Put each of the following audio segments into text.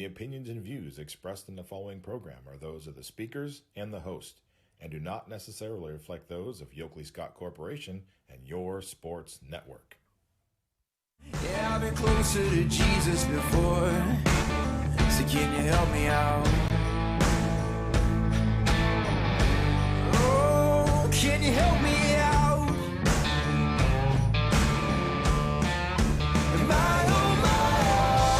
The opinions and views expressed in the following program are those of the speakers and the host, and do not necessarily reflect those of Yoakley Scott Corporation and Your Sports Network. Yeah, I've been closer to Jesus before, so can you help me out? Oh, can you help me out? Am I on my own?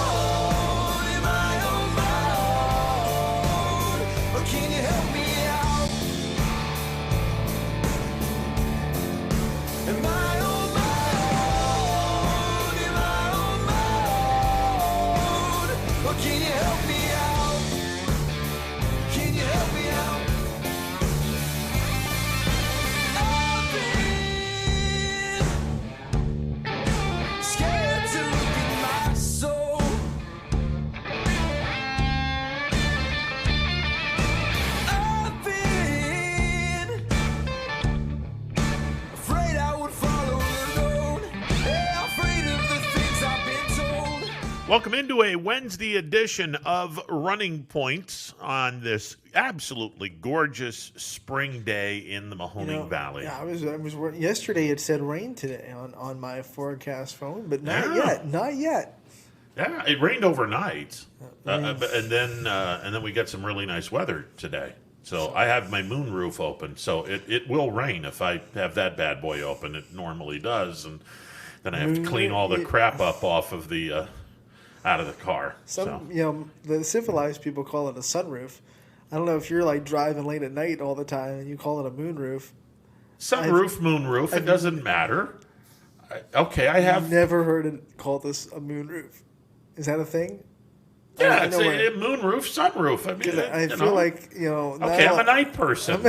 Am I on my own? Or can you help me out? Am I on my own? Am I on my own? Or can you help me out? Can you help me out? I've been scared to look in my soul. I've been afraid I would follow alone. Yeah, afraid of the things I've been told. Welcome into a Wednesday edition of Running Points on this absolutely gorgeous spring day in the Mahoning Valley. Yeah, I was yesterday it said rain today on my forecast phone, but not yet. Yeah, it rained overnight, and then we got some really nice weather today. So I have my moonroof open, so it will rain if I have that bad boy open. It normally does, and then I have to clean all the crap up off of the out of the car. The civilized people call it a sunroof. I don't know if you're like driving late at night all the time and you call it a moonroof. Sunroof, moonroof, it doesn't matter. I have never heard it called this a moonroof. Is that a thing? Yeah, it's a moonroof, sunroof. I mean, I feel like, Okay, I'm a night person.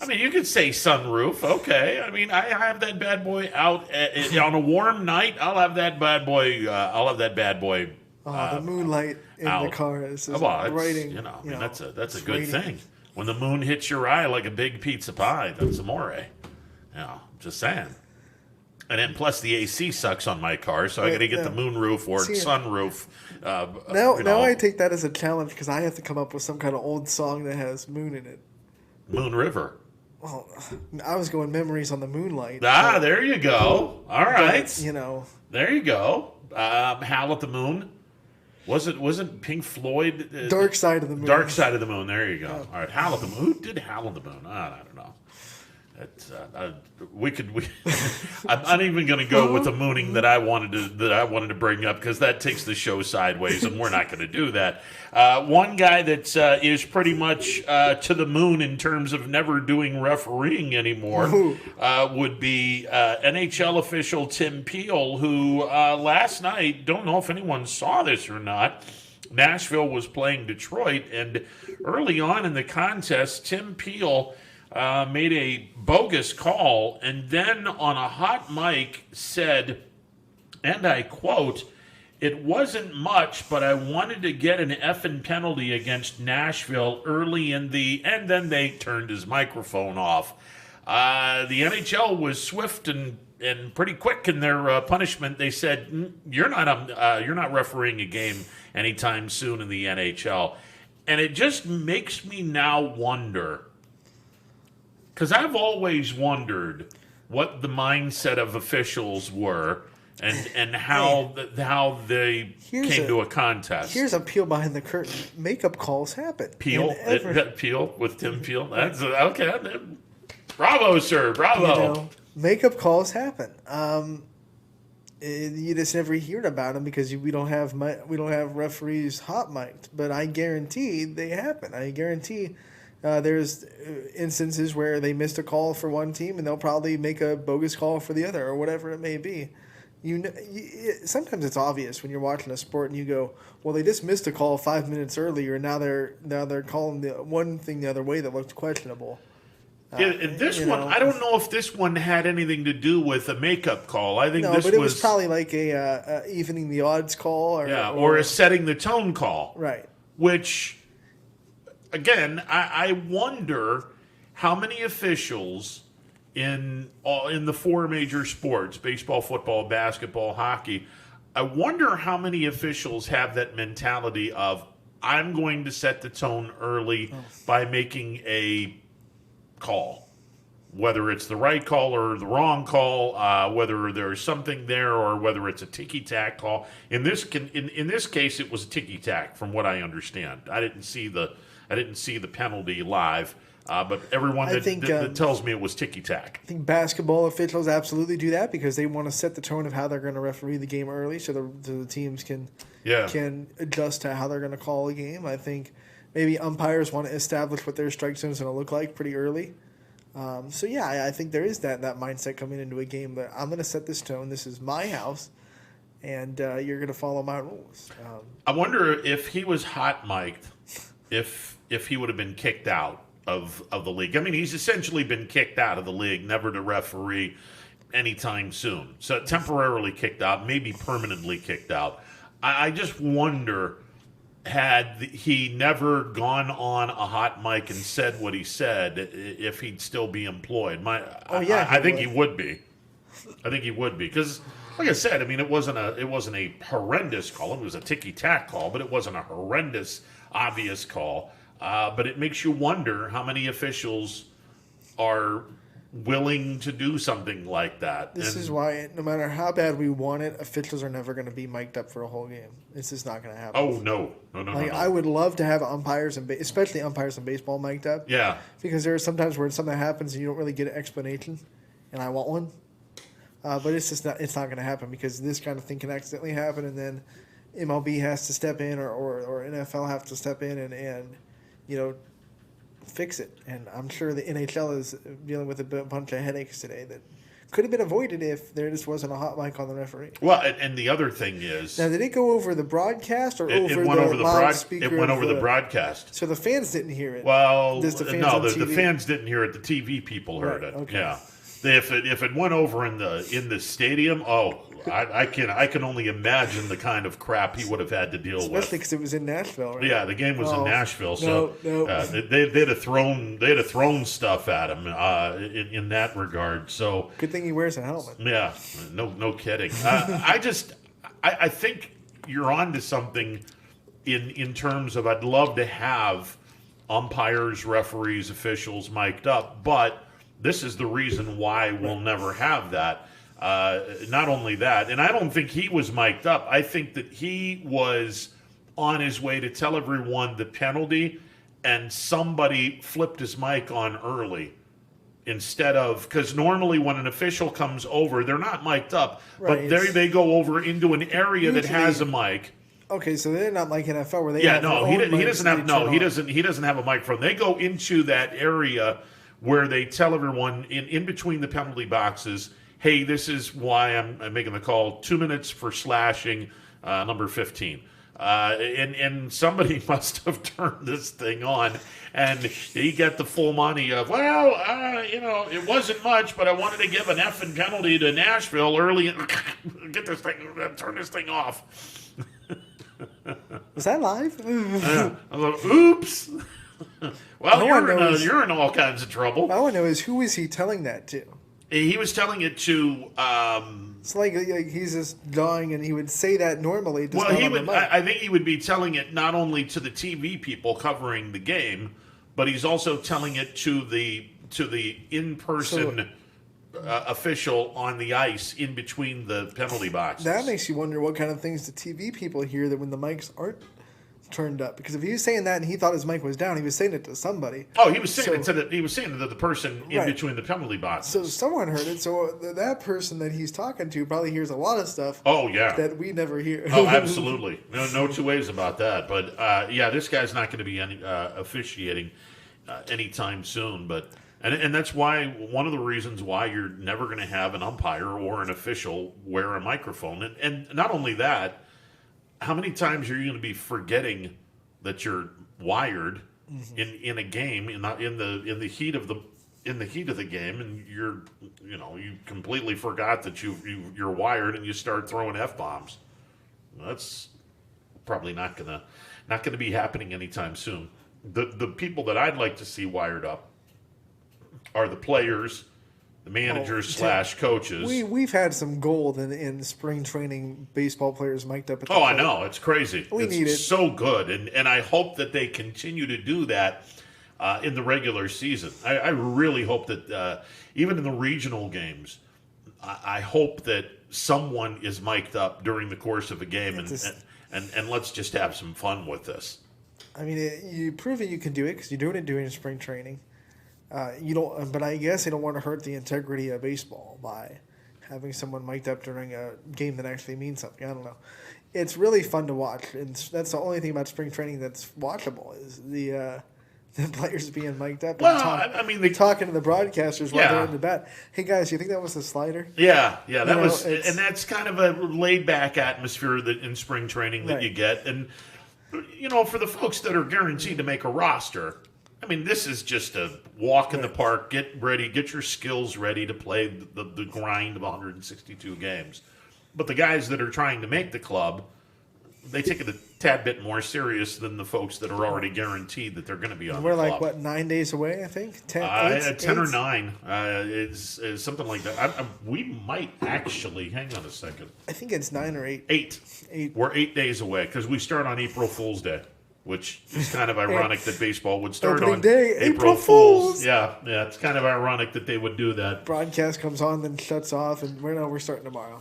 I mean, you could say sunroof. Okay, I mean, I have that bad boy out on a warm night. I'll have that bad boy. The moonlight in out. the car is writing. That's a good thing. When the moon hits your eye like a big pizza pie, that's amore. Just saying. And then plus the AC sucks on my car, so I got to get the moonroof or sunroof. Now I take that as a challenge because I have to come up with some kind of old song that has moon in it. Moon River. Well, I was going Memories on the Moonlight. There you go. All right. There you go. Howl at the Moon. Wasn't Pink Floyd? Dark Side of the Moon. Dark Side of the Moon. There you go. All right. Howl at the Moon. Who did Howl at the Moon? I don't know. I'm not even going to go with the mooning that I wanted to bring up because that takes the show sideways, and we're not going to do that. One guy that is pretty much to the moon in terms of never doing refereeing anymore would be NHL official Tim Peel, who last night, don't know if anyone saw this or not, Nashville was playing Detroit, and early on in the contest, Tim Peel made a bogus call and then on a hot mic said, and I quote, "It wasn't much, but I wanted to get an effing penalty against Nashville early in and then they turned his microphone off. The NHL was swift and pretty quick in their punishment. They said, you're not refereeing a game anytime soon in the NHL. And it just makes me now wonder, because I've always wondered what the mindset of officials were and how they came to a contest. Here's a peel behind the curtain. Makeup calls happen. Peel with Tim Peel. That's okay. Bravo, sir. Bravo. Makeup calls happen. You just never hear about them because we don't have referees hot mic'd. But I guarantee they happen. I guarantee. There's instances where they missed a call for one team and they'll probably make a bogus call for the other or whatever it may be. Sometimes it's obvious when you're watching a sport and you go, well, they just missed a call 5 minutes earlier and now they're calling the one thing the other way that looked questionable. This one, I don't know if this one had anything to do with a makeup call. I think but it was probably like a evening the odds call or a setting the tone call. Right. Which, again, I wonder how many officials in the four major sports, baseball, football, basketball, hockey, I wonder how many officials have that mentality of, I'm going to set the tone early by making a call. Whether it's the right call or the wrong call, whether there's something there or whether it's a ticky-tack call. In this case, it was a ticky-tack, from what I understand. I didn't see the penalty live, but everyone that tells me it was ticky-tack. I think basketball officials absolutely do that because they want to set the tone of how they're going to referee the game early, so the teams can adjust to how they're going to call a game. I think maybe umpires want to establish what their strike zone is going to look like pretty early. I think there is that mindset coming into a game that I'm going to set this tone. This is my house, and you're going to follow my rules. I wonder if he was hot mic'd, if he would have been kicked out of the league. I mean, he's essentially been kicked out of the league, never to referee anytime soon. So temporarily kicked out, maybe permanently kicked out. I just wonder, had he never gone on a hot mic and said what he said, if he'd still be employed. I think he would be. I think he would be because, like I said, I mean, it wasn't a horrendous call. It was a ticky-tack call, but it wasn't a horrendous, obvious call. But it makes you wonder how many officials are willing to do something like that. This is why, no matter how bad we want it, officials are never going to be mic'd up for a whole game. It's just not going to happen. Oh, no. I would love to have umpires, especially umpires in baseball, mic'd up. Yeah. Because there are sometimes where something happens and you don't really get an explanation, and I want one. But it's not going to happen because this kind of thing can accidentally happen, and then MLB has to step in or NFL have to step in and fix it. And I'm sure the NHL is dealing with a bunch of headaches today that could have been avoided if there just wasn't a hot mic on the referee. Well, and the other thing is, now, did it go over the broadcast or over the loudspeaker? It went over the broadcast. So the fans didn't hear it. Well, the fans didn't hear it. The TV people heard it. Okay. Yeah. If it went over in the stadium, I can only imagine the kind of crap he would have had to deal with. Especially because it was in Nashville, right? Yeah, the game was in Nashville, so they'd have thrown stuff at him in that regard. So good thing he wears a helmet. Yeah, no kidding. I think you're on to something in terms of I'd love to have umpires, referees, officials mic'd up, but this is the reason why we'll never have that. Not only that, and I don't think he was mic'd up. I think that he was on his way to tell everyone the penalty, and somebody flipped his mic on early instead of, because normally when an official comes over, they're not mic'd up, right, but they go over into an area that has a mic. Okay, so they're not like NFL where they he doesn't have a microphone. They go into that area where they tell everyone in between the penalty boxes, hey, this is why I'm making the call. 2 minutes for slashing, number 15. And somebody must have turned this thing on, and he got the full money of, it wasn't much, but I wanted to give an effing penalty to Nashville early. Turn this thing off. Was that live? I was like, oops. Well, you're in all kinds of trouble. All I know is, who is he telling that to? He was telling it to. It's like he's just dying, and he would say that normally. Just well, he would. I think he would be telling it not only to the TV people covering the game, but he's also telling it to the in-person official on the ice in between the penalty boxes. That makes you wonder what kind of things the TV people hear that when the mics aren't turned up, because if he was saying that and he thought his mic was down, he was saying it to somebody. Oh, he was saying it to the person in between the penalty boxes. So someone heard it. So that person that he's talking to probably hears a lot of stuff. Oh yeah, that we never hear. Oh, absolutely. No two ways about that. But this guy's not going to be officiating anytime soon. But and that's why one of the reasons why you're never going to have an umpire or an official wear a microphone. And not only that, how many times are you going to be forgetting that you're wired in a game in the heat of the game, and you completely forgot that you're wired, and you start throwing F-bombs. That's probably not gonna be happening anytime soon. The people that I'd like to see wired up are the players the managers / coaches. We've had some gold in spring training baseball players mic'd up at the Oh, I plate. know. It's crazy. We need it. So good. And I hope that they continue to do that in the regular season. I really hope that even in the regional games, I hope that someone is mic'd up during the course of a game and let's just have some fun with this. I mean, you prove that you can do it because you're doing it during spring training. You don't, but I guess they don't want to hurt the integrity of baseball by having someone mic'd up during a game that actually means something. I don't know. It's really fun to watch, and that's the only thing about spring training that's watchable is the players being mic'd up. Well, talking to the broadcasters while they're in the bat. Hey guys, you think that was the slider? Yeah, and that's kind of a laid back atmosphere in spring training that you get, and for the folks that are guaranteed to make a roster. I mean, this is just a walk in the park, get ready, get your skills ready to play the grind of 162 games. But the guys that are trying to make the club, they take it a tad bit more serious than the folks that are already guaranteed that they're going to be on the club. We're 9 days away, I think? 10 or 9 is something like that. We might actually, hang on a second. I think it's 9 or 8. 8. We're 8 days away because we start on April Fool's Day, which is kind of ironic that baseball would start on day, April Fool's. Yeah, it's kind of ironic that they would do that. Broadcast comes on, then shuts off, and we're starting tomorrow.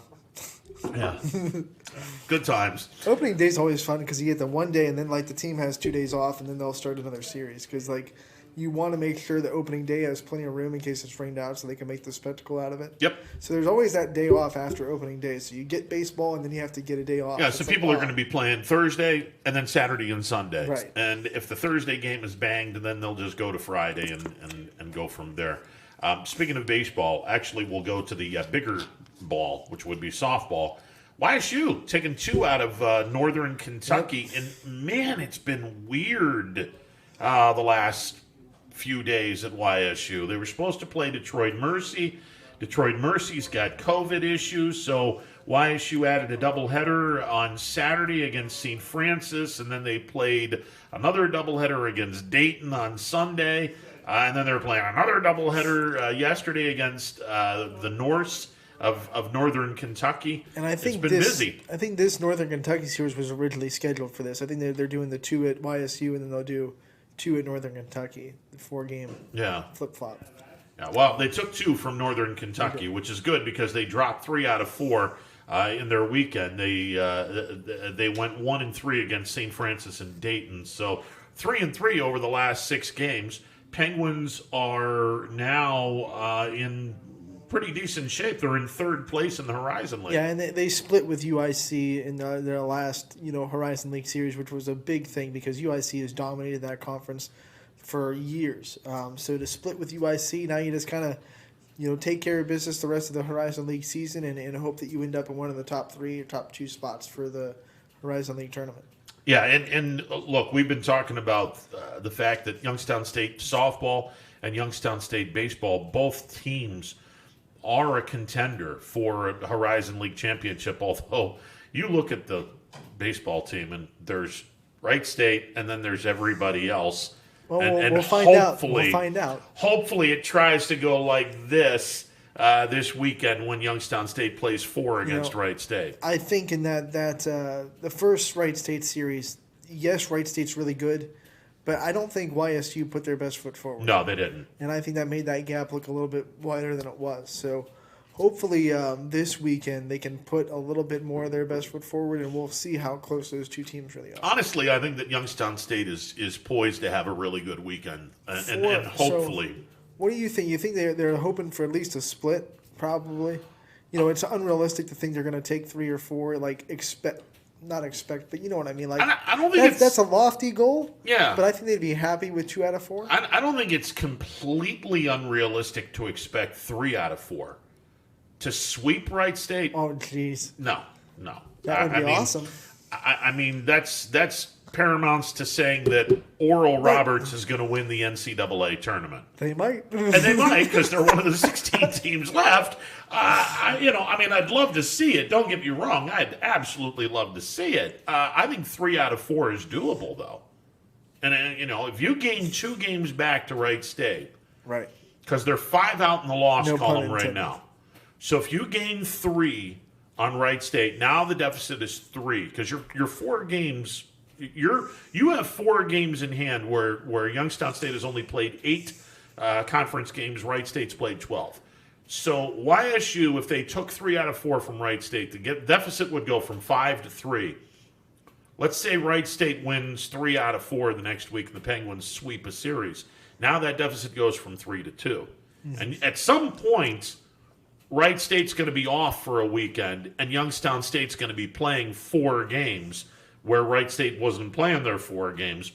Yeah. Good times. Opening day is always fun because you get the one day, and then the team has 2 days off, and then they'll start another series because you want to make sure that opening day has plenty of room in case it's rained out so they can make the spectacle out of it. Yep. So there's always that day off after opening day. So you get baseball, and then you have to get a day off. Yeah, so people are going to be playing Thursday and then Saturday and Sunday. Right. And if the Thursday game is banged, then they'll just go to Friday and go from there. Speaking of baseball, actually we'll go to the bigger ball, which would be softball. YSU taking 2 out of Northern Kentucky. Yep. And, man, it's been weird the last few days at YSU. They were supposed to play Detroit Mercy. Detroit Mercy's got COVID issues, so YSU added a doubleheader on Saturday against St. Francis, and then they played another doubleheader against Dayton on Sunday, and then they were playing another doubleheader yesterday against the Norse of Northern Kentucky. And I think it's been busy. I think this Northern Kentucky series was originally scheduled for this. I think they're doing the 2 at YSU, and then they'll do 2 at Northern Kentucky, the 4-game flip-flop. Yeah, well, they took 2 from Northern Kentucky, which is good because they dropped 3 out of 4 in their weekend. They went 1-3 against St. Francis and Dayton. So 3-3 over the last 6 games. Penguins are now in pretty decent shape. They're in 3rd place in the Horizon League. Yeah, and they split with UIC in their last Horizon League series, which was a big thing because UIC has dominated that conference for years. So to split with UIC, now you just kind of take care of business the rest of the Horizon League season and hope that you end up in one of the top 3 or top 2 spots for the Horizon League tournament. Yeah, and look, we've been talking about the fact that Youngstown State softball and Youngstown State baseball, both teams are a contender for a Horizon League championship, although you look at the baseball team and there's Wright State and then there's everybody else. Well, and we'll find out. We'll find out. Hopefully it tries to go like this weekend when Youngstown State plays 4 against Wright State. I think in that the first Wright State series, yes, Wright State's really good, but I don't think YSU put their best foot forward. No, they didn't. And I think that made that gap look a little bit wider than it was. So hopefully this weekend they can put a little bit more of their best foot forward, and we'll see how close those 2 teams really are. Honestly, I think that Youngstown State is poised to have a really good weekend, and hopefully. So what do you think? You think they're hoping for at least a split? Probably. It's unrealistic to think they're going to take 3 or 4. Not expect, but you know what I mean. I don't think that's a lofty goal. Yeah, but I think they'd be happy with 2 out of 4. I don't think it's completely unrealistic to expect 3 out of 4 to sweep Wright State. Oh, jeez. No. That would be awesome. I mean, that's paramounts to saying that Oral Roberts is going to win the NCAA tournament. They might. And they might because they're one of the 16 teams left. I'd love to see it. Don't get me wrong. I'd absolutely love to see it. I think 3 out of 4 is doable, though. And, if you gain 2 games back to Wright State, right, because they're 5 out in the loss No pun column right intended. now. So if you gain 3 on Wright State, now the deficit is 3 because you're 4 games. You have 4 games in hand where Youngstown State has only played 8 conference games. Wright State's played 12. So YSU, if they took 3 out of 4 from Wright State, the deficit would go from 5 to 3. Let's say Wright State wins 3 out of 4 the next week and the Penguins sweep a series. Now that deficit goes from 3 to 2. And at some point, Wright State's going to be off for a weekend, and Youngstown State's going to be playing 4 games where Wright State wasn't playing their 4 games.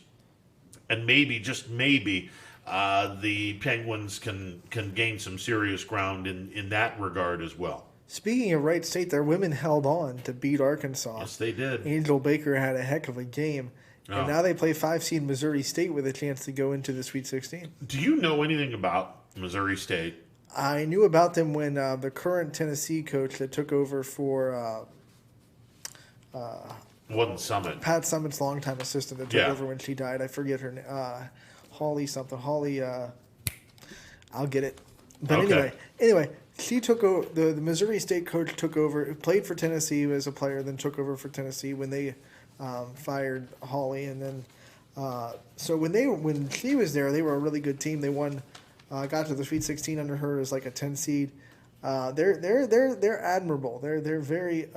And maybe, just maybe, the Penguins can gain some serious ground in that regard as well. Speaking of Wright State, their women held on to beat Arkansas. Yes, they did. Angel Baker had a heck of a game. Oh. And now they play 5-seed Missouri State with a chance to go into the Sweet 16. Do you know anything about Missouri State? I knew about them when the current Tennessee coach that took over for Wasn't Summit. Pat Summitt's longtime assistant that took Yeah. over when she died. I forget her name. Holly something. Holly, I'll get it. But Okay. anyway, she took over. The Missouri State coach took over, played for Tennessee as a player, then took over for Tennessee when they fired Holly. And then, so when she was there, they were a really good team. They won, got to the Sweet 16 under her as like a 10 seed. They're admirable. They're very,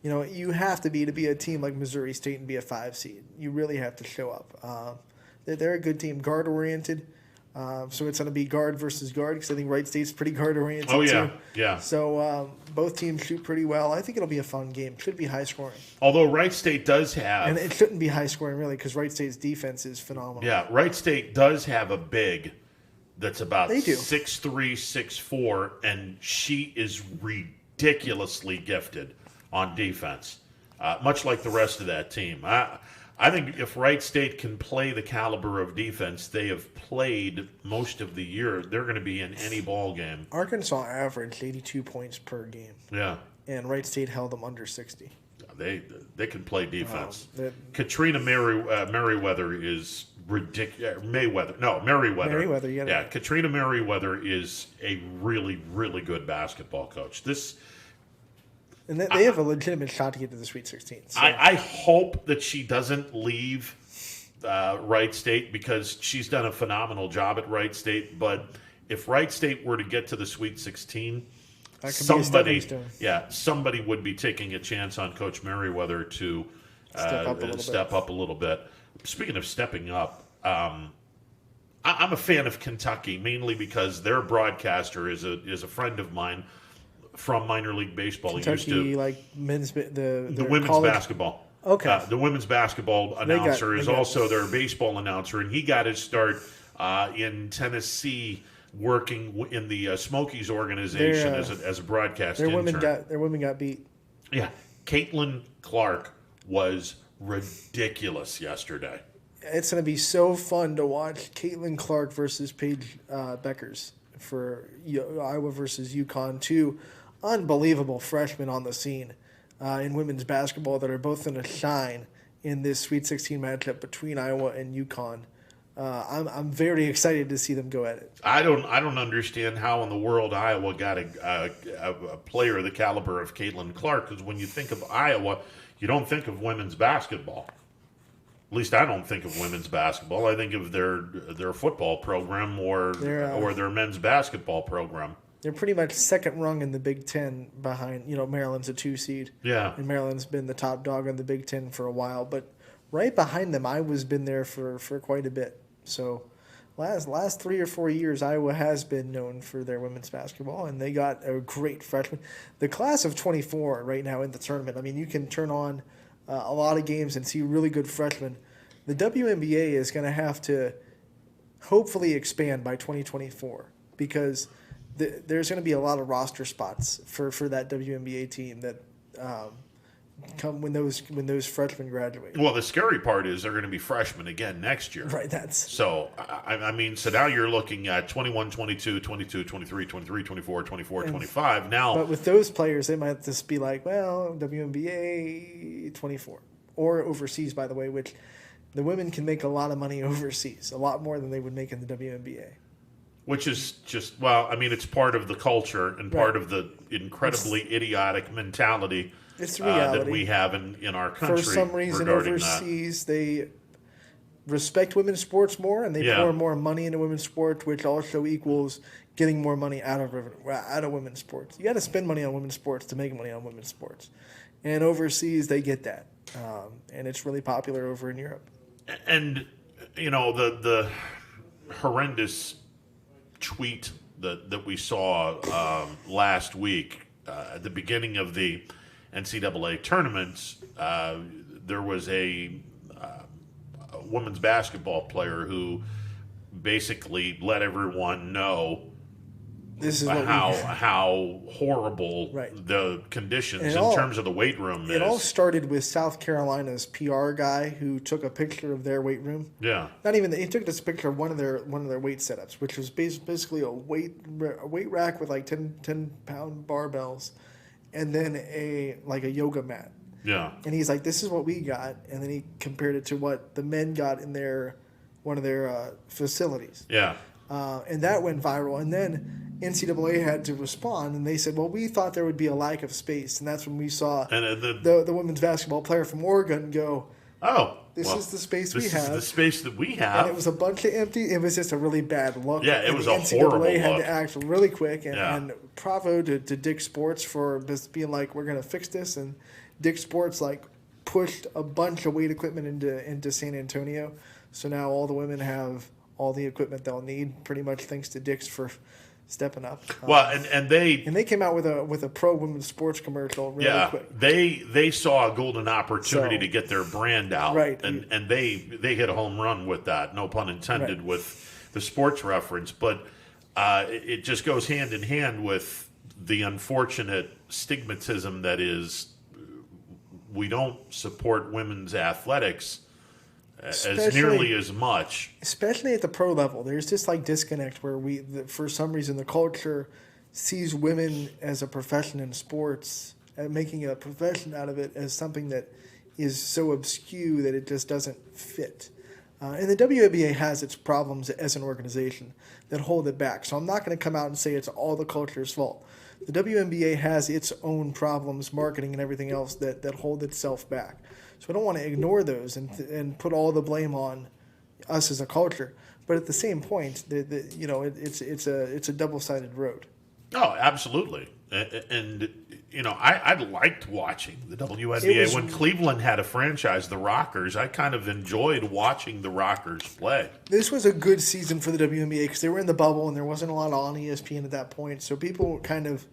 you have to be a team like Missouri State and be a 5 seed. You really have to show up. They're a good team, guard oriented. So it's going to be guard versus guard because I think Wright State's pretty guard oriented Oh, yeah. too. Yeah. So both teams shoot pretty well. I think it'll be a fun game. Should be high scoring. Although Wright State does have... And it shouldn't be high scoring really because Wright State's defense is phenomenal. Yeah, Wright State does have a big that's about They do. 6'3", 6'4", and she is ridiculously gifted on defense, much like the rest of that team. I think if Wright State can play the caliber of defense they have played most of the year, they're going to be in any ball game. Arkansas averaged 82 points per game, Yeah, and Wright State held them under 60. they can play defense. that- Katrina Merriweather is ridiculous. Merriweather. Merriweather, yeah. Yeah, Katrina Merriweather is a really, really good basketball coach. And they have a legitimate shot to get to the Sweet 16. So. I hope that she doesn't leave Wright State because she's done a phenomenal job at Wright State. But if Wright State were to get to the Sweet 16, That could be a stepping stone. somebody would be taking a chance on Coach Merriweather to step up a little bit. Speaking of stepping up, I'm a fan of Kentucky mainly because their broadcaster is a friend of mine from minor league baseball. Kentucky, like men's the women's college. basketball. Okay. The women's basketball announcer is also their baseball announcer, and he got his start in Tennessee working in the Smokies organization as a broadcast Their intern. women got beat. Yeah, Caitlin Clark was ridiculous yesterday. It's going to be so fun to watch Caitlin Clark versus Paige Beckers for Iowa versus UConn. 2 unbelievable freshmen on the scene in women's basketball that are both going to shine in this Sweet 16 matchup between Iowa and UConn. I'm very excited to see them go at it. I don't understand how in the world Iowa got a player of the caliber of Caitlin Clark, because when you think of Iowa, you don't think of women's basketball. At least I don't think of women's basketball. I think of their football program or their men's basketball program. They're pretty much second rung in the Big Ten behind, Maryland's a 2 seed. Yeah. And Maryland's been the top dog in the Big Ten for a while. But right behind them, Iowa's been there for quite a bit. So last 3 or 4 years, Iowa has been known for their women's basketball, and they got a great freshman. The class of 24 right now in the tournament, I mean, you can turn on a lot of games and see really good freshmen. The WNBA is going to have to hopefully expand by 2024 because there's going to be a lot of roster spots for that WNBA team that come when those freshmen graduate. Well, the scary part is they're going to be freshmen again next year. Right, that's So, I mean, so now you're looking at 21, 22, 22, 23, 23, 24, 24, 25. Now, but with those players, they might just be like, well, WNBA 24 or overseas, by the way, which the women can make a lot of money overseas, a lot more than they would make in the WNBA. Which is just, well, I mean, it's part of the culture and part of the incredibly idiotic mentality It's reality. that we have in our country. For some reason, regarding overseas, they respect women's sports more, and they pour more money into women's sports, which also equals getting more money out of women's sports. You got to spend money on women's sports to make money on women's sports. And overseas, they get that. And it's really popular over in Europe. And, the horrendous tweet that we saw last week at the beginning of the NCAA tournaments, there was a women's basketball player who basically let everyone know this is how horrible the conditions in terms of the weight room is. It all started with South Carolina's PR guy who took a picture of their weight room. Yeah. He took this picture of one of their weight setups, which was basically a weight rack with like 10-pound barbells, and then a yoga mat. Yeah. And he's like, "This is what we got," and then he compared it to what the men got in one of their facilities. Yeah. And that went viral, and then NCAA had to respond, and they said, "Well, we thought there would be a lack of space," and that's when we saw the women's basketball player from Oregon go, "Oh, this is the space we have. This is the space that we have." And it was a bunch of empty. It was just a really bad look. Yeah, it was a NCAA horrible look. had to act really quick, and bravo to Dick Sports for just being like, "We're going to fix this," and Dick Sports pushed a bunch of weight equipment into San Antonio, so now all the women have all the equipment they'll need, pretty much thanks to Dick's for stepping up. Well, and they came out with a pro women's sports commercial really quick. They saw a golden opportunity to get their brand out, right? And they hit a home run with that. No pun intended with the sports reference, but it just goes hand in hand with the unfortunate stigmatism that is we don't support women's athletics as nearly as much, especially at the pro level. There's this disconnect where for some reason the culture sees women as a profession in sports and making a profession out of it as something that is so obscure that it just doesn't fit. And the WNBA has its problems as an organization that hold it back. So I'm not going to come out and say it's all the culture's fault. The WNBA has its own problems, marketing and everything else that hold itself back. So I don't want to ignore those and put all the blame on us as a culture. But at the same point, it's a double-sided road. Oh, absolutely. And I liked watching the WNBA when Cleveland had a franchise, the Rockers. I kind of enjoyed watching the Rockers play. This was a good season for the WNBA because they were in the bubble and there wasn't a lot on ESPN at that point. So people kind of,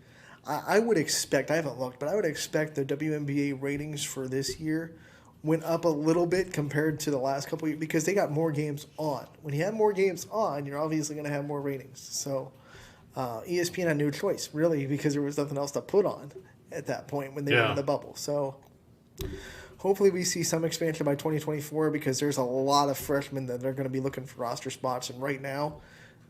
I would expect, I haven't looked, but I would expect the WNBA ratings for this year went up a little bit compared to the last couple of years because they got more games on. When you have more games on, you're obviously going to have more ratings. So ESPN had no choice, really, because there was nothing else to put on at that point when they were in the bubble. So hopefully we see some expansion by 2024 because there's a lot of freshmen that are going to be looking for roster spots. And right now,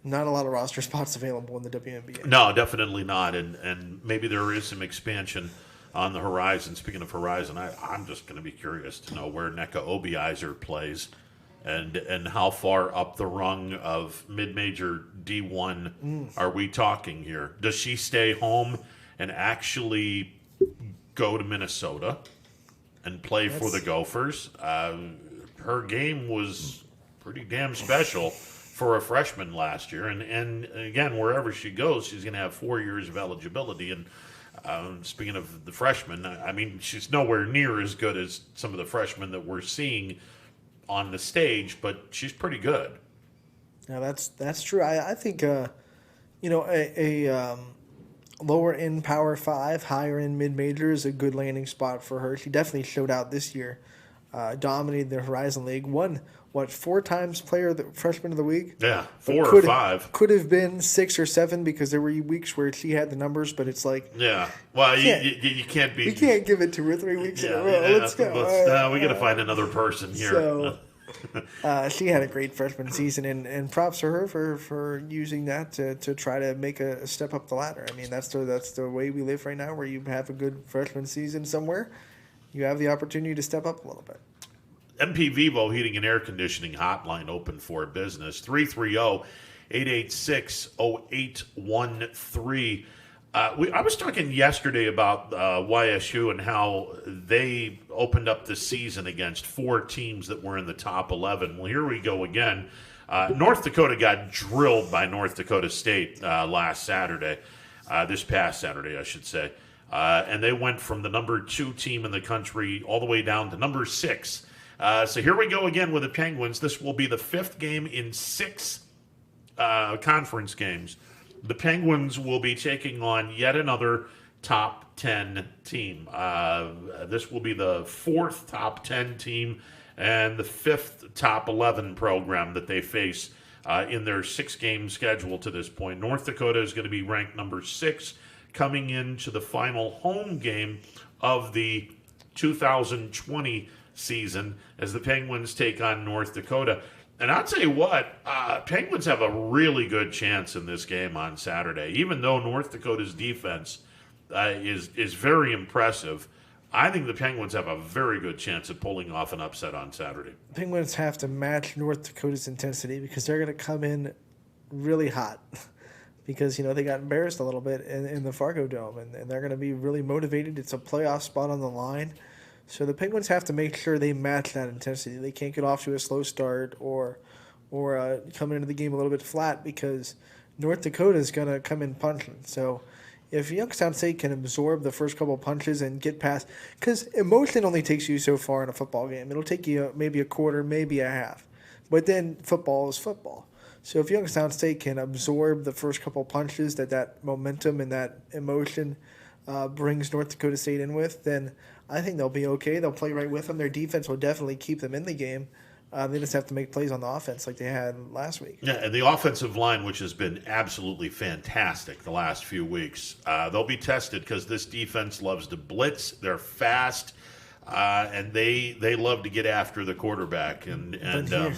not a lot of roster spots available in the WNBA. No, definitely not. And maybe there is some expansion on the horizon. Speaking of horizon, I'm just going to be curious to know where Nneka Obiizer plays and how far up the rung of mid-major D1 are we talking here? Does she stay home and actually go to Minnesota and play for the Gophers? Her game was pretty damn special for a freshman last year. And again, wherever she goes, she's going to have 4 years of eligibility. And speaking of the freshmen, I mean, she's nowhere near as good as some of the freshmen that we're seeing on the stage, but she's pretty good. Yeah, that's true. I think a lower end Power 5, higher end mid major is a good landing spot for her. She definitely showed out this year. Dominated the Horizon League. Won 4 times freshman of the week? Yeah, 4 or 5. Could have been 6 or 7 because there were weeks where she had the numbers, but it's like well, you can't be. We can't give it 2 or 3 weeks in a row. Let's go. We got to find another person here. So, she had a great freshman season, and props to her for using that to try to make a step up the ladder. I mean, that's the way we live right now, where you have a good freshman season somewhere, you have the opportunity to step up a little bit. MP Vivo Heating and Air Conditioning hotline open for business. 330-886-0813. I was talking yesterday about YSU and how they opened up the season against 4 teams that were in the top 11. Well, here we go again. North Dakota got drilled by North Dakota State this past Saturday, I should say. And they went from the number 2 team in the country all the way down to number 6. So here we go again with the Penguins. This will be the 5th game in 6 conference games. The Penguins will be taking on yet another top 10 team. This will be the 4th top 10 team and the 5th top 11 program that they face in their 6-game schedule to this point. North Dakota is going to be ranked number 6 coming into the final home game of the 2020 season as the Penguins take on North Dakota. And I'll tell you what, Penguins have a really good chance in this game on Saturday. Even though North Dakota's defense is very impressive, I think the Penguins have a very good chance of pulling off an upset on Saturday. Penguins have to match North Dakota's intensity because they're going to come in really hot because, they got embarrassed a little bit in the Fargo Dome, and they're going to be really motivated. It's a playoff spot on the line. So the Penguins have to make sure they match that intensity. They can't get off to a slow start or come into the game a little bit flat because North Dakota is going to come in punching. So if Youngstown State can absorb the first couple punches and get past, because emotion only takes you so far in a football game. It'll take you maybe a quarter, maybe a half. But then football is football. So if Youngstown State can absorb the first couple punches that momentum and that emotion brings North Dakota State in with, then I think they'll be okay. They'll play right with them. Their defense will definitely keep them in the game. They just have to make plays on the offense like they had last week. Yeah, and the offensive line, which has been absolutely fantastic the last few weeks, they'll be tested because this defense loves to blitz. They're fast, and they love to get after the quarterback. And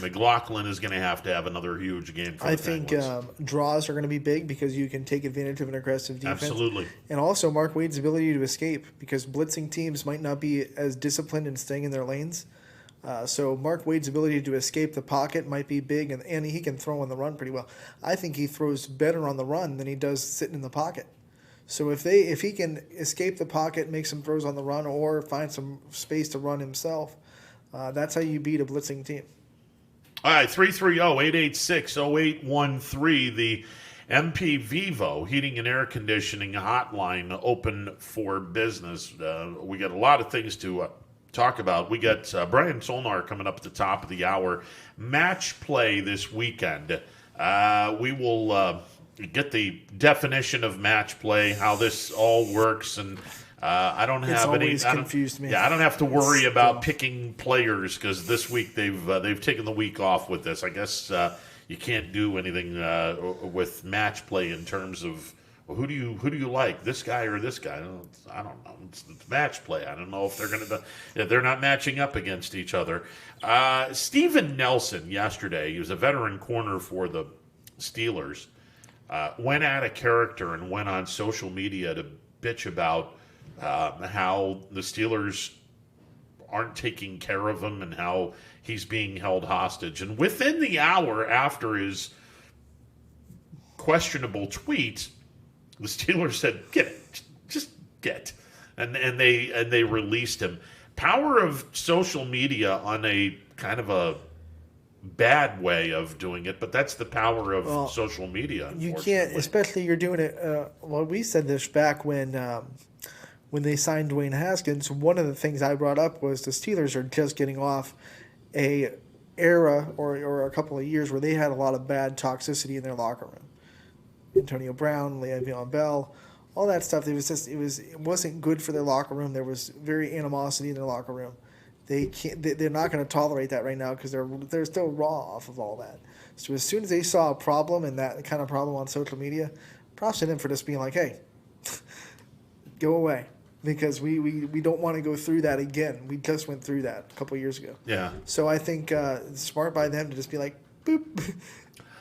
McLaughlin is going to have another huge game for the Penguins. I think draws are going to be big because you can take advantage of an aggressive defense. Absolutely. And also Mark Wade's ability to escape because blitzing teams might not be as disciplined in staying in their lanes. So Mark Wade's ability to escape the pocket might be big, and he can throw on the run pretty well. I think he throws better on the run than he does sitting in the pocket. So if he can escape the pocket, make some throws on the run, or find some space to run himself, that's how you beat a blitzing team. All right, 330-886-0813, the MP Vivo Heating and Air Conditioning hotline open for business. We got a lot of things to talk about. We got Brian Solnar coming up at the top of the hour. Match play this weekend. We will get the definition of match play, how this all works, and I don't have any. It's always confused me. Yeah, I don't have to worry about picking players because this week they've taken the week off with this. I guess you can't do anything with match play in terms of who do you like, this guy or this guy? I don't know. It's match play. I don't know if they're not matching up against each other. Steven Nelson yesterday, he was a veteran corner for the Steelers, went out of character and went on social media to bitch about how the Steelers aren't taking care of him and how he's being held hostage. And within the hour after his questionable tweet, the Steelers said, "Get it, just get," and they released him. Power of social media on a kind of a bad way of doing it, but that's the power of social media. You can't, especially you're doing it. We said this back when they signed Dwayne Haskins. One of the things I brought up was the Steelers are just getting off a era or a couple of years where they had a lot of bad toxicity in their locker room. Antonio Brown, Le'Veon Bell, all that stuff. It wasn't good for their locker room. There was very animosity in their locker room. They're not going to tolerate that right now because they're still raw off of all that. So as soon as they saw a problem and that kind of problem on social media, props to them for just being like, hey, go away. Because we don't want to go through that again. We just went through that a couple of years ago. Yeah. So I think it's smart by them to just be like, boop.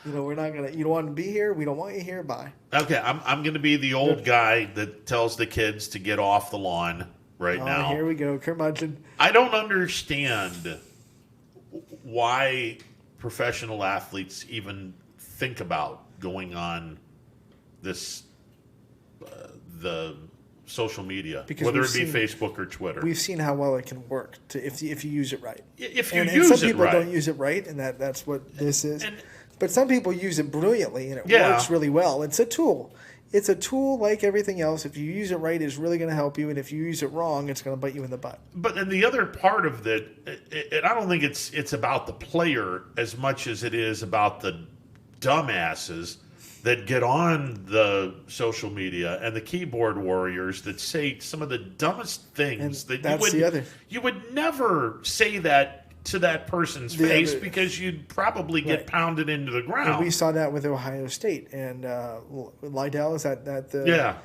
We're not gonna. You don't want to be here. We don't want you here. Bye. Okay, I'm going to be the old guy that tells the kids to get off the lawn now. Here we go, curmudgeon. I don't understand why professional athletes even think about going on this the social media, Because whether we've it be seen- Facebook or Twitter. We've seen how well it can work if you use it right. If you And use some it people right. don't use it right, and that's what this is. And- But some people use it brilliantly, and it Yeah. works really well. It's a tool. It's a tool like everything else. If you use it right, it's really going to help you, and if you use it wrong, it's going to bite you in the butt. But then the other part of it, and I don't think it's about the player as much as it is about the dumbasses that get on the social media and the keyboard warriors that say some of the dumbest things And that that's the other. you would never say that to that person's The face other- because you'd probably get Right. pounded into the And ground. we saw that with Ohio State, and Lydell is that the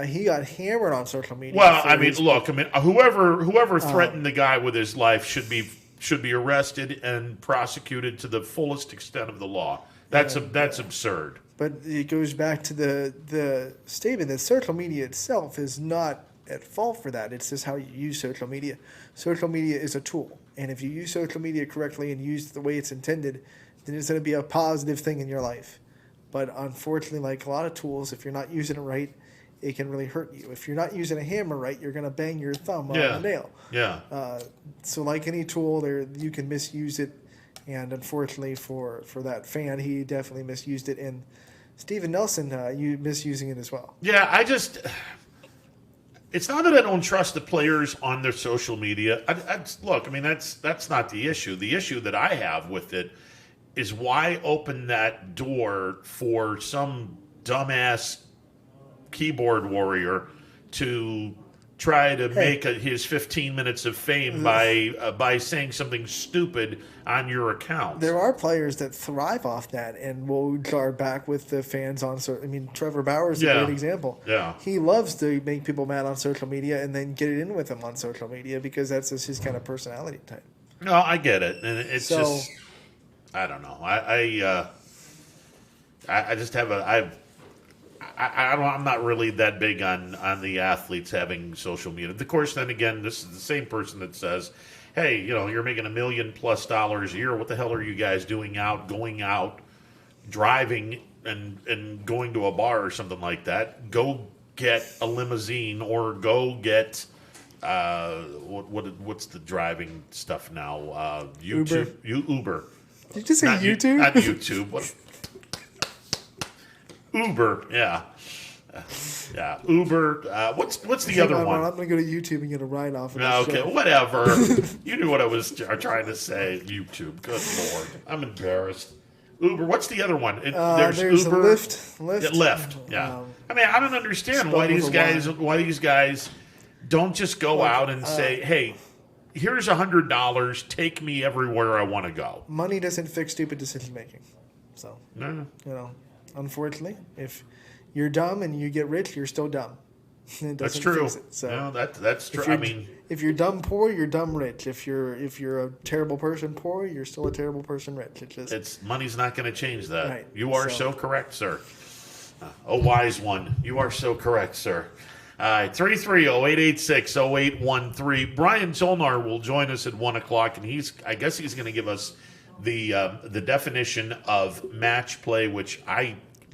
he got hammered on social media. Well, for I mean, his- look, whoever threatened the guy with his life should be arrested and prosecuted to the fullest extent of the law. That's absurd. But it goes back to the statement that social media itself is not at fault for that. It's just how you use social media. Social media is a tool. And if you use social media correctly and use it the way it's intended, then it's going to be a positive thing in your life. But unfortunately, like a lot of tools, if you're not using it right, it can really hurt you. If you're not using a hammer right, you're going to bang your thumb on the nail. Yeah. So like any tool, you can misuse it. And unfortunately for that fan, he definitely misused it. And Steven Nelson, you misusing it as well. Yeah, it's not that I don't trust the players on their social media. Look, I mean, that's not the issue. The issue that I have with it is why open that door for some dumbass keyboard warrior to try to make his 15 minutes of fame by saying something stupid on your account. There are players that thrive off that and will guard back with the fans on. I mean, Trevor Bauer is a great example. Yeah. He loves to make people mad on social media and then get it in with them on social media because that's just his kind of personality type. No, I get it, and it's So- just I don't know. I just have I'm not really that big on the athletes having social media. Of course, then again, this is the same person that says, hey, you're making $1 million+ a year. What the hell are you guys doing going out, driving and going to a bar or something like that? Go get a limousine or go get what's the driving stuff now? YouTube, Uber. Did you say Not YouTube? Not YouTube. What? Uber. Yeah. Yeah. Uber. What's the Hang other on, one? I'm going to go to YouTube and get a write off of this Okay, show. whatever. You knew what I was trying to say. YouTube. Good Lord. I'm embarrassed. Uber. What's the other one? There's Uber. Lyft. Yeah, Lyft. Yeah. I mean, I don't understand why spelled these guys don't just go out and say, "Hey, here's $100. Take me everywhere I want to go." Money doesn't fix stupid decision making. So, No. unfortunately, if you're dumb and you get rich, you're still dumb. It That's doesn't true. fix it. So No, that's true. if I you're- mean, if you're dumb poor, you're dumb rich. If you're a terrible person poor, you're still a terrible person rich. it's money's not going to change that. Right. You are so So- correct, sir. A wise one. You are so correct, sir. All right, 330-886-0813. Brian Zolnar will join us at 1 o'clock, and I guess he's going to give us the definition of match play, which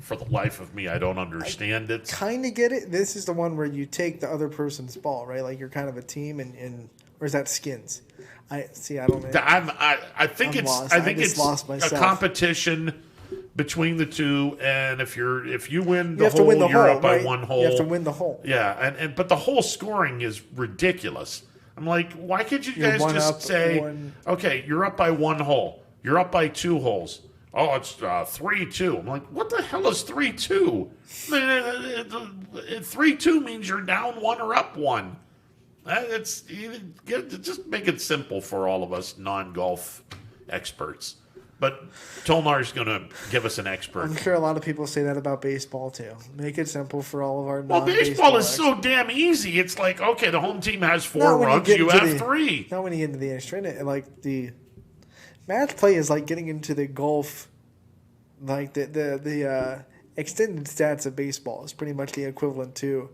for the life of me, I don't understand it. kind of get it. This is the one where you take the other person's ball, right? Like you're kind of a team, and or is that skins? I don't know. I think I'm it's lost. I I think just it's lost a myself. competition between the two, and if you win You the have to hole, win the you're hole, up by right? one hole. You have to win the hole. Yeah, but the whole scoring is ridiculous. I'm like, why can't you You're guys one just up, say, one- okay, you're up by one hole, you're up by 2 holes. Oh, it's 3-2. I'm like, what the hell is 3-2? 3-2 means you're down 1 or up 1. Just make it simple for all of us non-golf experts. But Tolnar's going to give us an expert. I'm sure a lot of people say that about baseball too. Make it simple for all of our Well, non-baseball baseball is so damn easy. It's like, okay, the home team has 4 Not when runs, get you into have 3. Not when you get into the extra inning. Like the match play is like getting into the golf. Like the extended stats of baseball is pretty much the equivalent to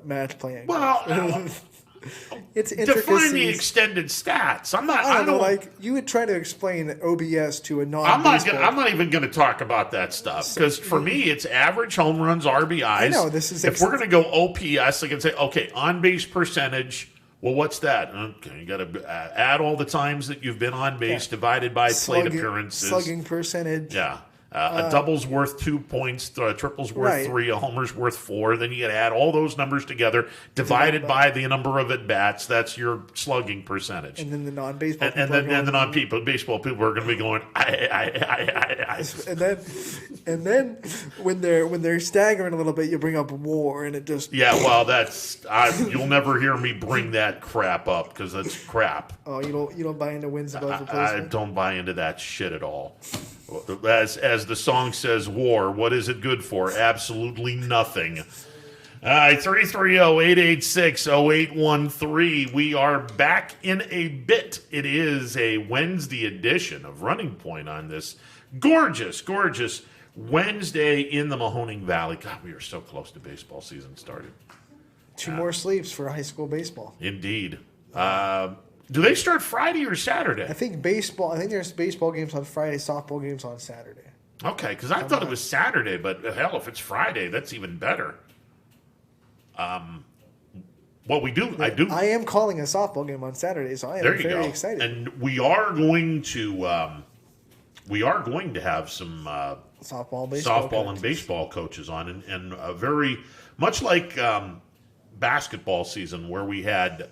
match playing. Well, It's Define the intricacies. extended stats. I'm not. I don't know. Like you would try to explain OBS to a I'm non-baseball. not even going to talk about that stuff because for me, it's average home runs, RBIs. I know, this is if we're going to go OPS, I can say, okay, on base percentage. Well, what's that? Okay, you got to add all the times that you've been on base divided by plate appearances. Slugging percentage. Yeah. A double's worth 2 points, a triple's worth 3, a homer's worth 4. Then you got to add all those numbers together, divided by the number of at-bats. That's your slugging percentage. And then the non-baseball and then the non-baseball people are going to be going, I. And then when they're staggering a little bit, you bring up WAR, and it just Yeah, well, you'll never hear me bring that crap up because that's crap. Oh, you don't buy into wins above I replacement. don't buy into that shit at all. As the song says, war, what is it good for? Absolutely nothing. All right, 330-886-0813. We are back in a bit. It is a Wednesday edition of Running Point on this gorgeous Wednesday in the Mahoning Valley. God, we are so close to baseball season started. 2 more sleeps for high school baseball. Indeed. Do they start Friday or Saturday? I think there's baseball games on Friday, softball games on Saturday. Okay, because I thought it was Saturday, but hell, if it's Friday, that's even better. What we do, I am calling a softball game on Saturday, so I am very excited. And we are going to have some softball and baseball coaches on, and very much like basketball season where we had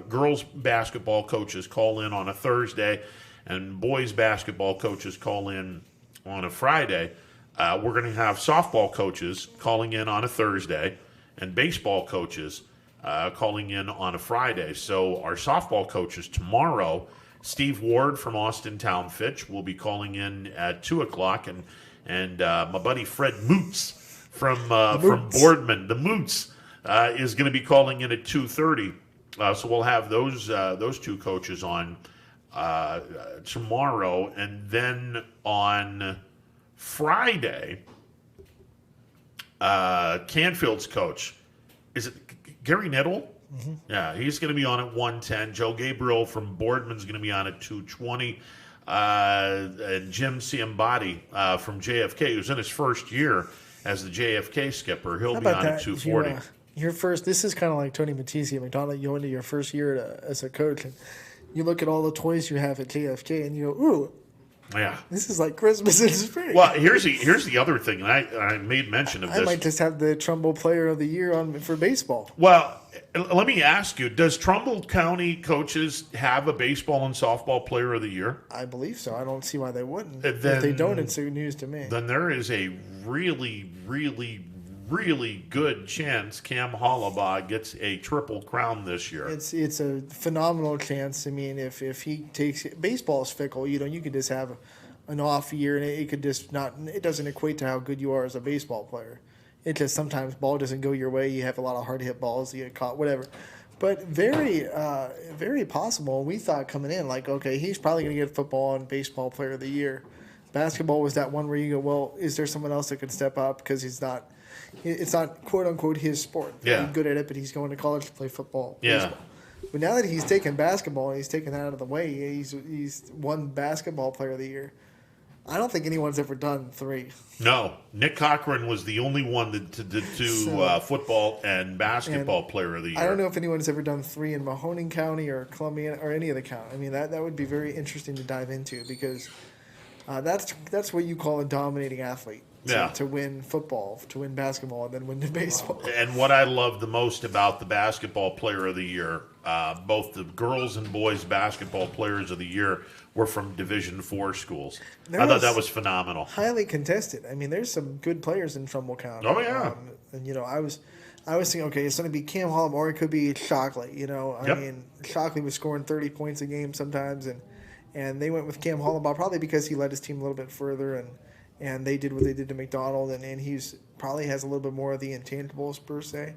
girls basketball coaches call in on a Thursday and boys basketball coaches call in on a Friday. We're going to have softball coaches calling in on a Thursday and baseball coaches calling in on a Friday. So our softball coaches tomorrow, Steve Ward from Austin Town Fitch will be calling in at 2 o'clock, and my buddy Fred Moots from Boardman, the Moots, is going to be calling in at 2:30. So we'll have those two coaches on tomorrow, and then on Friday, Canfield's coach, is it Gary Niddle? Mm-hmm. Yeah, he's going to be on at 1:10. Joe Gabriel from Boardman's going to be on at 2:20. And Jim Ciambatti from JFK, who's in his first year as the JFK skipper, he'll be on at 2:40. This is kind of like Tony Matisse at McDonald. You go into your first year as a coach, and you look at all the toys you have at JFK, and you go, ooh, yeah, this is like Christmas in spring. Well, here's the other thing, and I made mention of this. I might just have the Trumbull Player of the Year on for baseball. Well, let me ask you, does Trumbull County coaches have a baseball and softball Player of the Year? I believe so. I don't see why they wouldn't. Then, if they don't, it's news to me. Then there is a really, really, really good chance Cam Hollabaugh gets a triple crown this year. It's a phenomenal chance. I mean, if he takes it, baseball's fickle. You could just have an off year, and it could just not. It doesn't equate to how good you are as a baseball player. It just sometimes ball doesn't go your way. You have a lot of hard hit balls. You get caught, whatever. But very, very possible. We thought coming in, like, okay, he's probably going to get football and baseball Player of the Year. Basketball was that one where you go, well, is there someone else that could step up because it's not quote unquote his sport. Yeah. He's good at it, but he's going to college to play football. Yeah. Baseball. But now that he's taken basketball and he's taken that out of the way, he's won basketball Player of the Year. I don't think anyone's ever done 3. No, Nick Cochran was the only one that did football and basketball Player of the Year. I don't know if anyone's ever done 3 in Mahoning County or Columbia or any of the county. I mean, that would be very interesting to dive into because that's what you call a dominating athlete. To win football, to win basketball, and then win the baseball. And what I love the most about the basketball Player of the Year, both the girls and boys basketball Players of the Year were from Division IV schools. I thought that was phenomenal. Highly contested. I mean, there's some good players in Trumbull County. Oh yeah. And I was thinking, okay, it's going to be Cam Hollum or it could be Shockley. I mean, Shockley was scoring 30 points a game sometimes, and they went with Cam Hollum probably because he led his team a little bit further and they did what they did to McDonald, and he's probably has a little bit more of the intangibles per se.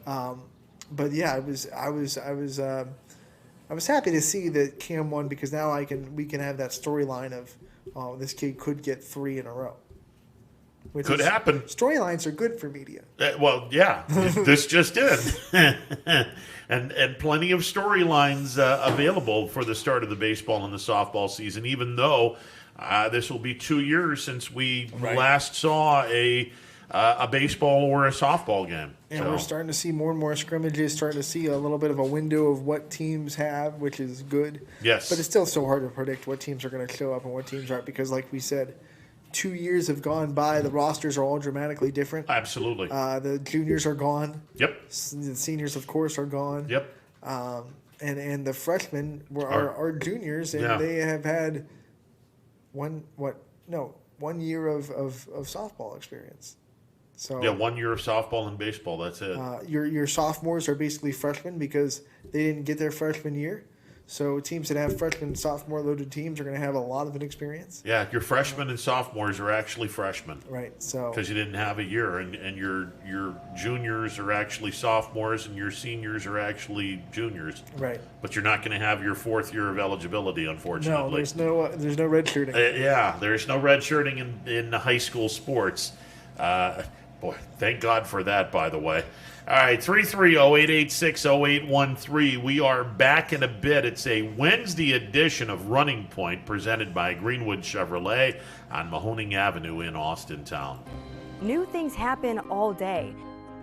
But yeah, I was happy to see that Cam won because now we can have that storyline of this kid could get 3 in a row. Could happen. Storylines are good for media. Well, yeah, this just did. and plenty of storylines available for the start of the baseball and the softball season, even though this will be 2 years since we last saw a baseball or a softball game. And we're starting to see more and more scrimmages, starting to see a little bit of a window of what teams have, which is good. Yes. But it's still so hard to predict what teams are going to show up and what teams aren't because, like we said, 2 years have gone by. The rosters are all dramatically different. Absolutely. The juniors are gone. Yep. The seniors, of course, are gone. Yep. And the freshmen are juniors, and they have had 1 year of softball experience. So 1 year of softball and baseball. That's it. Your sophomores are basically freshmen because they didn't get their freshman year. So teams that have freshman, sophomore loaded teams are going to have a lot of inexperience. Yeah, your freshmen and sophomores are actually freshmen. Right. So because you didn't have a year, and your juniors are actually sophomores, and your seniors are actually juniors. Right. But you're not going to have your 4th year of eligibility, unfortunately. No, there's no red shirting. There's no red shirting in high school sports. Boy, thank God for that, by the way. All right, 330-886-0813. We are back in a bit. It's a Wednesday edition of Running Point presented by Greenwood Chevrolet on Mahoning Avenue in Austintown. New things happen all day.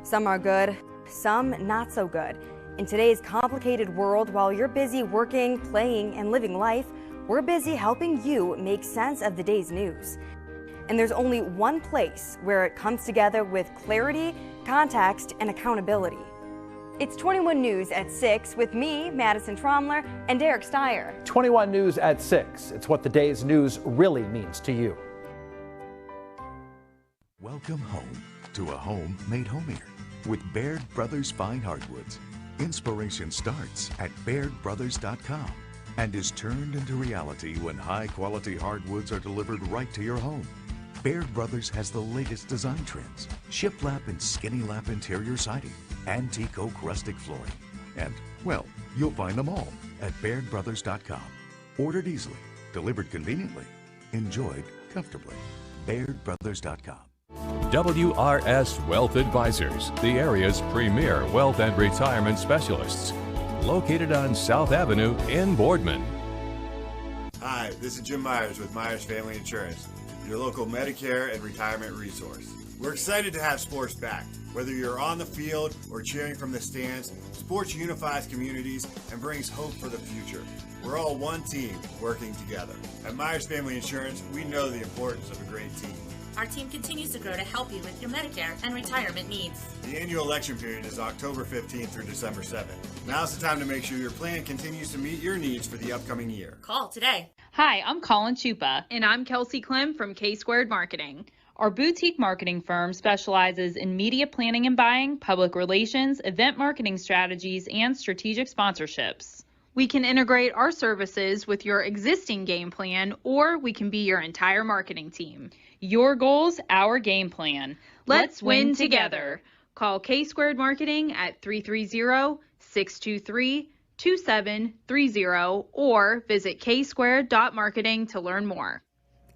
Some are good, some not so good. In today's complicated world, while you're busy working, playing, and living life, we're busy helping you make sense of the day's news. And there's only one place where it comes together with clarity, context, and accountability. It's 21 News at 6 with me, Madison Tromler, and Derek Steyer. 21 News at 6. It's what the day's news really means to you. Welcome home to a home made homier with Baird Brothers Fine Hardwoods. Inspiration starts at BairdBrothers.com and is turned into reality when high-quality hardwoods are delivered right to your home. Baird Brothers has the latest design trends, shiplap and skinny lap interior siding, antique oak rustic flooring, and, well, you'll find them all at BairdBrothers.com. Ordered easily, delivered conveniently, enjoyed comfortably. BairdBrothers.com. WRS Wealth Advisors, the area's premier wealth and retirement specialists. Located on South Avenue in Boardman. Hi, this is Jim Myers with Myers Family Insurance, your local Medicare and retirement resource. We're excited to have sports back. Whether you're on the field or cheering from the stands, sports unifies communities and brings hope for the future. We're all one team working together. At Myers Family Insurance, we know the importance of a great team. Our team continues to grow to help you with your Medicare and retirement needs. The annual election period is October 15th through December 7th. Now's the time to make sure your plan continues to meet your needs for the upcoming year. Call today. Hi, I'm Colin Chupa. And I'm Kelsey Clem from K-Squared Marketing. Our boutique marketing firm specializes in media planning and buying, public relations, event marketing strategies, and strategic sponsorships. We can integrate our services with your existing game plan, or we can be your entire marketing team. Your goals, our game plan. Let's win together. Call K-Squared Marketing at 330-623-2730 or visit ksquared.marketing to learn more.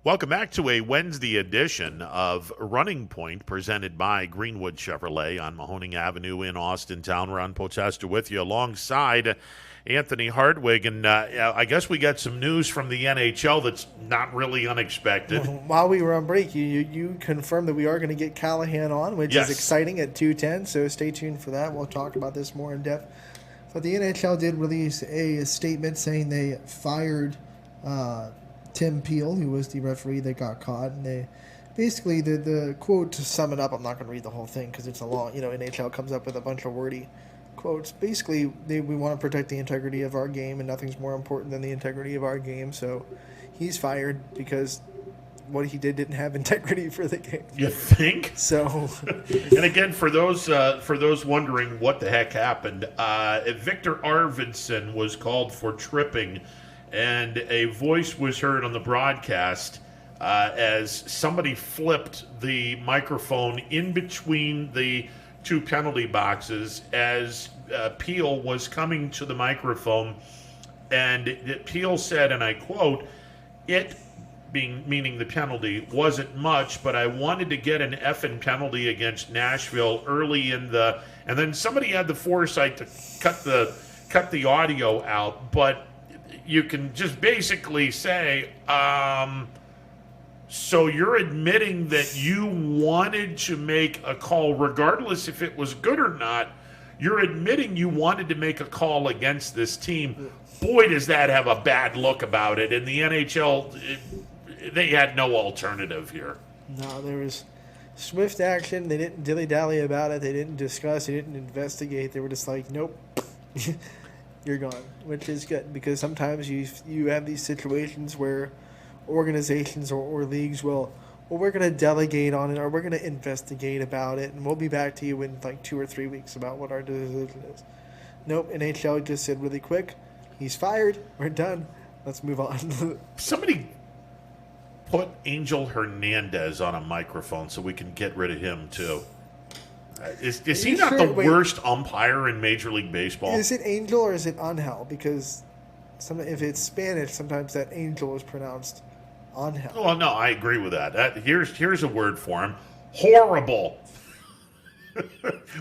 Welcome back to a Wednesday edition of Running Point presented by Greenwood Chevrolet on Mahoning Avenue in Austintown. Ron Potesta with you alongside Anthony Hardwig. And I guess we got some news from the NHL that's not really unexpected. While we were on break, you confirmed that we are going to get Callahan on, which is exciting at 2:10, so stay tuned for that. We'll talk about this more in depth. But the NHL did release a statement saying they fired Tim Peel, who was the referee that got caught, and they basically the quote, to sum it up, I'm not going to read the whole thing because it's a long, NHL comes up with a bunch of wordy quotes. Basically, we want to protect the integrity of our game, and nothing's more important than the integrity of our game. So he's fired because what he didn't have integrity for the game. You think? So, and again, for those wondering what the heck happened, Victor Arvidsson was called for tripping. And a voice was heard on the broadcast as somebody flipped the microphone in between the two penalty boxes as Peel was coming to the microphone. And Peel said, and I quote, "It meaning the penalty, wasn't much, but I wanted to get an effing penalty against Nashville early in the, and then somebody had the foresight to cut the audio out, but you can just basically say, so you're admitting that you wanted to make a call, regardless if it was good or not. You're admitting you wanted to make a call against this team. Boy, does that have a bad look about it. And the NHL, they had no alternative here. No, there was swift action. They didn't dilly-dally about it. They didn't discuss. They didn't investigate. They were just like, nope, you're gone, which is good because sometimes you have these situations where organizations or leagues will, well, we're going to delegate on it or we're going to investigate about it, and we'll be back to you in like 2 or 3 weeks about what our decision is. Nope, NHL just said really quick, he's fired, we're done, let's move on. Somebody put Angel Hernandez on a microphone so we can get rid of him too. Is he not the worst umpire in Major League Baseball? Is it Angel or is it Angel? Because if it's Spanish, sometimes that Angel is pronounced Angel. Well, no, I agree with that. Here's a word for him. Horrible.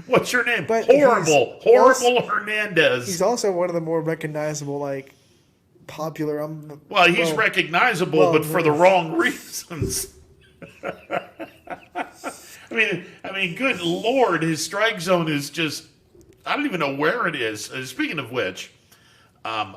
What's your name? But Horrible Hernandez. He's also one of the more recognizable, like, popular. Well, he's recognizable, but for the wrong reasons. I mean, good Lord, his strike zone is just, I don't even know where it is. Speaking of which, I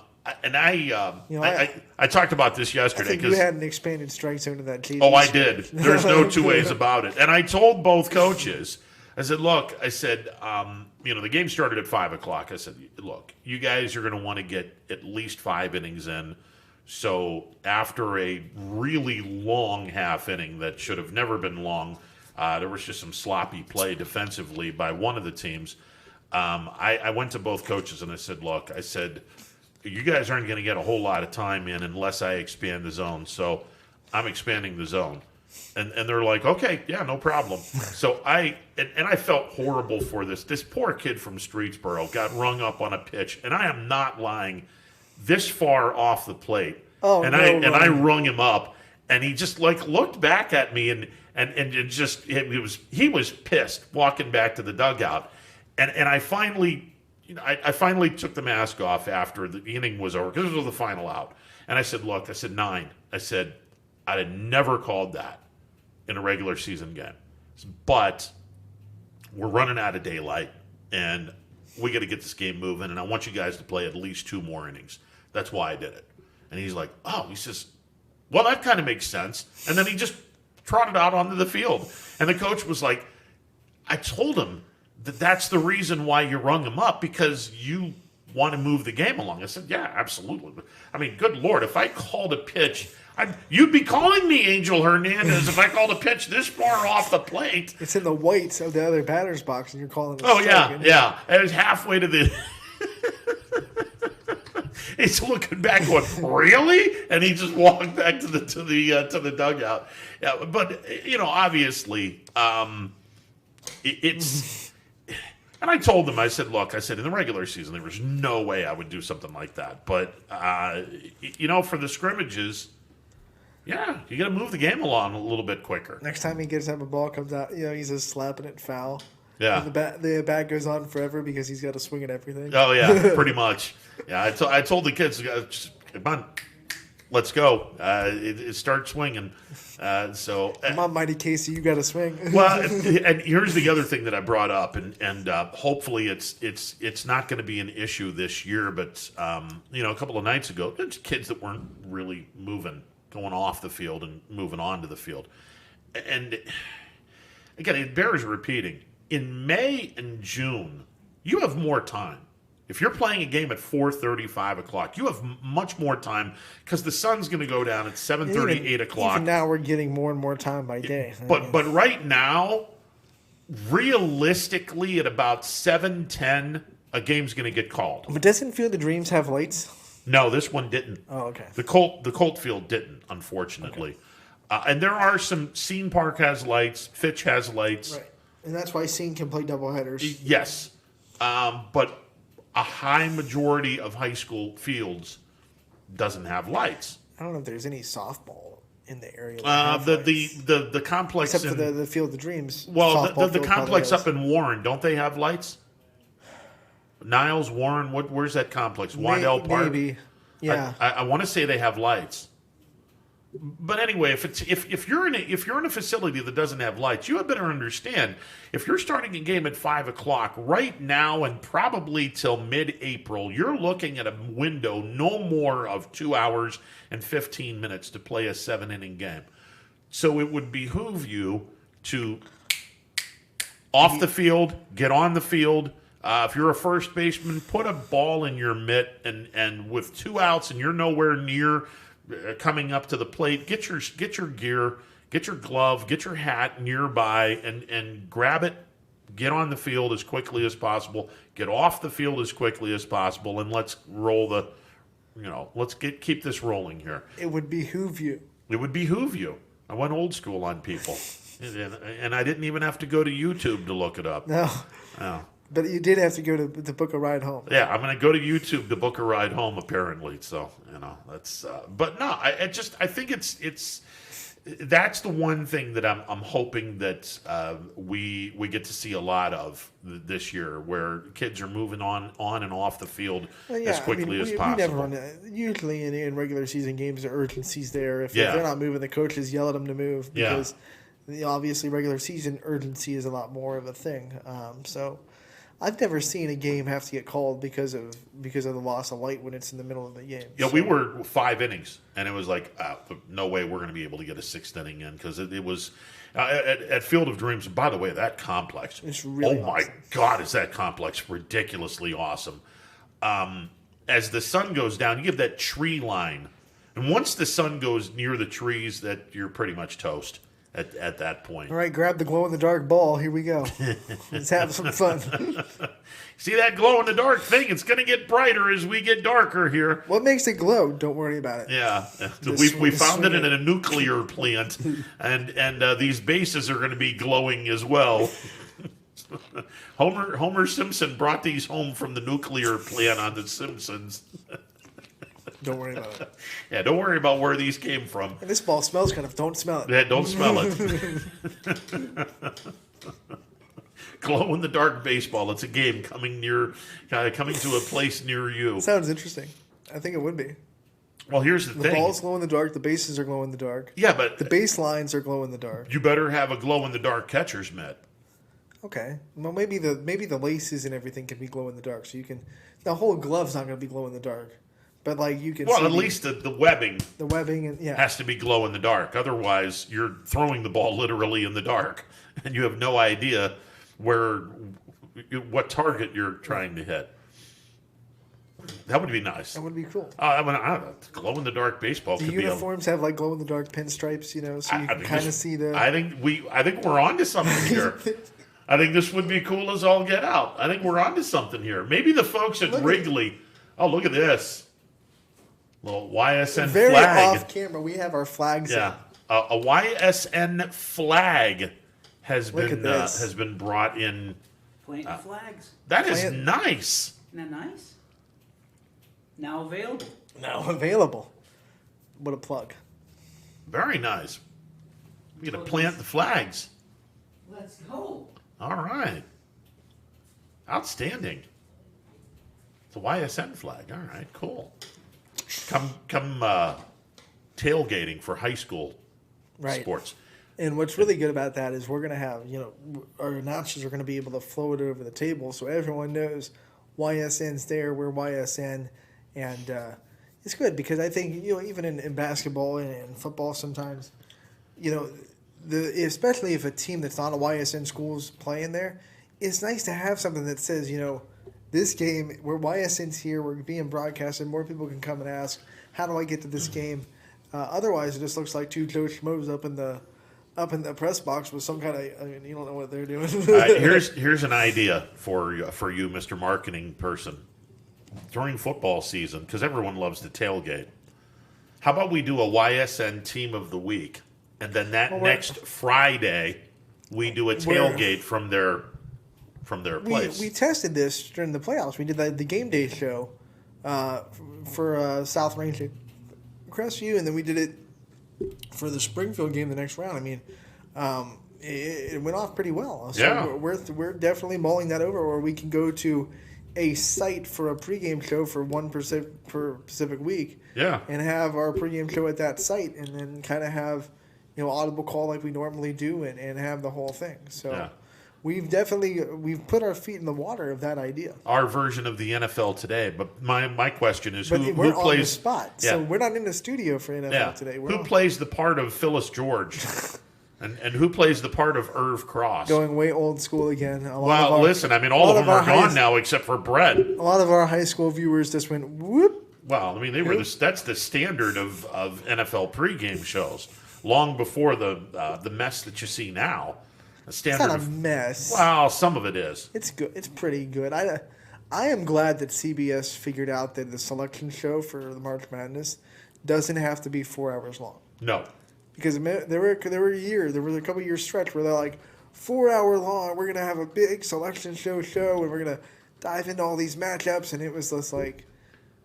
talked about this yesterday. I think you had an expanded strike zone in that TV. Oh, I did. There's no two ways about it. And I told both coaches, I said, look, the game started at 5 o'clock. I said, look, you guys are going to want to get at least 5 innings in. So after a really long half inning that should have never been long, there was just some sloppy play defensively by one of the teams. I went to both coaches and I said, look, you guys aren't going to get a whole lot of time in unless I expand the zone. So I'm expanding the zone. And they're like, okay, yeah, no problem. So I felt horrible for this. This poor kid from Streetsboro got rung up on a pitch, and I am not lying, this far off the plate. I rung him up, and he just looked back at me and he was pissed walking back to the dugout. And I finally took the mask off after the inning was over because it was the final out. And I said, look, 9. I said, I'd have never called that in a regular season game. But we're running out of daylight, and we got to get this game moving, and I want you guys to play at least 2 more innings. That's why I did it. And he's like, he says, well, that kind of makes sense. And then he just trotted out onto the field. And the coach was like, I told him that's the reason why you rung him up, because you want to move the game along. I said, yeah, absolutely. I mean, good Lord, if I called a pitch, you'd be calling me Angel Hernandez if I called a pitch this far off the plate. It's in the whites of the other batter's box, and you're calling it. Oh, yeah. And it was halfway to the... He's looking back going, really? And he just walked back to the dugout. Yeah, but, obviously, it's... And I told them, I said, look, in the regular season, there was no way I would do something like that. But, for the scrimmages, yeah, you got to move the game along a little bit quicker. Next time he gets up, a ball comes out, he's just slapping it foul. Yeah. And the bat goes on forever because he's got to swing at everything. Oh, yeah, pretty much. Yeah, I told the kids, come on, let's go. Start swinging. Come on, Mighty Casey, you got to swing. Well, and here's the other thing that I brought up, and hopefully it's not going to be an issue this year. But a couple of nights ago, there's kids that weren't really going off the field and moving onto the field, and again, it bears repeating. In May and June, you have more time. If you're playing a game at 4:30, 5 o'clock, you have much more time because the sun's going to go down at 7:30, 8 o'clock. Even now, we're getting more and more time by day. But right now, realistically, at about 7:10, a game's going to get called. But doesn't Field of Dreams have lights? No, this one didn't. Oh, okay. The Colt Field didn't, unfortunately. Okay. And there are some. Scene Park has lights. Fitch has lights. Right. And that's why Scene can play doubleheaders. Yes. But a high majority of high school fields doesn't have lights. I don't know if there's any softball in the area. The complex, except for the Field of Dreams. Well, the complex up in Warren, don't they have lights? Niles, Warren, where's that complex? Wandell Park. Maybe, yeah. I want to say they have lights. But anyway, if you're in a facility that doesn't have lights, you had better understand, if you're starting a game at 5:00 right now and probably till mid-April, you're looking at a window no more of 2 hours and 15 minutes to play a 7-inning game. So it would behoove you to off the field, get on the field. If you're a first baseman, put a ball in your mitt, and with 2 outs and you're nowhere near coming up to the plate, get your gear, get your glove, get your hat nearby, and grab it. Get on the field as quickly as possible. Get off the field as quickly as possible, and let's roll the. Let's keep this rolling here. It would behoove you. It would behoove you. I went old school on people, and I didn't even have to go to YouTube to look it up. No. No. But you did have to go to book a ride home. Yeah, I'm going to go to YouTube to book a ride home. Apparently, so that's. But no, I think it's that's the one thing that I'm hoping that we get to see a lot of this year, where kids are moving on and off the field as quickly as possible. We never run usually in regular season games, the urgency's there. If they're not moving, the coaches yell at them to move because obviously regular season urgency is a lot more of a thing. So. I've never seen a game have to get called because of the loss of light when it's in the middle of the game. Yeah, we were 5 innings, and it was like, no way we're going to be able to get a 6th inning in, because it was at Field of Dreams. By the way, that complex, it's really my God, is that complex ridiculously awesome. As the sun goes down, you give that tree line, and once the sun goes near the trees, that you're pretty much toast. At that point. All right, grab the glow-in-the-dark ball. Here we go. Let's have some fun. See that glow-in-the-dark thing? It's going to get brighter as we get darker here. What makes it glow? Don't worry about it. Yeah. We found it in a nuclear plant, and these bases are going to be glowing as well. Homer Simpson brought these home from the nuclear plant on The Simpsons. Don't worry about it. Yeah, don't worry about where these came from. And this ball smells kind of. Don't smell it. Yeah, don't smell it. Glow-in-the-dark baseball. It's a game coming to a place near you. Sounds interesting. I think it would be. Well, here's the thing. The ball's glow-in-the-dark. The bases are glow-in-the-dark. Yeah, but the baselines are glow-in-the-dark. You better have a glow-in-the-dark catcher's mitt. Okay. Well, maybe the laces and everything can be glow-in-the-dark. So you can. The whole glove's not going to be glow-in-the-dark. But you can. Well, at least the webbing. The webbing has to be glow in the dark. Otherwise, you're throwing the ball literally in the dark, and you have no idea what target you're trying to hit. That would be nice. That would be cool. Glow in the dark baseball. The uniforms have glow in the dark pinstripes, so you can kind of see the. I think we're on to something here. I think this would be cool as all get out. I think we're on to something here. Maybe the folks at Wrigley. Oh, look at this. Little YSN very flag. Very off camera. We have our flags. Yeah, a YSN flag has been brought in. Planting flags. That is nice. Isn't that nice? Now available. Now available. What a plug. Very nice. We're going to plant the flags. Let's go. All right. Outstanding. It's a YSN flag. All right, cool. Come tailgating for high school sports. And what's really good about that is we're going to have, our announcers are going to be able to float it over the table so everyone knows YSN's there, we're YSN. And it's good because I think, even in basketball and football sometimes, especially if a team that's not a YSN school is playing there, it's nice to have something that says, this game, where YSN's here, we're being broadcasted, more people can come and ask, how do I get to this game? Otherwise, it just looks like two Coach Schmoes up in the press box with some kind of, you don't know what they're doing. Here's an idea for you, Mr. Marketing person. During football season, because everyone loves to tailgate, how about we do a YSN Team of the Week, and then next Friday, we do a tailgate from their place. We tested this during the playoffs. We did the game day show for South Range Crestview, and then we did it for the Springfield game the next round. I mean, it went off pretty well. So yeah. we're definitely mulling that over, or we can go to a site for a pregame show for one per Pacific week. Yeah. And have our pregame show at that site, and then kind of have, audible call like we normally do, and have the whole thing. So. Yeah. We've put our feet in the water of that idea. Our version of the NFL Today, but my question is, who we're plays on the spot? Yeah. So we're not in the studio for NFL Today. Who plays the part of Phyllis George, and who plays the part of Irv Cross? Going way old school again. Listen, I mean, all of them are gone now except for Brett. A lot of our high school viewers just went whoop. Well, I mean, that's the standard of NFL pregame shows, long before the mess that you see now. It's not a mess. Well, some of it is. It's good. It's pretty good. I am glad that CBS figured out that the selection show for the March Madness doesn't have to be 4 hours long. No. Because there was a couple years stretch where they're like, 4 hour long, we're going to have a big selection show, and we're going to dive into all these matchups, and it was just like,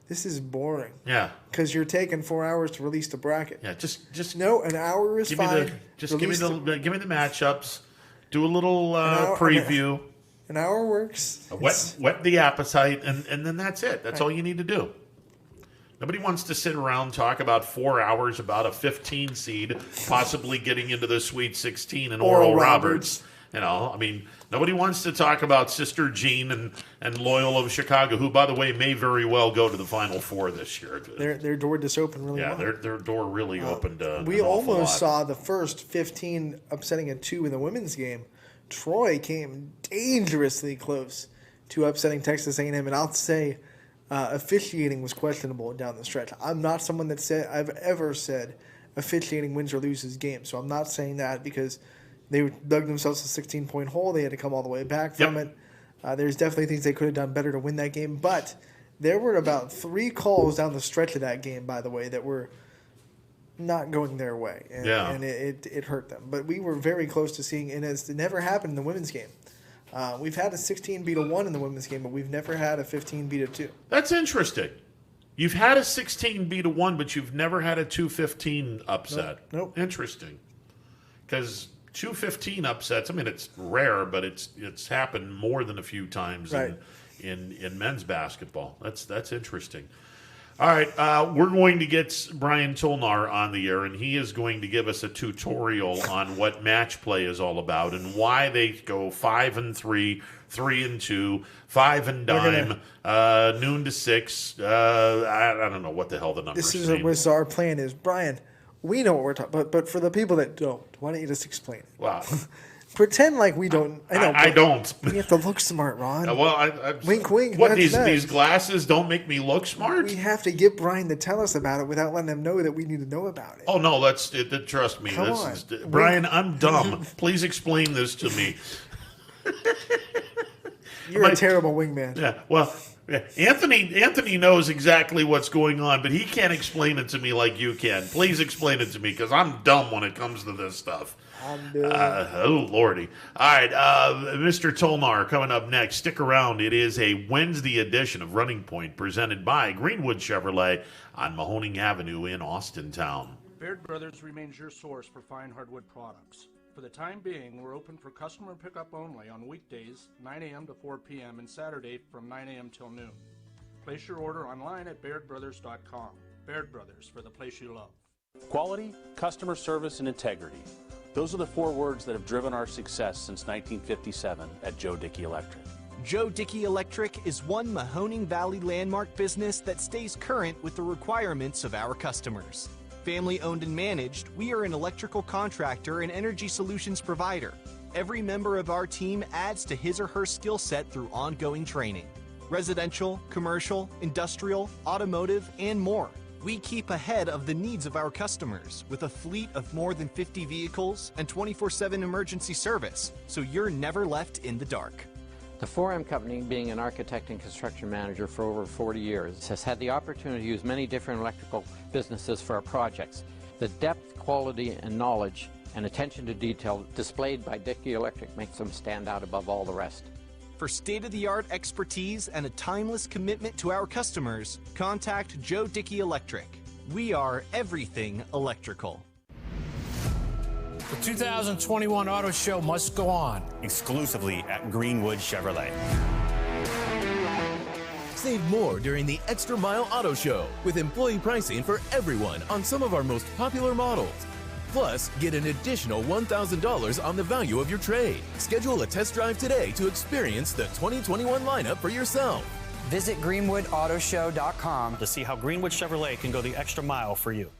this is boring. Yeah. Because you're taking 4 hours to release the bracket. Yeah, just no, an hour is fine. Give me the matchups. Do a little preview. An hour works. Whet the appetite, and then that's it. That's all you need to do. Nobody wants to sit around and talk about 4 hours about a 15 seed possibly getting into the Sweet 16 and Oral Roberts. I mean, nobody wants to talk about Sister Jean and Loyola of Chicago, who, by the way, may very well go to the Final Four this year. Their door just opened really well. Yeah, their door really opened. We almost saw the first 15 upsetting a 2 in the women's game. Troy came dangerously close to upsetting Texas A&M, and I'll say officiating was questionable down the stretch. I'm not someone that I've ever said officiating wins or loses games, so I'm not saying that because they dug themselves a 16-point hole. They had to come all the way back from it. There's definitely things they could have done better to win that game. But there were about 3 calls down the stretch of that game, by the way, that were not going their way. And it hurt them. But we were very close to seeing, and it never happened in the women's game. We've had a 16 beat a 1 in the women's game, but we've never had a 15 beat a 2. That's interesting. You've had a 16 beat a 1, but you've never had a 2-15 upset. Nope. Interesting. Because 2-15 upsets, I mean, it's rare, but it's happened more than a few times in men's basketball. That's interesting. All right, we're going to get Brian Tolnar on the air, and he is going to give us a tutorial on what match play is all about and why they go 5-3, 3-2, 5 and dime, noon to 6. I don't know what the hell the numbers. This is what our plan is, Brian. We know what we're talking about, but for the people that don't, why don't you just explain it? Wow. Pretend like we don't. I don't. You have to look smart, Ron. Well, wink, wink. What, these glasses don't make me look smart? We have to get Brian to tell us about it without letting him know that we need to know about it. Oh, no, trust me. Come on. Brian, I'm dumb. Please explain this to me. You're a terrible wingman. Yeah, well... Yeah. Anthony knows exactly what's going on, but he can't explain it to me like you can. Please explain it to me, because I'm dumb when it comes to this stuff. Oh, Lordy. All right, Mr. Tolnar coming up next. Stick around. It is a Wednesday edition of Running Point presented by Greenwood Chevrolet on Mahoning Avenue in Austintown. Baird Brothers remains your source for fine hardwood products. For the time being, we're open for customer pickup only on weekdays, 9 a.m. to 4 p.m., and Saturday from 9 a.m. till noon. Place your order online at BairdBrothers.com. Baird Brothers, for the place you love. Quality, customer service, and integrity. Those are the 4 words that have driven our success since 1957 at Joe Dickey Electric. Joe Dickey Electric is one Mahoning Valley landmark business that stays current with the requirements of our customers. Family owned and managed, we are an electrical contractor and energy solutions provider. Every member of our team adds to his or her skill set through ongoing training. Residential, commercial, industrial, automotive, and more. We keep ahead of the needs of our customers with a fleet of more than 50 vehicles and 24/7 emergency service, so you're never left in the dark. The 4M Company, being an architect and construction manager for over 40 years, has had the opportunity to use many different electrical businesses for our projects. The depth, quality, and knowledge and attention to detail displayed by Dickey Electric makes them stand out above all the rest. For state-of-the-art expertise and a timeless commitment to our customers, contact Joe Dickey Electric. We are everything electrical. The 2021 Auto Show must go on. Exclusively at Greenwood Chevrolet. Save more during the Extra Mile Auto Show with employee pricing for everyone on some of our most popular models. Plus, get an additional $1,000 on the value of your trade. Schedule a test drive today to experience the 2021 lineup for yourself. Visit GreenwoodAutoShow.com to see how Greenwood Chevrolet can go the extra mile for you.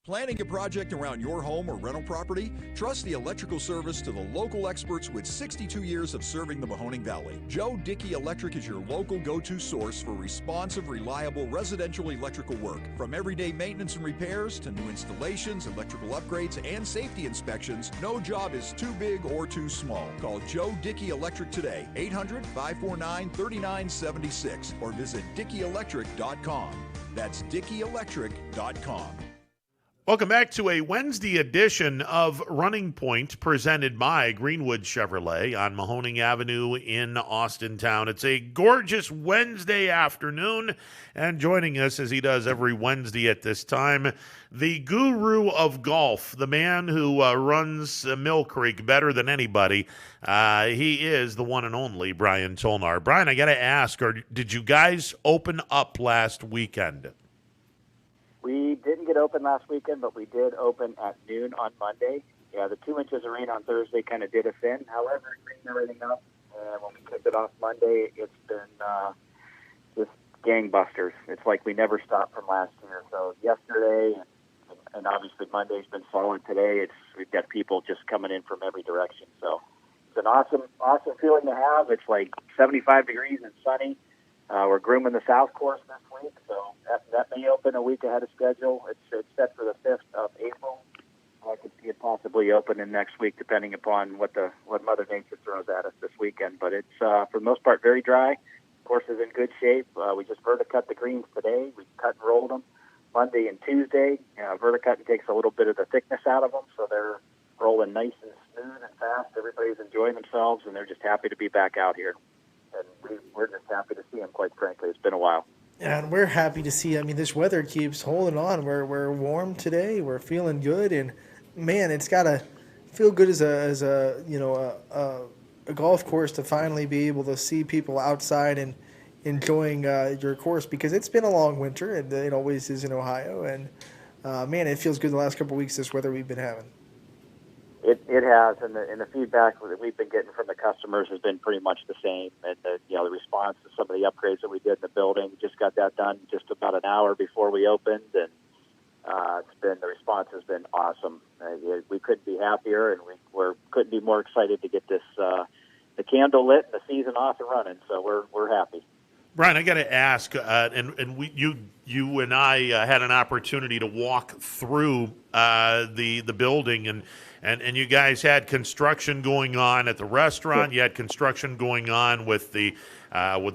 Planning a project around your home or rental property? Trust the electrical service to the local experts with 62 years of serving the Mahoning Valley. Joe Dickey Electric is your local go-to source for responsive, reliable residential electrical work. From everyday maintenance and repairs to new installations, electrical upgrades, and safety inspections, no job is too big or too small. Call Joe Dickey Electric today, 800-549-3976, or visit DickeyElectric.com. That's DickeyElectric.com. Welcome back to a Wednesday edition of Running Point presented by Greenwood Chevrolet on Mahoning Avenue in Austintown. It's a gorgeous Wednesday afternoon, and joining us as he does every Wednesday at this time, the guru of golf, the man who runs Mill Creek better than anybody. He is the one and only Brian Tolnar. Brian, I got to ask, did you guys open up last weekend? We didn't get open last weekend, but we did open at noon on Monday. Yeah, the 2 inches of rain on Thursday kind of did us in. However, it cleaned everything up, and when we kicked it off Monday, it's been just gangbusters. It's like we never stopped from last year. So yesterday, and obviously Monday's been solid today. We've got people just coming in from every direction. So it's an awesome feeling to have. It's like 75 degrees and sunny. We're grooming the South Course this week, so that may open a week ahead of schedule. It's set for the 5th of April. I could see it possibly opening next week, depending upon what Mother Nature throws at us this weekend. But it's, for the most part, very dry. Course is in good shape. We just verticut the greens today. We cut and rolled them Monday and Tuesday. Verticutting takes a little bit of the thickness out of them, so they're rolling nice and smooth and fast. Everybody's enjoying themselves, and they're just happy to be back out here. And we're just happy to see them, quite frankly. It's been a while. Yeah, and we're happy to see. I mean, this weather keeps holding on. We're warm today. We're feeling good, and man, it's gotta feel good as a golf course to finally be able to see people outside and enjoying your course, because it's been a long winter, and it always is in Ohio. And man, it feels good the last couple of weeks. This weather we've been having. It has, and the feedback that we've been getting from the customers has been pretty much the same. And the response to some of the upgrades that we did in the building, just got that done just about an hour before we opened, and the response has been awesome. We couldn't be happier, and we couldn't be more excited to get this the candle lit and the season off and running. So we're happy. Brian, I got to ask, you and I had an opportunity to walk through the building, and you guys had construction going on at the restaurant. You had construction going on with the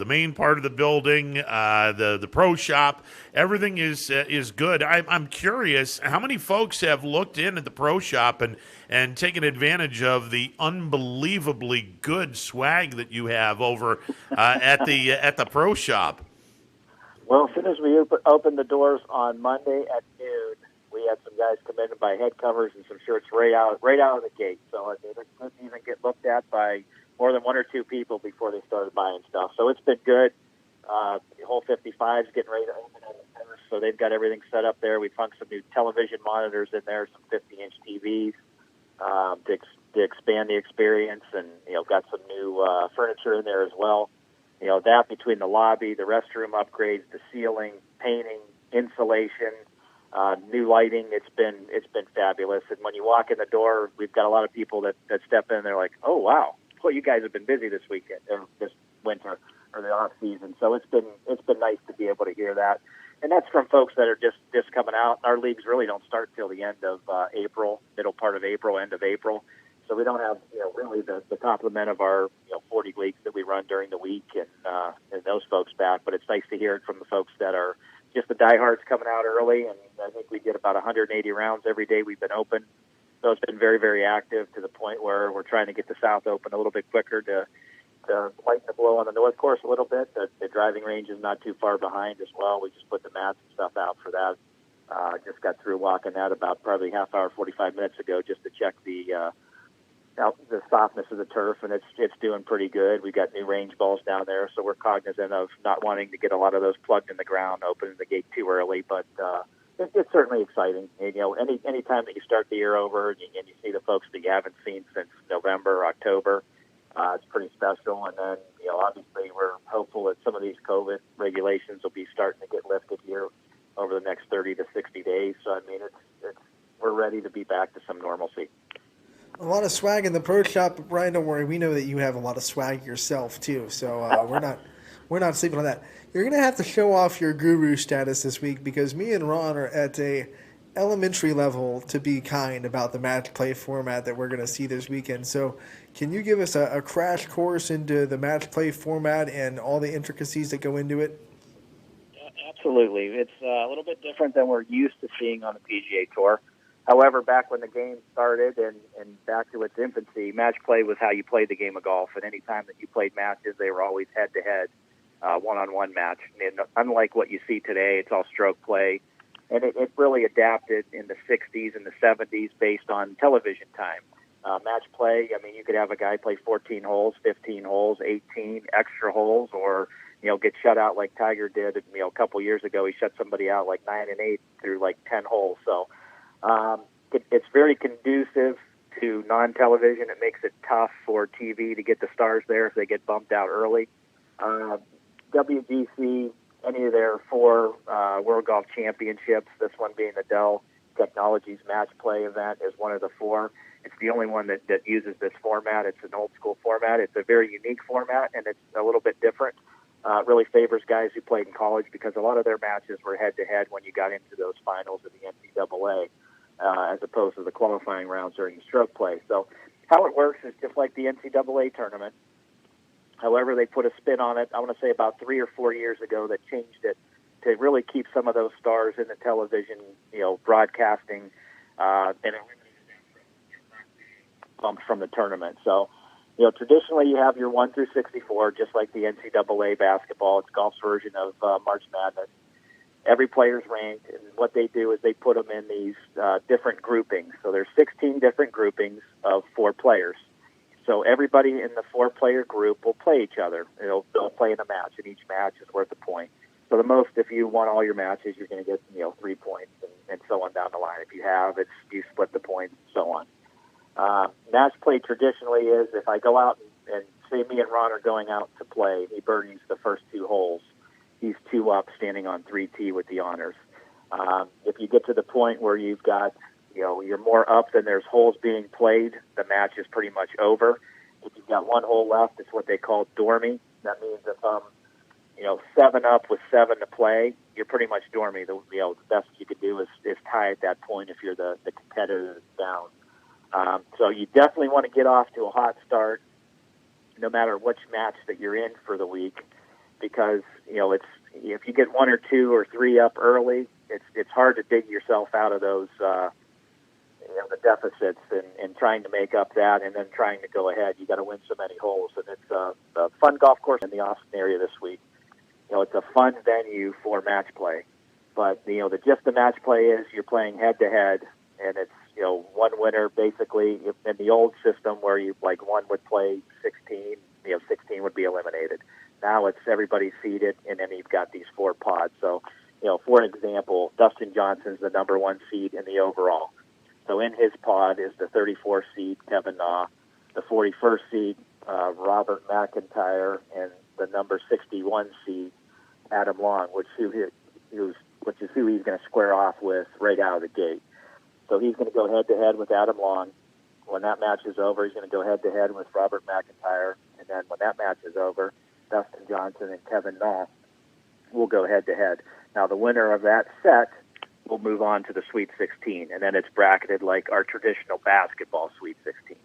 main part of the building, the pro shop. Everything is good. I'm curious, how many folks have looked in at the pro shop and taken advantage of the unbelievably good swag that you have over at the pro shop? Well, as soon as we opened the doors on Monday at noon, we had some guys come in and buy head covers and some shirts right out of the gate. So they couldn't even get looked at by more than one or two people before they started buying stuff. So it's been good. The whole 55 is getting ready to open on the first, so they've got everything set up there. We've hung some new television monitors in there, some 50-inch TVs to expand the experience, and got some new furniture in there as well. That between the lobby, the restroom upgrades, the ceiling, painting, insulation, new lighting, it's been fabulous. And when you walk in the door, we've got a lot of people that step in and they're like, "Oh wow, well, you guys have been busy this weekend or this winter or the off season." So it's been nice to be able to hear that. And that's from folks that are just coming out. Our leagues really don't start till the end of April, middle part of April, end of April. So we don't have really the complement of our 40 leagues that we run during the week and those folks back. But it's nice to hear it from the folks that are just the diehards coming out early. And I think we get about 180 rounds every day we've been open. So it's been very, very active to the point where we're trying to get the South Open a little bit quicker to lighten the blow on the North Course a little bit. The driving range is not too far behind as well. We just put the mats and stuff out for that. Just got through walking that about probably half hour, 45 minutes ago, just to check the softness of the turf, and it's doing pretty good. We got new range balls down there, so we're cognizant of not wanting to get a lot of those plugged in the ground, opening the gate too early. But it's certainly exciting. And, any time that you start the year over and you see the folks that you haven't seen since November, October, it's pretty special. And then, obviously we're hopeful that some of these COVID regulations will be starting to get lifted here over the next 30 to 60 days. So, I mean, we're ready to be back to some normalcy. A lot of swag in the pro shop, but Brian, don't worry. We know that you have a lot of swag yourself too, so we're not sleeping on that. You're gonna have to show off your guru status this week because me and Ron are at a elementary level to be kind about the match play format that we're gonna see this weekend. So, can you give us a crash course into the match play format and all the intricacies that go into it? Absolutely. It's a little bit different than we're used to seeing on the PGA Tour. However, back when the game started and back to its infancy, match play was how you played the game of golf. And any time that you played matches, they were always head-to-head, one-on-one match. And unlike what you see today, it's all stroke play. And it really adapted in the 60s and the 70s based on television time. Match play, I mean, you could have a guy play 14 holes, 15 holes, 18 extra holes, or get shut out like Tiger did. A couple years ago, he shut somebody out like 9 and 8 through like 10 holes. So it's very conducive to non-television. It makes it tough for TV to get the stars there if they get bumped out early. WGC, any of their 4 World Golf Championships, this one being the Dell Technologies Match Play event, is one of the 4. It's the only one that uses this format. It's an old-school format. It's a very unique format, and it's a little bit different. It really favors guys who played in college because a lot of their matches were head-to-head when you got into those finals of the NCAA, as opposed to the qualifying rounds during the stroke play. So how it works is just like the NCAA tournament. However, they put a spin on it, I want to say about 3 or 4 years ago, that changed it to really keep some of those stars in the television, broadcasting, and it bumped from the tournament. So, traditionally you have your 1 through 64, just like the NCAA basketball. It's golf's version of March Madness. Every player's ranked, and what they do is they put them in these different groupings. So there's 16 different groupings of 4 players. So everybody in the 4-player group will play each other. They'll play in a match, and each match is worth a point. So the most, if you won all your matches, you're going to get 3 points, and so on down the line. If you have, you split the points, and so on. Match play traditionally is if I go out and say me and Ron are going out to play, he birdies the first 2 holes. He's 2 up, standing on 3T with the honors. If you get to the point where you've got, you're more up than there's holes being played, the match is pretty much over. If you've got 1 hole left, it's what they call dormy. That means if I'm, 7 up with 7 to play, you're pretty much dormy. The best you could do is tie at that point if you're the competitor that's down. So you definitely want to get off to a hot start, no matter which match that you're in for the week, because it's if you get 1 or 2 or 3 up early, it's hard to dig yourself out of those the deficits and trying to make up that, and then trying to go ahead. You got to win so many holes, and it's a fun golf course in the Austin area this week. It's a fun venue for match play, but the gist of match play is you're playing head to head, and it's one winner basically. In the old system where one would play 16, 16 would be eliminated. Now it's everybody seeded, and then you've got these 4 pods. So, for example, Dustin Johnson's the number 1 seed in the overall. So in his pod is the 34 seed Kevin Na, the 41st seed Robert McIntyre, and the number 61 seed Adam Long, which is who he's going to square off with right out of the gate. So he's going to go head-to-head with Adam Long. When that match is over, he's going to go head-to-head with Robert McIntyre. And then when that match is over, Dustin Johnson and Kevin Na will go head-to-head. Now, the winner of that set will move on to the Sweet 16, and then it's bracketed like our traditional basketball Sweet 16.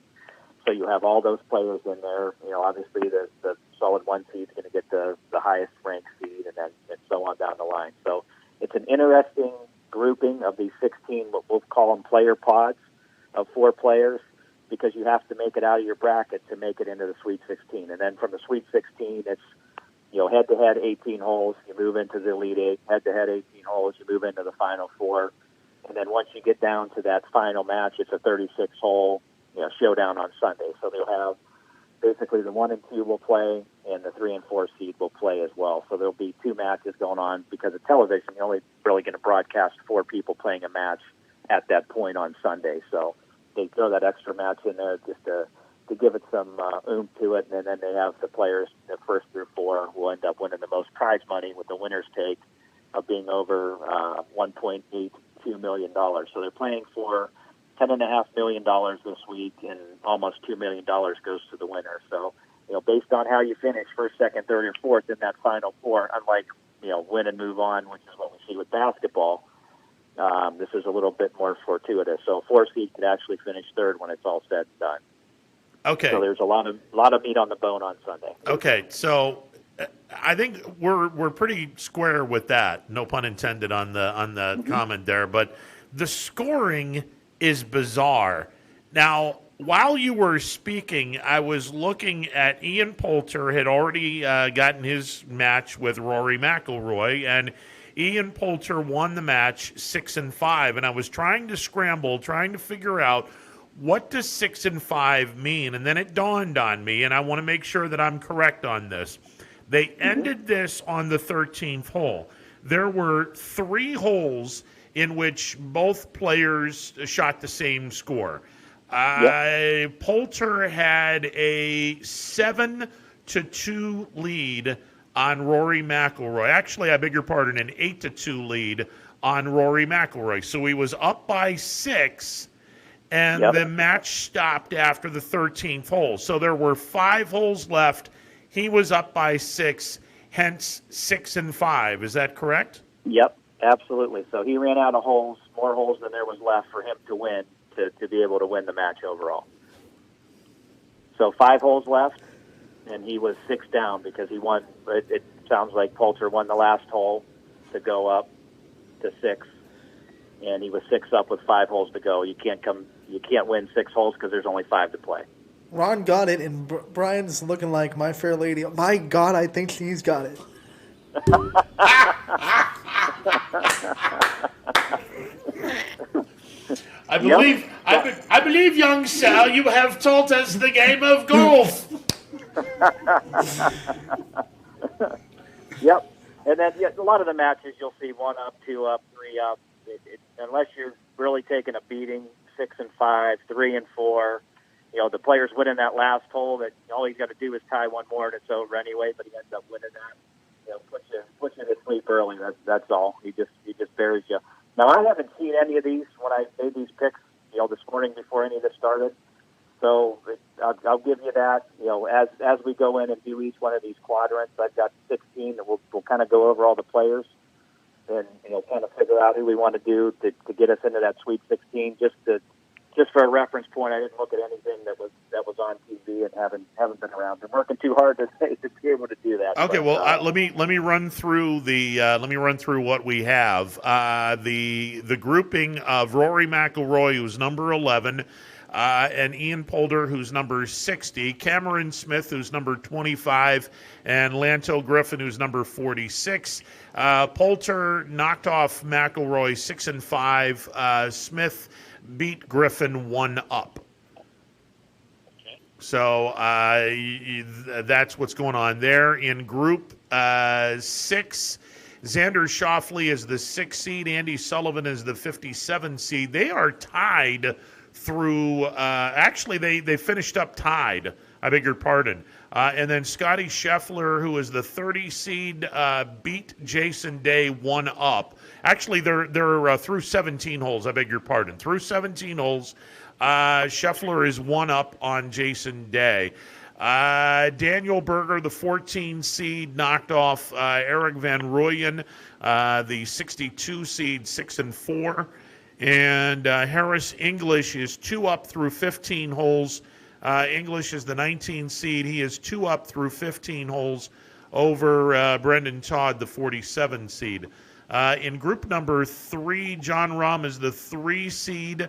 So you have all those players in there. Obviously the solid 1 seed is going to get the highest ranked seed, and so on down the line. So it's an interesting grouping of these 16, what we'll call them player pods. of 4 players, because you have to make it out of your bracket to make it into the Sweet 16. And then from the Sweet 16, it's, head-to-head 18 holes, you move into the Elite 8, head-to-head 18 holes, you move into the Final 4. And then once you get down to that final match, it's a 36-hole, showdown on Sunday. So they'll have basically the 1 and 2 will play, and the 3 and 4 seed will play as well. So there'll be 2 matches going on. Because of television, you're only really going to broadcast 4 people playing a match at that point on Sunday. So they throw that extra match in there just to give it some oomph to it, and then they have the players, the first through 4, will end up winning the most prize money, with the winner's take of being over $1.82 million. So they're playing for $10.5 million this week, and almost $2 million goes to the winner. So, based on how you finish first, second, third, or fourth in that Final 4, unlike win and move on, which is what we see with basketball, this is a little bit more fortuitous. So 4 seed could actually finish third when it's all said and done. Okay. So there's a lot of meat on the bone on Sunday. Okay, so I think we're pretty square with that. No pun intended on the comment there, but the scoring is bizarre. Now, while you were speaking, I was looking at Ian Poulter had already gotten his match with Rory Mcilroy, and Ian Poulter won the match 6-5, and I was trying to figure out, what does 6-5 mean? And then it dawned on me, and I want to make sure that I'm correct on this. They ended this on the 13th hole. There were 3 holes in which both players shot the same score. Poulter had a 7-2 lead on Rory McIlroy. Actually, I beg your pardon, an 8-2 lead on Rory McIlroy. So he was up by 6. And the match stopped after the 13th hole. So there were 5 holes left. He was up by 6, hence 6-5. Is that correct? Yep, absolutely. So he ran out of holes, more holes than there was left for him to win, to be able to win the match overall. So 5 holes left, and he was 6 down because he won. It sounds like Poulter won the last hole to go up to 6. And he was 6 up with 5 holes to go. You can't win 6 holes because there's only 5 to play. Ron got it, and Brian's looking like My Fair Lady. My God, I think he's got it. I believe, young Sal, you have taught us the game of golf. Yep. And then a lot of the matches you'll see 1 up, 2 up, 3 up. Unless you're really taking a beating, 6-5, 3-4. The player's winning that last hole. That all he's got to do is tie 1 more, and it's over anyway. But he ends up winning that. Puts you to sleep early. That's all. He just buries you. Now I haven't seen any of these when I made these picks. This morning before any of this started. So I'll give you that. As we go in and do each one of these quadrants, I've got 16 that we'll kind of go over all the players. And kind of figure out who we want to do to get us into that Sweet 16. Just for a reference point, I didn't look at anything that was on TV and haven't been around. Been working too hard to be able to do that. Okay, let me run through what we have. The grouping of Rory McIlroy, who's number 11. And Ian Poulter, who's number 60, Cameron Smith, who's number 25, and Lanto Griffin, who's number 46. Poulter knocked off McIlroy 6-5. Smith beat Griffin 1 up. So that's what's going on there. In Group 6, Xander Schauffele is the 6th seed. Andy Sullivan is the 57 seed. They are tied through actually they finished up tied. I beg your pardon. And then Scotty Scheffler, who is the 30 seed, beat Jason Day 1 up. Actually, they're through 17 holes. I beg your pardon. Through 17 holes, Scheffler is 1 up on Jason Day. Daniel Berger, the 14 seed, knocked off Eric Van Rooyen, the 62 seed, 6-4. And Harris English is 2 up through 15 holes. English is the 19 seed. He is 2 up through 15 holes over Brendan Todd, the 47 seed. In group number 3, John Rahm is the 3 seed.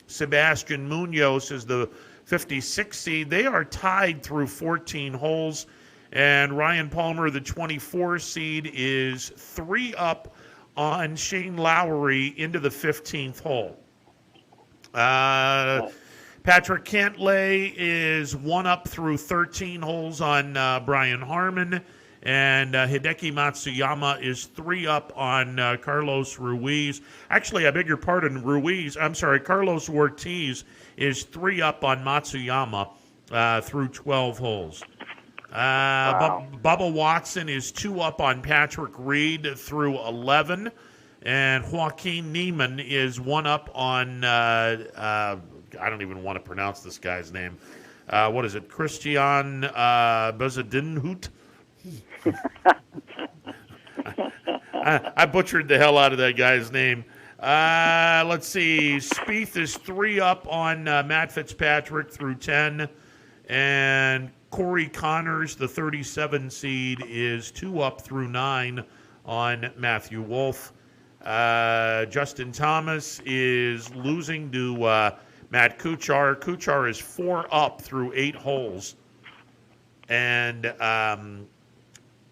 Sebastian Munoz is the 56 seed. They are tied through 14 holes. And Ryan Palmer, the 24 seed, is 3 up on Shane Lowry into the 15th hole. Patrick Cantley is 1 up through 13 holes on Brian Harmon. And Hideki Matsuyama is 3 up on Carlos Ruiz. Actually, I beg your pardon, Carlos Ortiz is 3 up on Matsuyama through 12 holes. Bubba Watson is 2 up on Patrick Reed through 11. And Joaquin Neiman is 1 up on, I don't even want to pronounce this guy's name. What is it? Christian Bezadinhout? I butchered the hell out of that guy's name. Let's see. Spieth is 3 up on Matt Fitzpatrick through 10. And Corey Connors, the 37 seed, is 2 up through 9 on Matthew Wolff. Justin Thomas is losing to Matt Kuchar. Kuchar is 4 up through 8 holes. And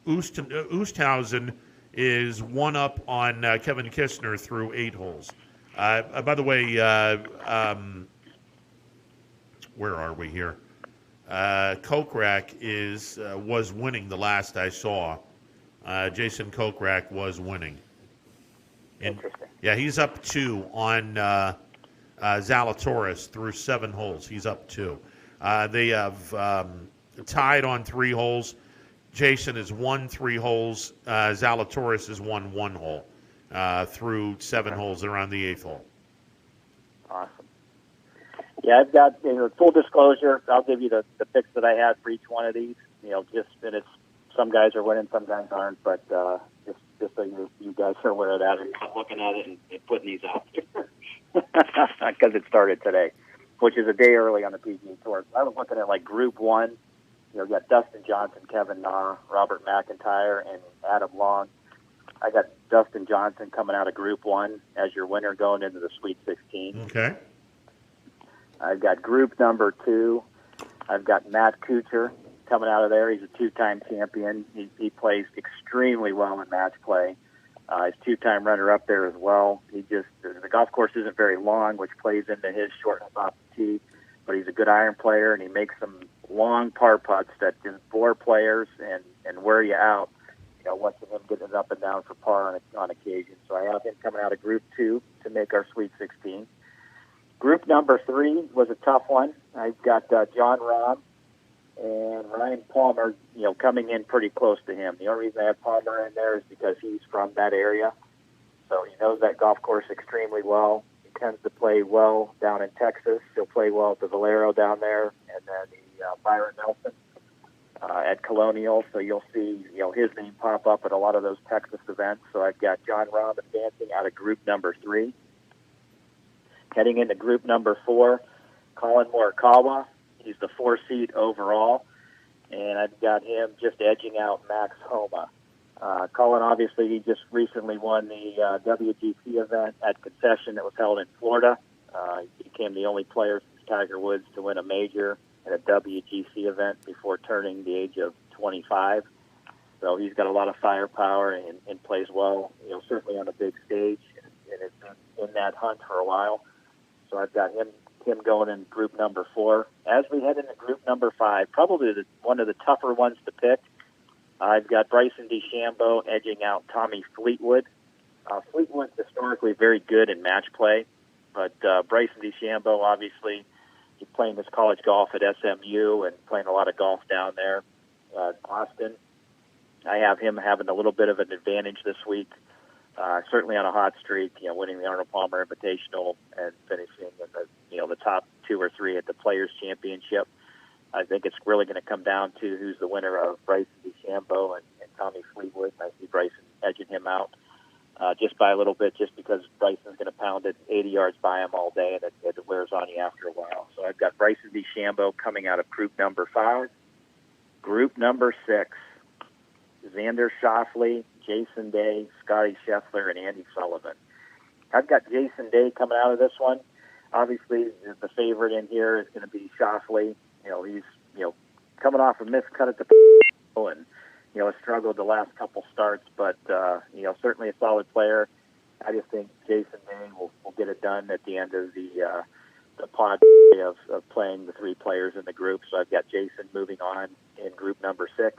Oosthausen is 1 up on Kevin Kistner through 8 holes. By the way, where are we here? Kokrak was winning the last I saw. Jason Kokrak was winning. Interesting. Yeah, he's up 2 on Zalatoris through 7 holes. He's up 2. They have tied on 3 holes. Jason has won 3 holes. Zalatoris has won 1 hole through 7 holes. They're on the 8th hole. Awesome. Yeah, I've got, full disclosure, I'll give you the picks that I had for each one of these. Just that it's, some guys are winning, some guys aren't, but just so you guys are aware of that. I'm looking at it and putting these out because it started today, which is a day early on the PGA Tour. I was looking at like Group 1. You got Dustin Johnson, Kevin Na, Robert McIntyre, and Adam Long. I got Dustin Johnson coming out of Group 1 as your winner going into the Sweet 16. Okay. I've got Group number 2. I've got Matt Kuchar coming out of there. He's a 2-time champion. He plays extremely well in match play. He's 2-time runner-up there as well. The golf course isn't very long, which plays into his shortness off the tee, but he's a good iron player, and he makes some long par putts that just bore players and wear you out. Watching him getting it up and down for par on occasion. So I have him coming out of Group 2 to make our Sweet 16. Group number 3 was a tough one. I've got John Rahm and Ryan Palmer, coming in pretty close to him. The only reason I have Palmer in there is because he's from that area. So he knows that golf course extremely well. He tends to play well down in Texas. He'll play well at the Valero down there, and then the Byron Nelson at Colonial. So you'll see, his name pop up at a lot of those Texas events. So I've got John Rahm advancing out of Group number 3. Heading into Group number 4, Colin Moricawa. He's the 4 seed overall, and I've got him just edging out Max Homa. Colin, obviously, he just recently won the WGC event at Concession that was held in Florida. He became the only player since Tiger Woods to win a major at a WGC event before turning the age of 25. So he's got a lot of firepower and plays well, certainly on a big stage, and has been in that hunt for a while. So I've got him going in Group number 4. As we head into Group number 5, probably one of the tougher ones to pick, I've got Bryson DeChambeau edging out Tommy Fleetwood. Fleetwood's historically very good in match play, but Bryson DeChambeau, obviously, he's playing his college golf at SMU and playing a lot of golf down there at Austin. I have him having a little bit of an advantage this week. Certainly on a hot streak, winning the Arnold Palmer Invitational and finishing in the top 2 or 3 at the Players Championship. I think it's really going to come down to who's the winner of Bryson DeChambeau and Tommy Fleetwood. I see Bryson edging him out just by a little bit, just because Bryson's going to pound it 80 yards by him all day, and it wears on you after a while. So I've got Bryson DeChambeau coming out of Group number 5. Group number 6, Xander Schauffele, Jason Day, Scotty Scheffler, and Andy Sullivan. I've got Jason Day coming out of this one. Obviously, the favorite in here is going to be Shoffley. He's coming off a missed cut at the and has struggled the last couple starts, but certainly a solid player. I just think Jason Day will get it done at the end of the pod of playing the three players in the group. So I've got Jason moving on in group number 6.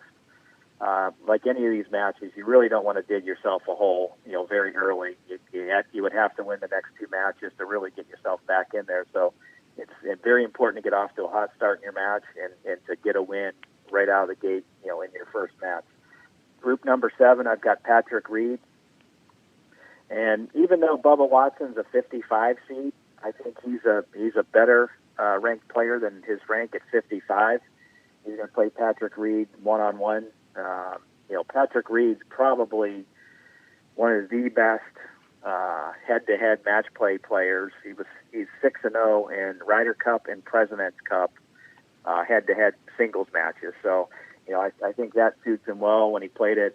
Like any of these matches, you really don't want to dig yourself a hole, very early. You would have to win the next 2 matches to really get yourself back in there. So it's very important to get off to a hot start in your match and to get a win right out of the gate, in your first match. Group number 7, I've got Patrick Reed. And even though Bubba Watson's a 55 seed, I think he's a better ranked player than his rank at 55. He's going to play Patrick Reed one-on-one. Patrick Reed's probably one of the best head-to-head match play players. He's 6-0 in Ryder Cup and President's Cup head-to-head singles matches. So, I think that suits him well. When he played at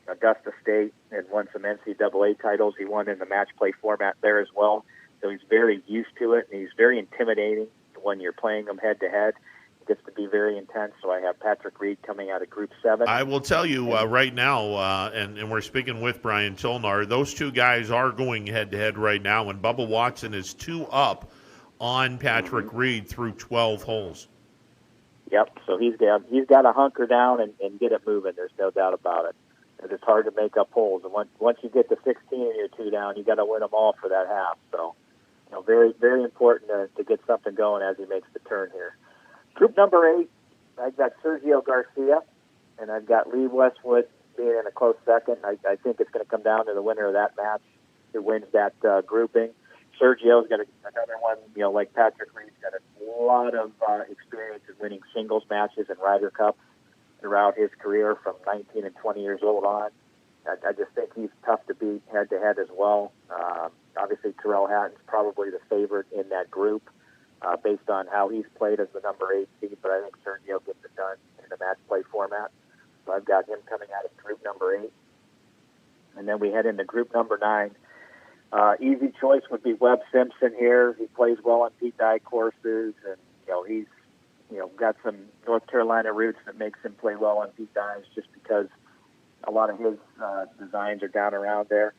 Augusta State and won some NCAA titles, he won in the match play format there as well. So he's very used to it, and he's very intimidating when you're playing him head-to-head. It gets to be very intense, so I have Patrick Reed coming out of Group 7. I will tell you right now, and we're speaking with Brian Tolnar, those two guys are going head-to-head right now, and Bubba Watson is 2 up on Patrick Reed through 12 holes. Yep, so he's got to hunker down and get it moving. There's no doubt about it. And it's hard to make up holes, and once you get to 16 and you're 2 down, you got to win them all for that half. So, very, very important to get something going as he makes the turn here. Group number 8, I've got Sergio Garcia, and I've got Lee Westwood being in a close second. I think it's going to come down to the winner of that match who wins that grouping. Sergio's got another one, like Patrick Reed's got a lot of experience in winning singles matches and Ryder Cup throughout his career from 19 and 20 years old on. I just think he's tough to beat head-to-head as well. Obviously, Terrell Hatton's probably the favorite in that group based on how he's played as the number 8 seed, but I think Sergio gets it done in the match play format. So I've got him coming out of group number 8. And then we head into group number 9. Easy choice would be Webb Simpson here. He plays well on Pete Dye courses, and he's got some North Carolina roots that makes him play well on Pete Dyes just because a lot of his designs are down around there.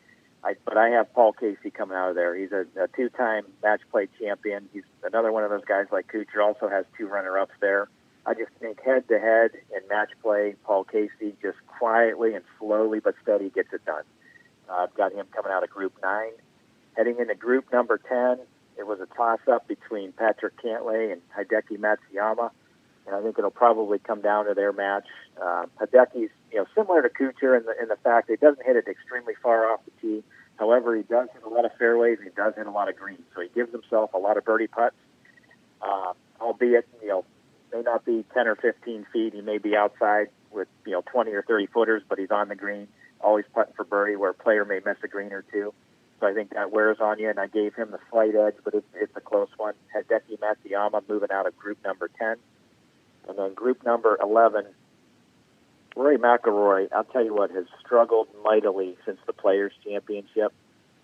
But I have Paul Casey coming out of there. He's a 2-time match play champion. He's another one of those guys like Kuchar, also has 2 runner-ups there. I just think head-to-head in match play, Paul Casey just quietly and slowly but steady gets it done. I've got him coming out of Group 9. Heading into Group number 10, it was a toss-up between Patrick Cantley and Hideki Matsuyama, and I think it'll probably come down to their match. Hideki's, similar to Kuchar in the fact that he doesn't hit it extremely far off the tee. However, he does hit a lot of fairways and he does hit a lot of greens, so he gives himself a lot of birdie putts. Albeit, may not be 10 or 15 feet. He may be outside with 20 or 30 footers, but he's on the green, always putting for birdie, where a player may miss a green or two. So I think that wears on you, and I gave him the slight edge, but it's a close one. Hideki Matsuyama moving out of group number 10. And then group number 11, Rory Mcilroy, I'll tell you what, has struggled mightily since the Players' Championship.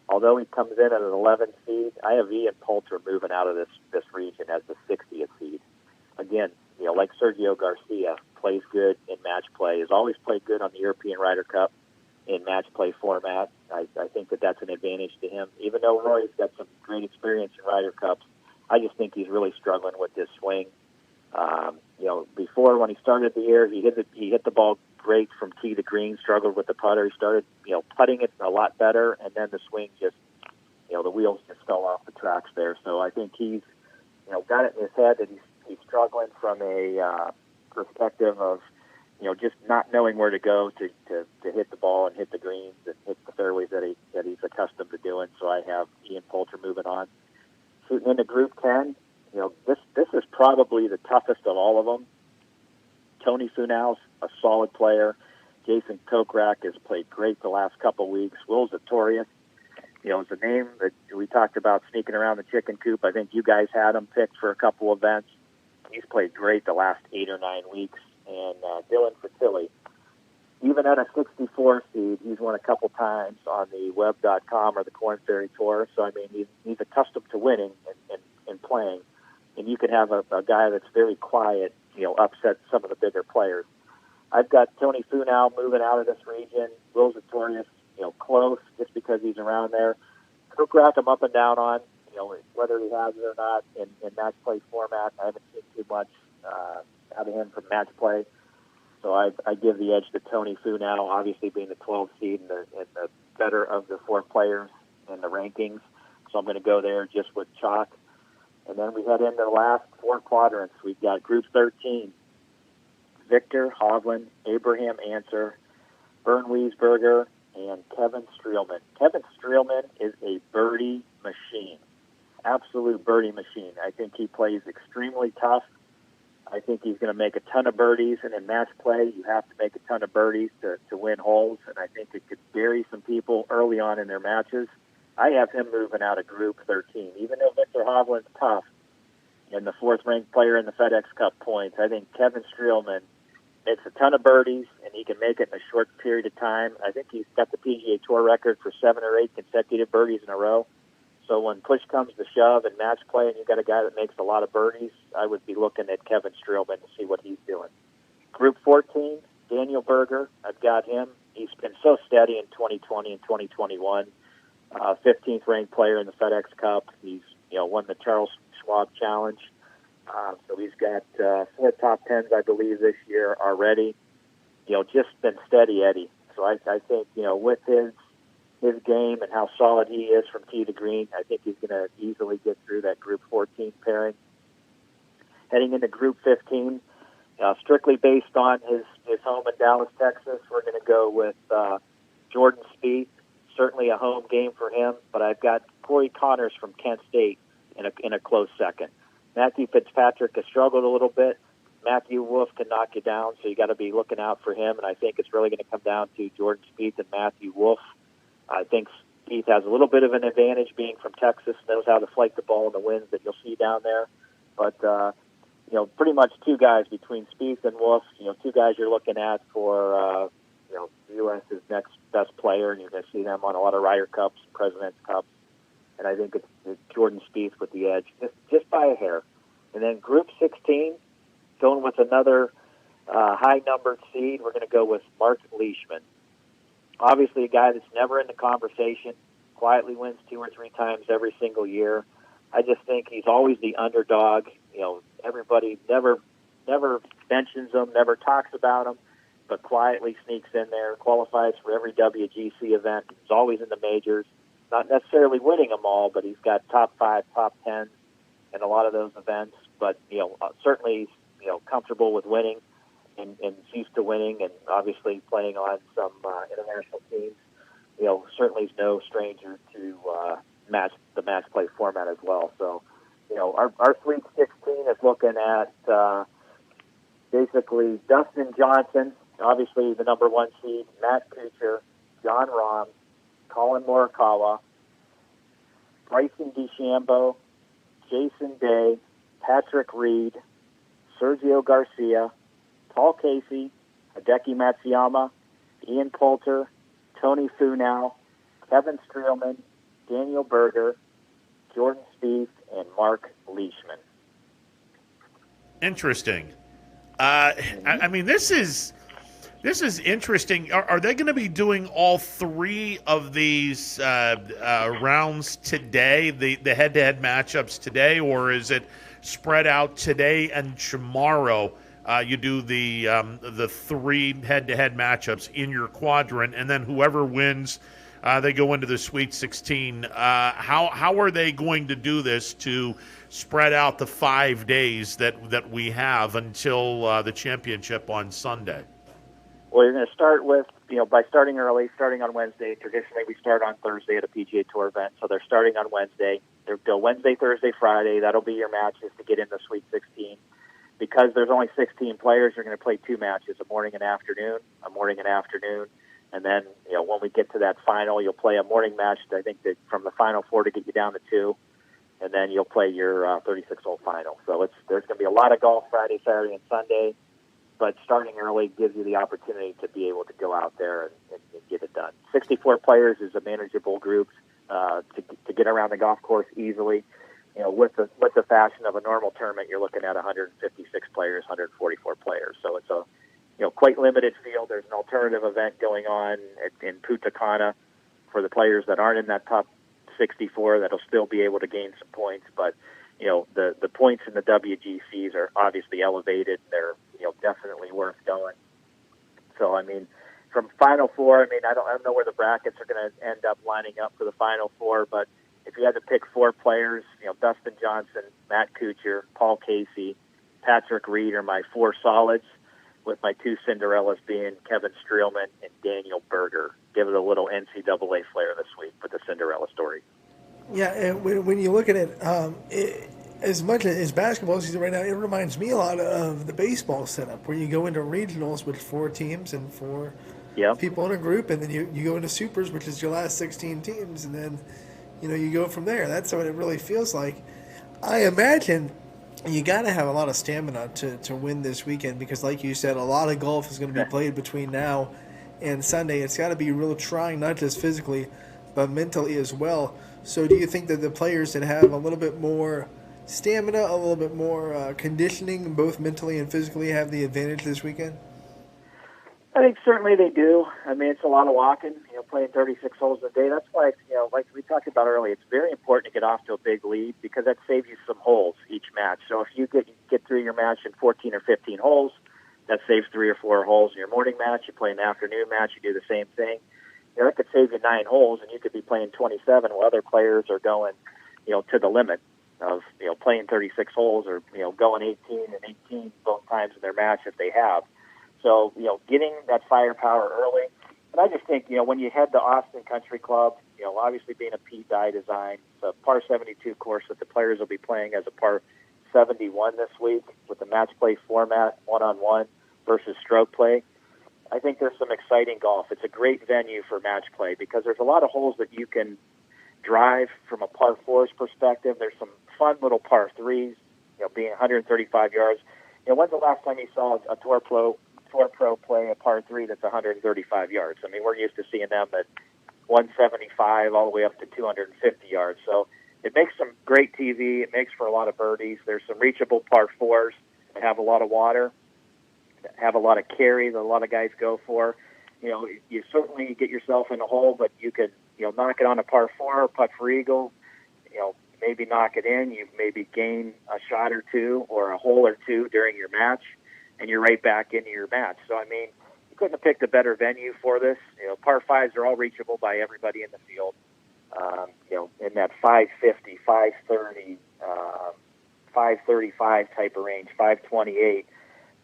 Although he comes in at an 11th seed, I have Ian Poulter moving out of this region as the 60th seed. Again, like Sergio Garcia, plays good in match play, has always played good on the European Ryder Cup in match play format. I think that's an advantage to him. Even though Roy's got some great experience in Ryder Cups, I just think he's really struggling with this swing. Before, when he started the year, he hit the ball great from tee to green, struggled with the putter. He started, putting it a lot better, and then the swing just, the wheels just fell off the tracks there. So I think he's, got it in his head that he's struggling from a perspective of, just not knowing where to go to hit the ball and hit the greens and hit the fairways that he's accustomed to doing. So I have Ian Poulter moving on. Shooting into Group 10, this is probably the toughest of all of them. Tony Finau's a solid player. Jason Kokrak has played great the last couple weeks. Will Ztorius, is a name that we talked about sneaking around the chicken coop. I think you guys had him picked for a couple events. He's played great the last 8 or 9 weeks. And Dylan Fertilli, even at a 64 seed, he's won a couple times on the Webb.com or the Corn Ferry Tour. So, I mean, he's accustomed to winning and playing. And you can have a guy that's very quiet, upset some of the bigger players. I've got Tony Finau moving out of this region. Will Zalatoris, close just because he's around there. Cook rack him up and down on, whether he has it or not in match play format. I haven't seen too much out of him from match play. So I give the edge to Tony Finau, obviously being the 12th seed and the better of the 4 players in the rankings. So I'm going to go there just with chalk. And then we head into the last 4 quadrants. We've got Group 13. Victor Hovland, Abraham Answer, Bernd Berger, and Kevin Strielman. Kevin Strielman is a birdie machine, absolute birdie machine. I think he plays extremely tough. I think he's going to make a ton of birdies, and in match play, you have to make a ton of birdies to win holes, and I think it could bury some people early on in their matches. I have him moving out of Group 13. Even though Victor Hovland's tough and the 4th-ranked player in the FedEx Cup points, I think Kevin Strielman makes a ton of birdies, and he can make it in a short period of time. I think he's got the PGA Tour record for 7 or 8 consecutive birdies in a row. So when push comes to shove in match play and you've got a guy that makes a lot of birdies, I would be looking at Kevin Strielman to see what he's doing. Group 14, Daniel Berger. I've got him. He's been so steady in 2020 and 2021. 15th ranked player in the FedEx Cup. He's won the Charles Schwab Challenge. So he's got 4 top 10s, I believe, this year already. Just been steady Eddie. So I think, with his game and how solid he is from tee to green, I think he's going to easily get through that Group 14 pairing. Heading into Group 15, strictly based on his home in Dallas, Texas, we're going to go with Jordan Spieth. Certainly a home game for him, but I've got Corey Connors from Kent State in a close second. Matthew Fitzpatrick has struggled a little bit. Matthew Wolff can knock you down, so you got to be looking out for him, and I think it's really going to come down to Jordan Spieth and Matthew Wolff. I think Spieth has a little bit of an advantage being from Texas, knows how to flight the ball in the winds that you'll see down there. But, pretty much 2 guys between Spieth and Wolff, 2 guys you're looking at for, the U.S.'s next best player, and you're going to see them on a lot of Ryder Cups, President's Cups. And I think it's Jordan Spieth with the edge, just by a hair. And then Group 16, going with another high-numbered seed, we're going to go with Mark Leishman. Obviously a guy that's never in the conversation, quietly wins 2 or 3 times every single year. I just think he's always the underdog. Everybody never mentions him, never talks about him, but quietly sneaks in there, qualifies for every WGC event. He's always in the majors. Not necessarily winning them all, but he's got top 5, top 10 in a lot of those events. But, certainly, comfortable with winning and used to winning, and obviously playing on some international teams. Certainly is no stranger to the match play format as well. So, our Sweet 16 is looking at basically Dustin Johnson, obviously the number 1 seed, Matt Kuchar, John Rahm, Colin Moricawa, Bryson DeChambeau, Jason Day, Patrick Reed, Sergio Garcia, Paul Casey, Hideki Matsuyama, Ian Poulter, Tony Finau, Kevin Strielman, Daniel Berger, Jordan Spieth, and Mark Leishman. Interesting. I mean, this is interesting. Are they going to be doing all 3 of these rounds today, the head-to-head matchups today, or is it spread out today and tomorrow? You do the 3 head-to-head matchups in your quadrant, and then whoever wins, they go into the Sweet 16. How are they going to do this to spread out the 5 days that we have until the championship on Sunday? Well, you're going to start with, by starting early, starting on Wednesday. Traditionally, we start on Thursday at a PGA Tour event, so they're starting on Wednesday. They'll go Wednesday, Thursday, Friday. That'll be your matches to get in the Sweet 16. Because there's only 16 players, you're going to play 2 matches, a morning and afternoon. And then, when we get to that final, you'll play a morning match, I think, that from the final 4 to get you down to 2. And then you'll play your 36-hole final. So there's going to be a lot of golf Friday, Saturday, and Sunday. but starting early gives you the opportunity to be able to go out there and get it done. 64 players is a manageable group to get around the golf course easily. You know, with the fashion of a normal tournament, you're looking at 156 players, 144 players. So it's a quite limited field. There's an alternative event going on in Punta Cana for the players that aren't in that top 64 that'll still be able to gain some points. But the points in the WGCs are obviously elevated. They're definitely worth going. So I mean, from Final Four, I don't know where the brackets are going to end up lining up for the Final Four, but if you had to pick 4 players, Dustin Johnson, Matt Kuchar, Paul Casey, Patrick Reed are my 4 solids, with my 2 Cinderellas being Kevin Strielman and Daniel Berger. Give it a little NCAA flair this week with the Cinderella story. Yeah, and when you look at it, as much as basketball season right now, it reminds me a lot of the baseball setup, where you go into regionals with 4 teams and 4 people in a group, and then you go into supers, which is your last 16 teams, and then you go from there. That's what it really feels like. I imagine you got to have a lot of stamina to win this weekend, because like you said, a lot of golf is going to be played between now and Sunday. It's got to be real trying, not just physically, but mentally as well. So do you think that the players that have a little bit more stamina, a little bit more conditioning, both mentally and physically, have the advantage this weekend? I think certainly they do. It's a lot of walking, playing 36 holes a day. That's why, like we talked about earlier, it's very important to get off to a big lead, because that saves you some holes each match. So if you get through your match in 14 or 15 holes, that saves 3 or 4 holes in your morning match. You play an afternoon match, you do the same thing. That could save you 9 holes, and you could be playing 27 while other players are going, to the limit of, playing 36 holes, or, going 18 and 18 both times in their match if they have. So, getting that firepower early. And I just think, when you head to Austin Country Club, obviously being a P-Dye design, it's a par 72 course that the players will be playing as a par 71 this week with the match play format, one-on-one versus stroke play. I think there's some exciting golf. It's a great venue for match play, because there's a lot of holes that you can drive from a par 4's perspective. There's some fun little par 3s, being 135 yards. When's the last time you saw a Tour Pro play a par 3 that's 135 yards? We're used to seeing them at 175 all the way up to 250 yards. So it makes some great TV. It makes for a lot of birdies. There's some reachable par 4s that have a lot of water, that have a lot of carry that a lot of guys go for. You certainly get yourself in a hole, but you could, knock it on a par 4, putt for eagle, maybe knock it in. You maybe gain a shot or 2 or a hole or 2 during your match, and you're right back into your match. So, you couldn't have picked a better venue for this. Par 5s are all reachable by everybody in the field. In that 550, 530, 535 type of range, 528.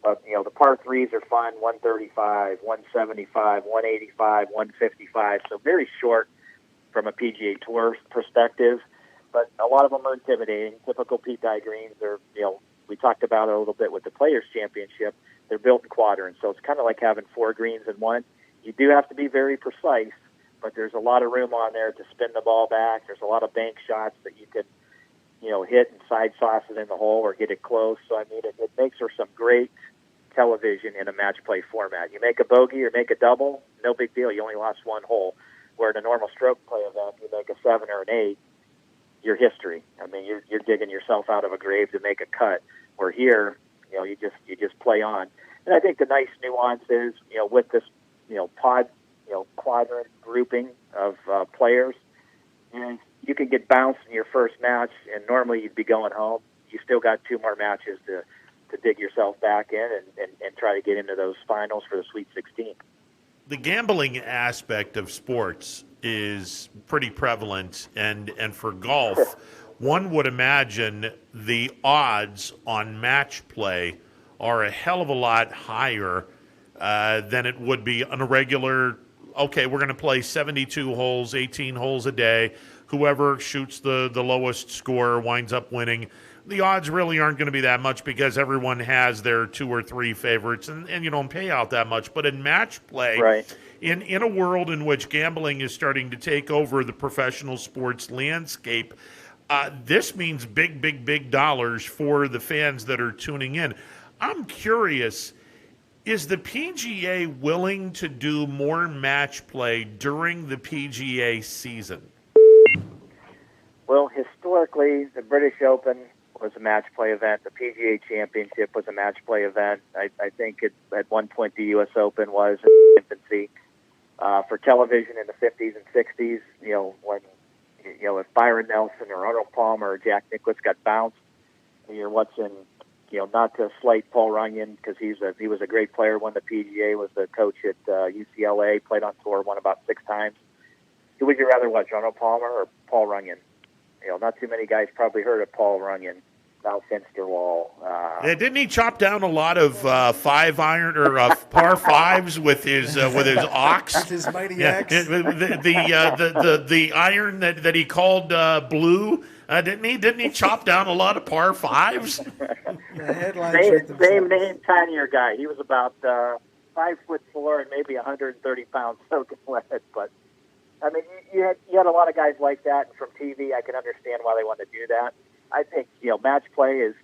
But, the par 3s are fun, 135, 175, 185, 155. So very short from a PGA Tour perspective. But a lot of them are intimidating. Typical P-Dye greens are, we talked about it a little bit with the Players' Championship. They're built in quadrants, so it's kind of like having 4 greens in one. You do have to be very precise, but there's a lot of room on there to spin the ball back. There's a lot of bank shots that you could, hit and side sauce it in the hole or get it close. So, it makes for some great television in a match play format. You make a bogey or make a double, no big deal. You only lost 1 hole. Where in a normal stroke play event, you make a 7 or an 8, your history. You're digging yourself out of a grave to make a cut. Where here, you just play on. And I think the nice nuance is, with this, quadrant grouping of players, you can get bounced in your first match, and normally you'd be going home. You still got 2 more matches to dig yourself back in and try to get into those finals for the Sweet 16. The gambling aspect of sports is pretty prevalent, and for golf, one would imagine the odds on match play are a hell of a lot higher than it would be on a regular, okay, we're going to play 72 holes, 18 holes a day. Whoever shoots the lowest score winds up winning. The odds really aren't going to be that much, because everyone has their 2 or 3 favorites, and you don't pay out that much. But in match play, right, in a world in which gambling is starting to take over the professional sports landscape, this means big dollars for the fans that are tuning in. I'm curious, Is the PGA willing to do more match play during the PGA season? Well, historically, the British Open was a match play event. The PGA Championship was a match play event. I think at one point the U.S. Open was in infancy. For television in the 50s and 60s, when if Byron Nelson or Arnold Palmer or Jack Nicklaus got bounced, you're watching, not to slight Paul Runyon because he was a great player, won the PGA, was the coach at UCLA, played on tour, won about 6 times. Who would you rather watch, Arnold Palmer or Paul Runyon? Not too many guys probably heard of Paul Runyon. Val Finsterwall. Yeah, didn't he chop down a lot of 5-iron or par fives with his ox? With his mighty axe. The iron that he called blue. Didn't he chop down a lot of par fives? Same name, tinier guy. He was about 5'4" and maybe 130 pounds soaking wet. But I mean, you had a lot of guys like that, and from TV, I can understand why they want to do that. I think match play is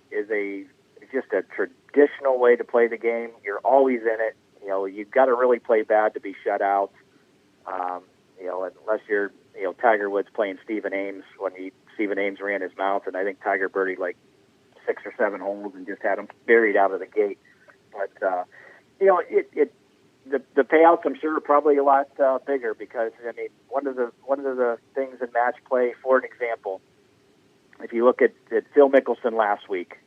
just a traditional way to play the game. You're always in it. You've got to really play bad to be shut out. Unless you're Tiger Woods playing Stephen Ames when Stephen Ames ran his mouth, and I think Tiger birdied like 6 or 7 holes and just had him buried out of the gate. But the payouts, I'm sure, are probably a lot bigger because I mean one of the things in match play, for an example. If you look at Phil Mickelson last week,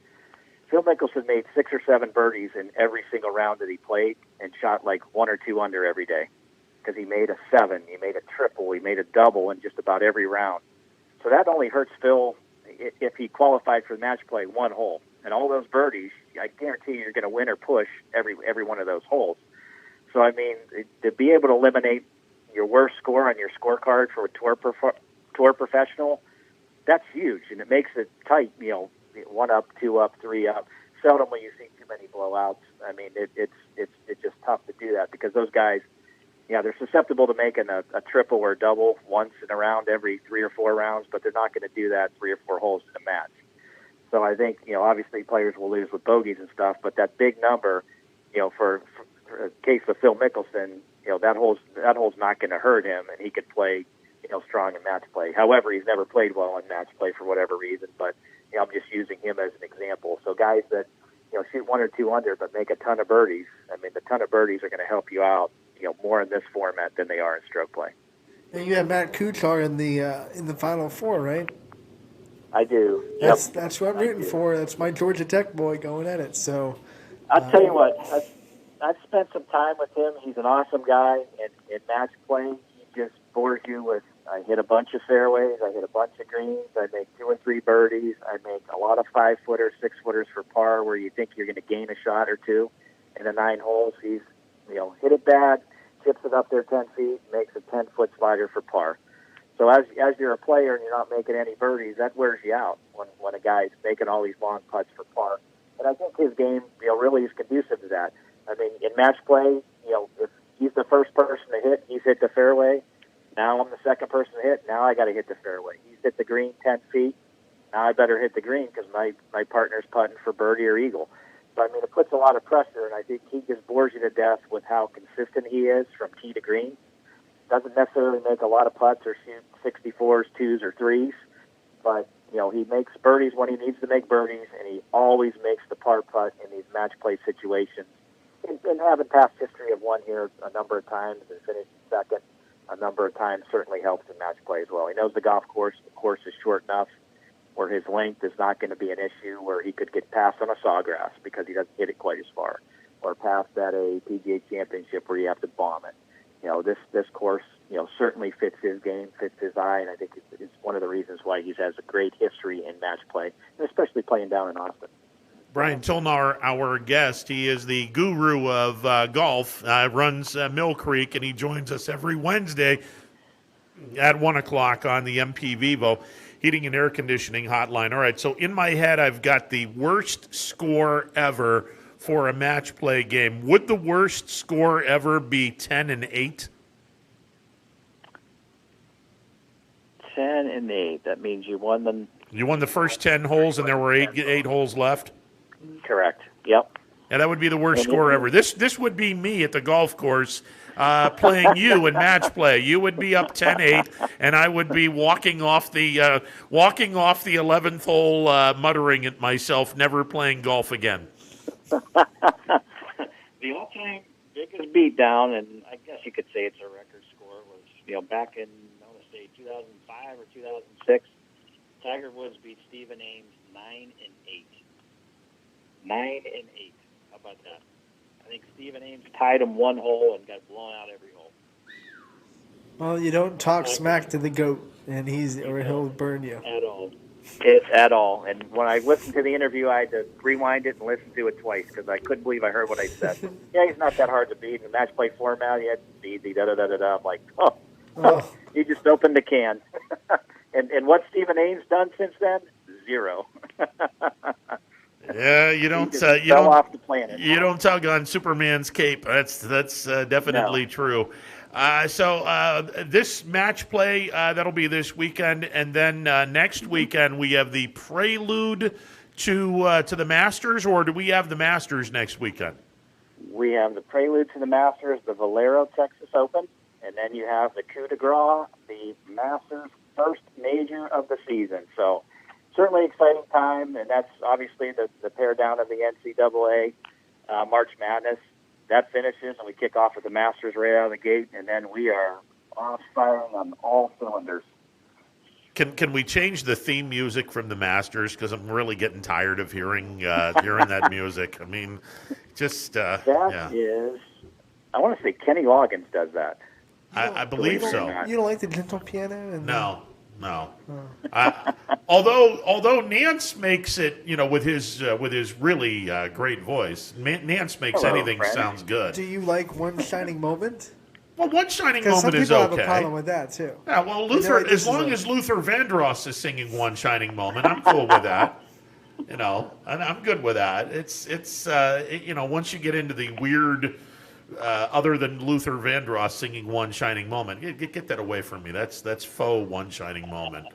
Phil Mickelson made 6 or 7 birdies in every single round that he played and shot like 1 or 2 under every day because he made a 7, he made a triple, he made a double in just about every round. So that only hurts Phil if he qualified for the match play 1 hole. And all those birdies, I guarantee you're going to win or push every one of those holes. So, I mean, to be able to eliminate your worst score on your scorecard for a tour professional, that's huge, and it makes it tight, 1 up, 2 up, 3 up. Seldom when you see too many blowouts. I mean, it's just tough to do that because those guys, they're susceptible to making a triple or a double once in a round every 3 or 4 rounds, but they're not going to do that 3 or 4 holes in a match. So I think, obviously players will lose with bogeys and stuff, but that big number, for a case of Phil Mickelson, that hole's not going to hurt him, and he could play strong in match play. However, he's never played well in match play for whatever reason, but I'm just using him as an example. So guys that shoot 1 or 2 under but make a ton of birdies, I mean, the ton of birdies are going to help you out more in this format than they are in stroke play. And you have Matt Kuchar in the Final Four, right? I do. That's who I'm rooting for. That's my Georgia Tech boy going at it. So I'll tell you what, I've spent some time with him. He's an awesome guy, and in match play, he just bores you with. I hit a bunch of fairways. I hit a bunch of greens. I make 2 or 3 birdies. I make a lot of 5-footers, 6-footers for par where you think you're going to gain a shot or 2. In the 9 holes, he's hit it bad, chips it up there 10 feet, makes a 10-foot slider for par. So as you're a player and you're not making any birdies, that wears you out when a guy's making all these long putts for par. And I think his game really is conducive to that. I mean, in match play, if he's the first person to hit, he's hit the fairway. Now I'm the second person to hit. Now I got to hit the fairway. He's hit the green 10 feet. Now I better hit the green because my partner's putting for birdie or eagle. So, I mean, it puts a lot of pressure, and I think he just bores you to death with how consistent he is from tee to green. Doesn't necessarily make a lot of putts or shoot 64s, 2s, or 3s, but, he makes birdies when he needs to make birdies, and he always makes the par putt in these match play situations. And having past history of one here a number of times and finishing second a number of times certainly helps in match play as well. He knows the golf course. The course is short enough where his length is not going to be an issue, where he could get past on a sawgrass because he doesn't hit it quite as far, or past at a PGA Championship where you have to bomb it. This course, certainly fits his game, fits his eye, and I think it's one of the reasons why he has a great history in match play, and especially playing down in Austin. Brian Tilnar, our guest, he is the guru of golf, runs Mill Creek, and he joins us every Wednesday at 1 o'clock on the MP Vivo Heating and Air Conditioning Hotline. All right, so in my head, I've got the worst score ever for a match play game. Would the worst score ever be 10-8? 10-8. That means you won them. You won the first 10 holes, and there were eight holes left? Correct. Yep. Yeah, that would be the worst score ever. This would be me at the golf course playing you in match play. You would be up 10-8, and I would be walking off the 11th hole, muttering at myself, never playing golf again. The all-time biggest beatdown, and I guess you could say it's a record score, was back in I want to say 2005 or 2006. Tiger Woods beat Stephen Ames 9-8. 9-8. How about that? I think Stephen Ames tied him one hole and got blown out every hole. Well, you don't talk smack to the GOAT, and he'll burn you. At all. It's at all. And when I listened to the interview, I had to rewind it and listen to it twice because I couldn't believe I heard what I said. Yeah, he's not that hard to beat. In the match play format, he had speed, da-da-da-da-da. I'm like, he just opened the can. and what's Stephen Ames done since then? Zero. Yeah, you don't off the planet. You don't tug on Superman's cape. That's definitely true. So this match play that'll be this weekend, and then next weekend we have the prelude to the Masters, or do we have the Masters next weekend? We have the prelude to the Masters, the Valero Texas Open, and then you have the coup de grace, the Masters' first major of the season. So certainly exciting time, and that's obviously the pair down of the NCAA March Madness. That finishes, and we kick off with the Masters right out of the gate, and then we are off firing on all cylinders. Can we change the theme music from the Masters? Because I'm really getting tired of hearing that music. I mean, just is. I want to say Kenny Loggins does that. I believe so. You don't like the gentle piano? No. Although Nance makes it, with his really great voice, Nance makes anything sounds good. Do you like One Shining Moment? Well, One Shining Because Moment some is people okay. have a problem with that too. Yeah, well, Luther, as long as Luther Vandross is singing One Shining Moment, I'm cool with that. And I'm good with that. It's once you get into the weird. Other than Luther Vandross singing One Shining Moment. Get that away from me. That's faux One Shining Moment.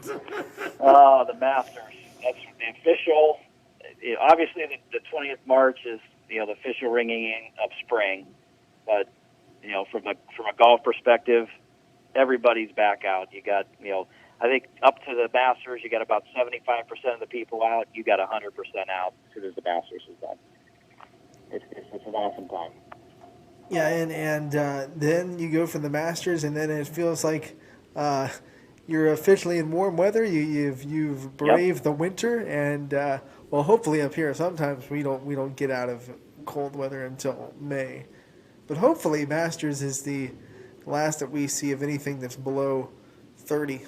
The Masters. That's the official. Obviously, the 20th March is the official ringing in of spring. But from a golf perspective, everybody's back out. You got I think up to the Masters, you got about 75% of the people out. You got 100% out as soon as the Masters is done. It's an awesome time. Yeah, and then you go for the Masters, and then it feels like you're officially in warm weather. You've braved the winter, and hopefully up here sometimes we don't get out of cold weather until May, but hopefully Masters is the last that we see of anything that's below 30.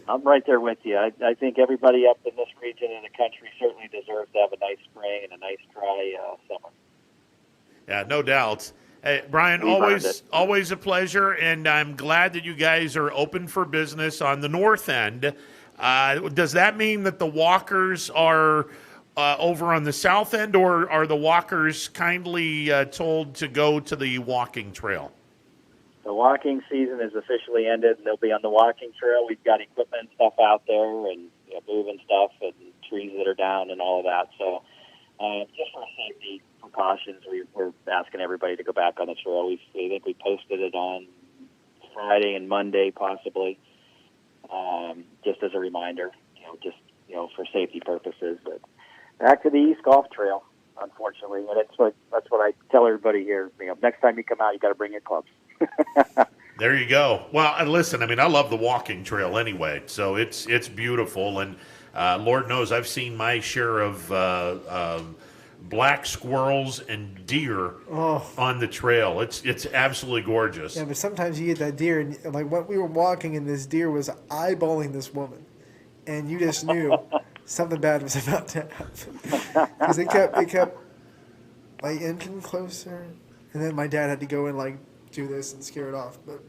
I'm right there with you. I think everybody up in this region of the country certainly deserves to have a nice spring and a nice dry summer. Yeah, no doubt. Hey, Brian, always a pleasure, and I'm glad that you guys are open for business on the north end. Does that mean that the walkers are over on the south end, or are the walkers kindly told to go to the walking trail? The walking season is officially ended, and they'll be on the walking trail. We've got equipment and stuff out there, and moving stuff, and trees that are down, and all of that. So, just for safety precautions, we're asking everybody to go back on the trail. I think we posted it on Friday and Monday, possibly, just as a reminder. For safety purposes. But back to the East Golf Trail, unfortunately, and that's what I tell everybody here. Next time you come out, you got to bring your clubs. There you go. Well, and listen, I mean, I love the walking trail anyway, so it's beautiful, and Lord knows I've seen my share of black squirrels and deer on the trail. It's absolutely gorgeous. Yeah, but sometimes you get that deer, and like when we were walking, and this deer was eyeballing this woman, and you just knew something bad was about to happen because it kept like inching closer, and then my dad had to go and like do this and scare it off. But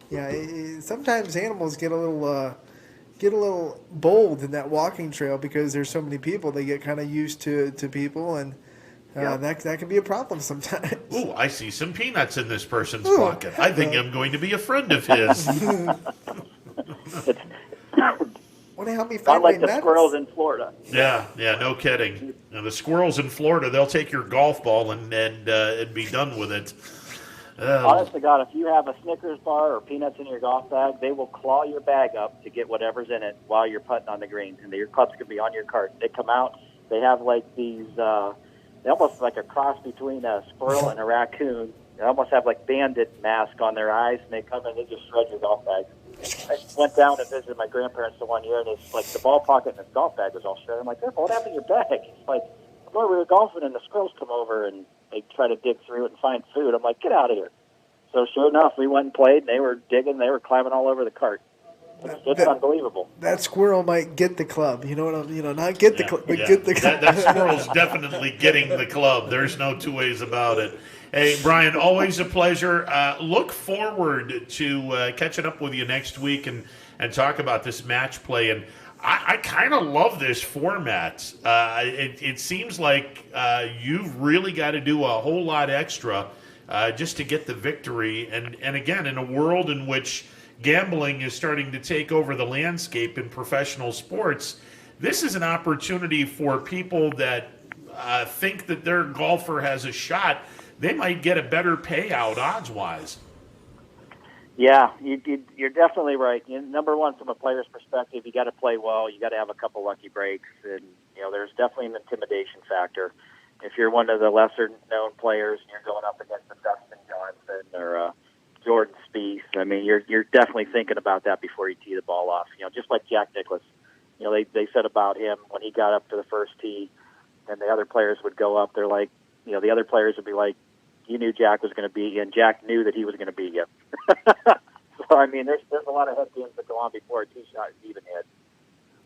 yeah, sometimes animals get a little bold in that walking trail because there's so many people. They get kind of used to people, and that can be a problem sometimes. Ooh, I see some peanuts in this person's pocket. I think I'm going to be a friend of his. Wonder how many Not like five-way the matches. squirrels in Florida. Yeah, no kidding. Now, the squirrels in Florida, they'll take your golf ball and be done with it. Honest to God, if you have a Snickers bar or peanuts in your golf bag, they will claw your bag up to get whatever's in it while you're putting on the green, and your clubs can be on your cart. They come out, they have like these, they almost like a cross between a squirrel and a raccoon. They almost have like bandit mask on their eyes, and they come in and they just shred your golf bag. I went down and visited my grandparents the one year, and it's like the ball pocket in his golf bag was all shredded. I'm like, Grandpa, what happened to your bag? It's like, boy, we were golfing, and the squirrels come over, and they try to dig through it and find food. I'm like, get out of here. So sure enough, we went and played, and they were digging, they were climbing all over the cart. It's unbelievable. That squirrel might get the club. You know what I'm? Not get the club, but get the club. That squirrel's definitely getting the club. There's no two ways about it. Hey, Brian, always a pleasure. Look forward to catching up with you next week and talk about this match play. And I kind of love this format. It seems like you've really got to do a whole lot extra just to get the victory. And again, in a world in which gambling is starting to take over the landscape in professional sports, this is an opportunity for people that think that their golfer has a shot. They might get a better payout odds-wise. Yeah, you're definitely right. Number one, from a player's perspective, you got to play well. You got to have a couple lucky breaks, and there's definitely an intimidation factor. If you're one of the lesser-known players and you're going up against a Dustin Johnson or Jordan Spieth, I mean, you're definitely thinking about that before you tee the ball off. Just like Jack Nicklaus. They said about him when he got up to the first tee, and the other players would go up. They're like, the other players would be like, you knew Jack was going to beat you, and Jack knew that he was going to beat you. So, I mean, there's a lot of head games that go on before a tee shot is even hit.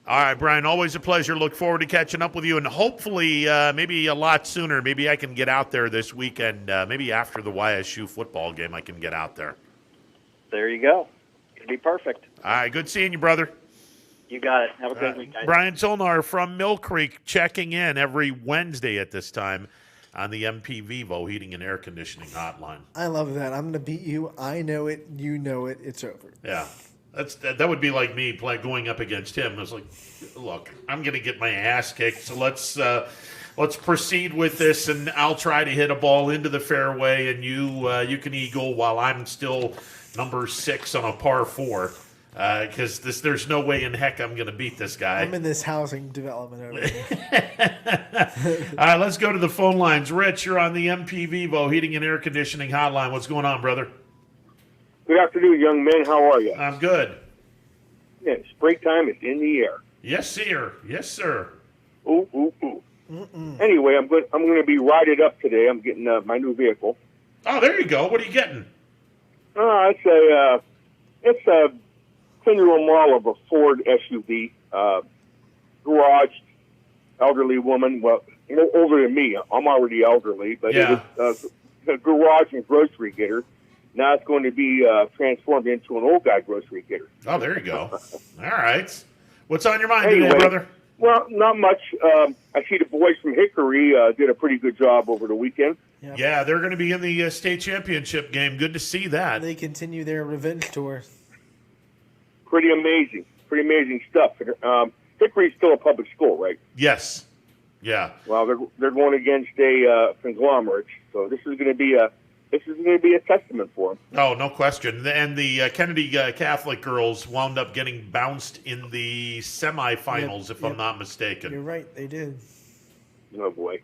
All right, Brian, always a pleasure. Look forward to catching up with you, and hopefully maybe a lot sooner. Maybe I can get out there this weekend. Maybe after the YSU football game I can get out there. There you go. It'd be perfect. All right, good seeing you, brother. You got it. Have a great week, guys. Brian Zolnar from Mill Creek checking in every Wednesday at this time on the MP Vivo Heating and Air Conditioning Hotline. I love that. I'm going to beat you. I know it. You know it. It's over. Yeah. That would be like me going up against him. I was like, look, I'm going to get my ass kicked, so let's proceed with this, and I'll try to hit a ball into the fairway, and you can eagle while I'm still number 6 on a par 4. Because there's no way in heck I'm going to beat this guy. I'm in this housing development over here. All right, let's go to the phone lines. Rich, you're on the MP Vivo Heating and Air Conditioning Hotline. What's going on, brother? Good afternoon, young men. How are you? I'm good. Yeah, springtime is in the air. Yes, sir. Yes, sir. Ooh, ooh, ooh. Anyway, I'm going to be rided up today. I'm getting my new vehicle. Oh, there you go. What are you getting? It's a 10-year-old model of a Ford SUV, garage, elderly woman, well, older than me. I'm already elderly, but yeah. It's a garage and grocery getter. Now it's going to be transformed into an old guy grocery getter. Oh, there you go. All right. What's on your mind today, brother? Well, not much. I see the boys from Hickory did a pretty good job over the weekend. Yeah, they're going to be in the state championship game. Good to see that. They continue their revenge tour. Pretty amazing stuff. Hickory's still a public school, right? Yes. Yeah. Well, they're going against a conglomerate, so this is going to be a testament for them. Oh, no question. And the Kennedy Catholic girls wound up getting bounced in the semifinals, if I'm not mistaken. You're right, they did. Oh boy.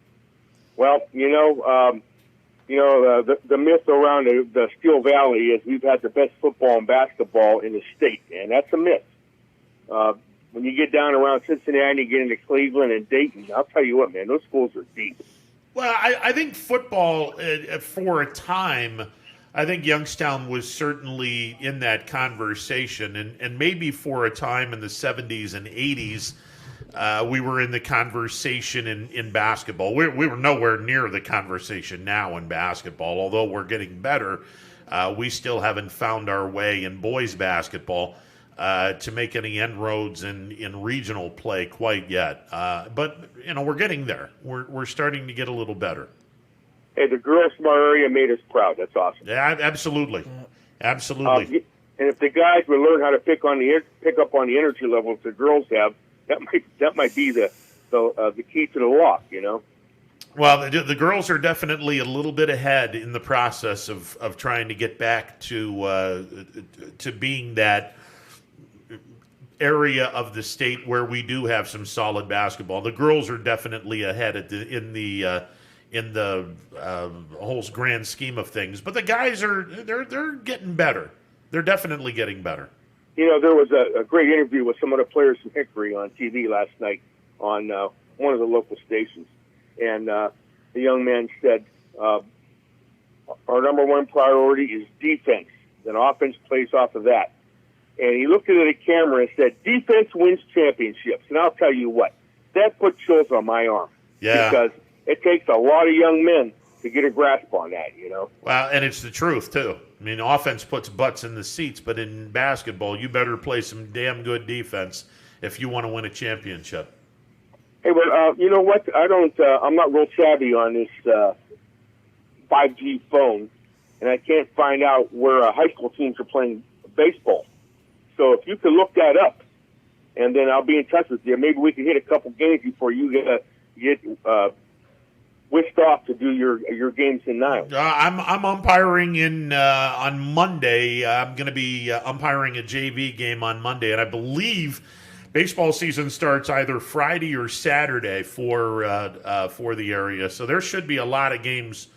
Well, the myth around the Steel Valley is we've had the best football and basketball in the state, and that's a myth. When you get down around Cincinnati, get into Cleveland and Dayton, I'll tell you what, man, those schools are deep. Well, I think football, for a time, I think Youngstown was certainly in that conversation, and maybe for a time in the 70s and 80s, we were in the conversation in basketball. We were nowhere near the conversation now in basketball. Although we're getting better, we still haven't found our way in boys basketball to make any inroads in regional play quite yet. But we're getting there. We're starting to get a little better. Hey, the girls from our area made us proud. That's awesome. Yeah, absolutely. Absolutely. And if the guys would learn how to pick up on the energy levels the girls have, that might be the key to the lock, you know. Well, the girls are definitely a little bit ahead in the process of trying to get back to being that area of the state where we do have some solid basketball. The girls are definitely ahead in the whole grand scheme of things, but the guys they're getting better. They're definitely getting better. You know, there was a great interview with some of the players from Hickory on TV last night on one of the local stations. And the young man said, our number one priority is defense. Then offense plays off of that. And he looked into the camera and said, defense wins championships. And I'll tell you what, that put chills on my arm. Yeah. Because it takes a lot of young men to get a grasp on that, you know. Well, and it's the truth, too. I mean, offense puts butts in the seats, but in basketball, you better play some damn good defense if you want to win a championship. Hey, well, you know what? I'm not real savvy on this 5G phone, and I can't find out where high school teams are playing baseball. So if you can look that up, and then I'll be in touch with you. Maybe we can hit a couple games before you get whisked off to do your games in Niles. I'm umpiring on Monday. I'm going to be umpiring a JV game on Monday, and I believe baseball season starts either Friday or Saturday for the area. So there should be a lot of games,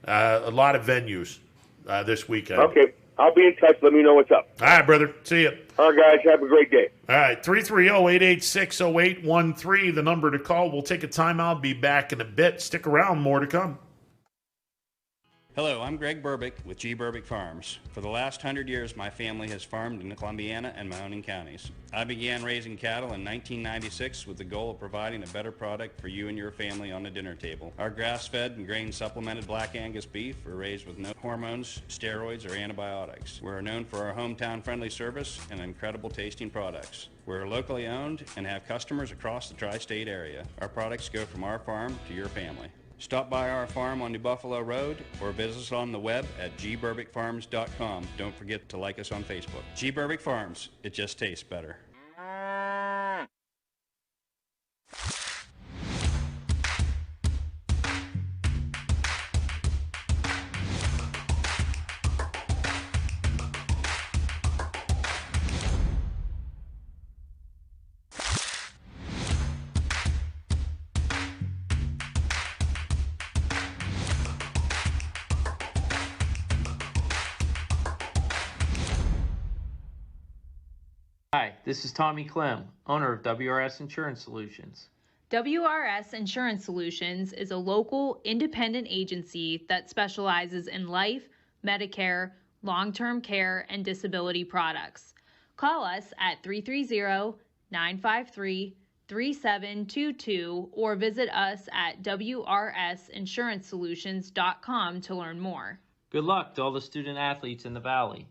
a lot of venues this weekend. Okay. I'll be in touch. Let me know what's up. All right, brother. See you. All right, guys. Have a great day. All right. 330-886-0813, the number to call. We'll take a timeout. Be back in a bit. Stick around. More to come. Hello, I'm Greg Burbick with G. Burbick Farms. For the last 100 years, my family has farmed in the Columbiana and Mahoning counties. I began raising cattle in 1996 with the goal of providing a better product for you and your family on the dinner table. Our grass-fed and grain-supplemented black Angus beef are raised with no hormones, steroids, or antibiotics. We're known for our hometown-friendly service and incredible tasting products. We're locally owned and have customers across the tri-state area. Our products go from our farm to your family. Stop by our farm on New Buffalo Road or visit us on the web at gburbickfarms.com. Don't forget to like us on Facebook. G. Burbick Farms, it just tastes better. Hi, this is Tommy Clem, owner of WRS Insurance Solutions. WRS Insurance Solutions is a local independent agency that specializes in life, Medicare, long-term care, and disability products. Call us at 330-953-3722 or visit us at wrsinsurancesolutions.com to learn more. Good luck to all the student athletes in the Valley.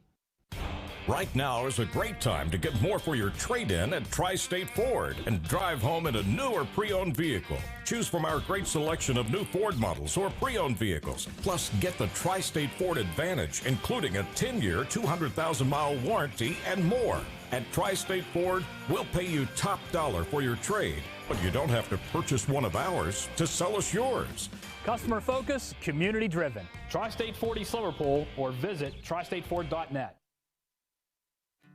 Right now is a great time to get more for your trade-in at Tri-State Ford and drive home in a new or pre-owned vehicle. Choose from our great selection of new Ford models or pre-owned vehicles. Plus, get the Tri-State Ford Advantage, including a 10-year, 200,000-mile warranty and more. At Tri-State Ford, we'll pay you top dollar for your trade, but you don't have to purchase one of ours to sell us yours. Customer focus, community driven. Tri-State Ford East Liverpool or visit tristateford.net.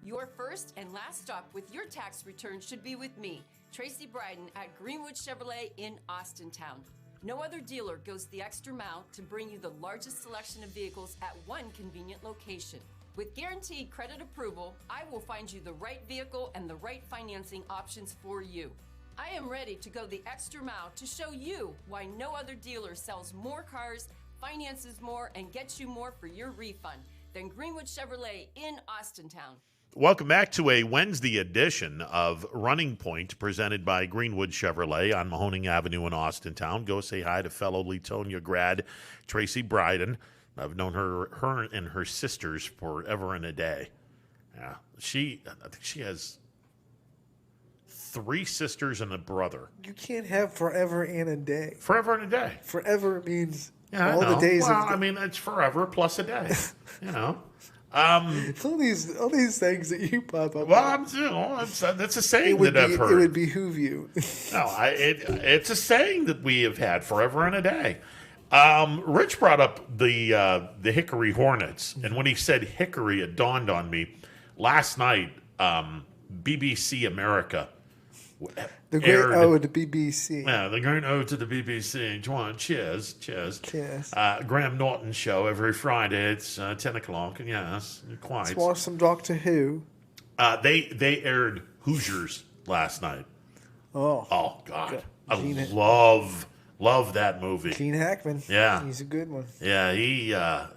Your first and last stop with your tax return should be with me, Tracy Bryden at Greenwood Chevrolet in Austintown. No other dealer goes the extra mile to bring you the largest selection of vehicles at one convenient location. With guaranteed credit approval, I will find you the right vehicle and the right financing options for you. I am ready to go the extra mile to show you why no other dealer sells more cars, finances more, and gets you more for your refund than Greenwood Chevrolet in Austintown. Welcome back to a Wednesday edition of Running Point presented by Greenwood Chevrolet on Mahoning Avenue in Austintown. Go say hi to fellow Latonia grad Tracy Bryden. I've known her and her sisters forever and a day. Yeah, I think she has 3 sisters and a brother. You can't have forever and a day. Forever and a day. Forever means Yeah, all the days. Well, I mean, it's forever plus a day. You know. All these things that you pop up. Well, that's a saying that I've heard. It would behoove you. No, it's a saying that we have had forever and a day. Rich brought up the Hickory Hornets, and when he said Hickory, it dawned on me. Last night, BBC America the great ode to BBC. Yeah, the great ode to the BBC. Cheers. Graham Norton show every Friday. It's 10 o'clock, and yes, quite. Let's watch some Doctor Who. They aired Hoosiers last night. Oh God. I love that movie. Gene Hackman. Yeah. He's a good one. Yeah,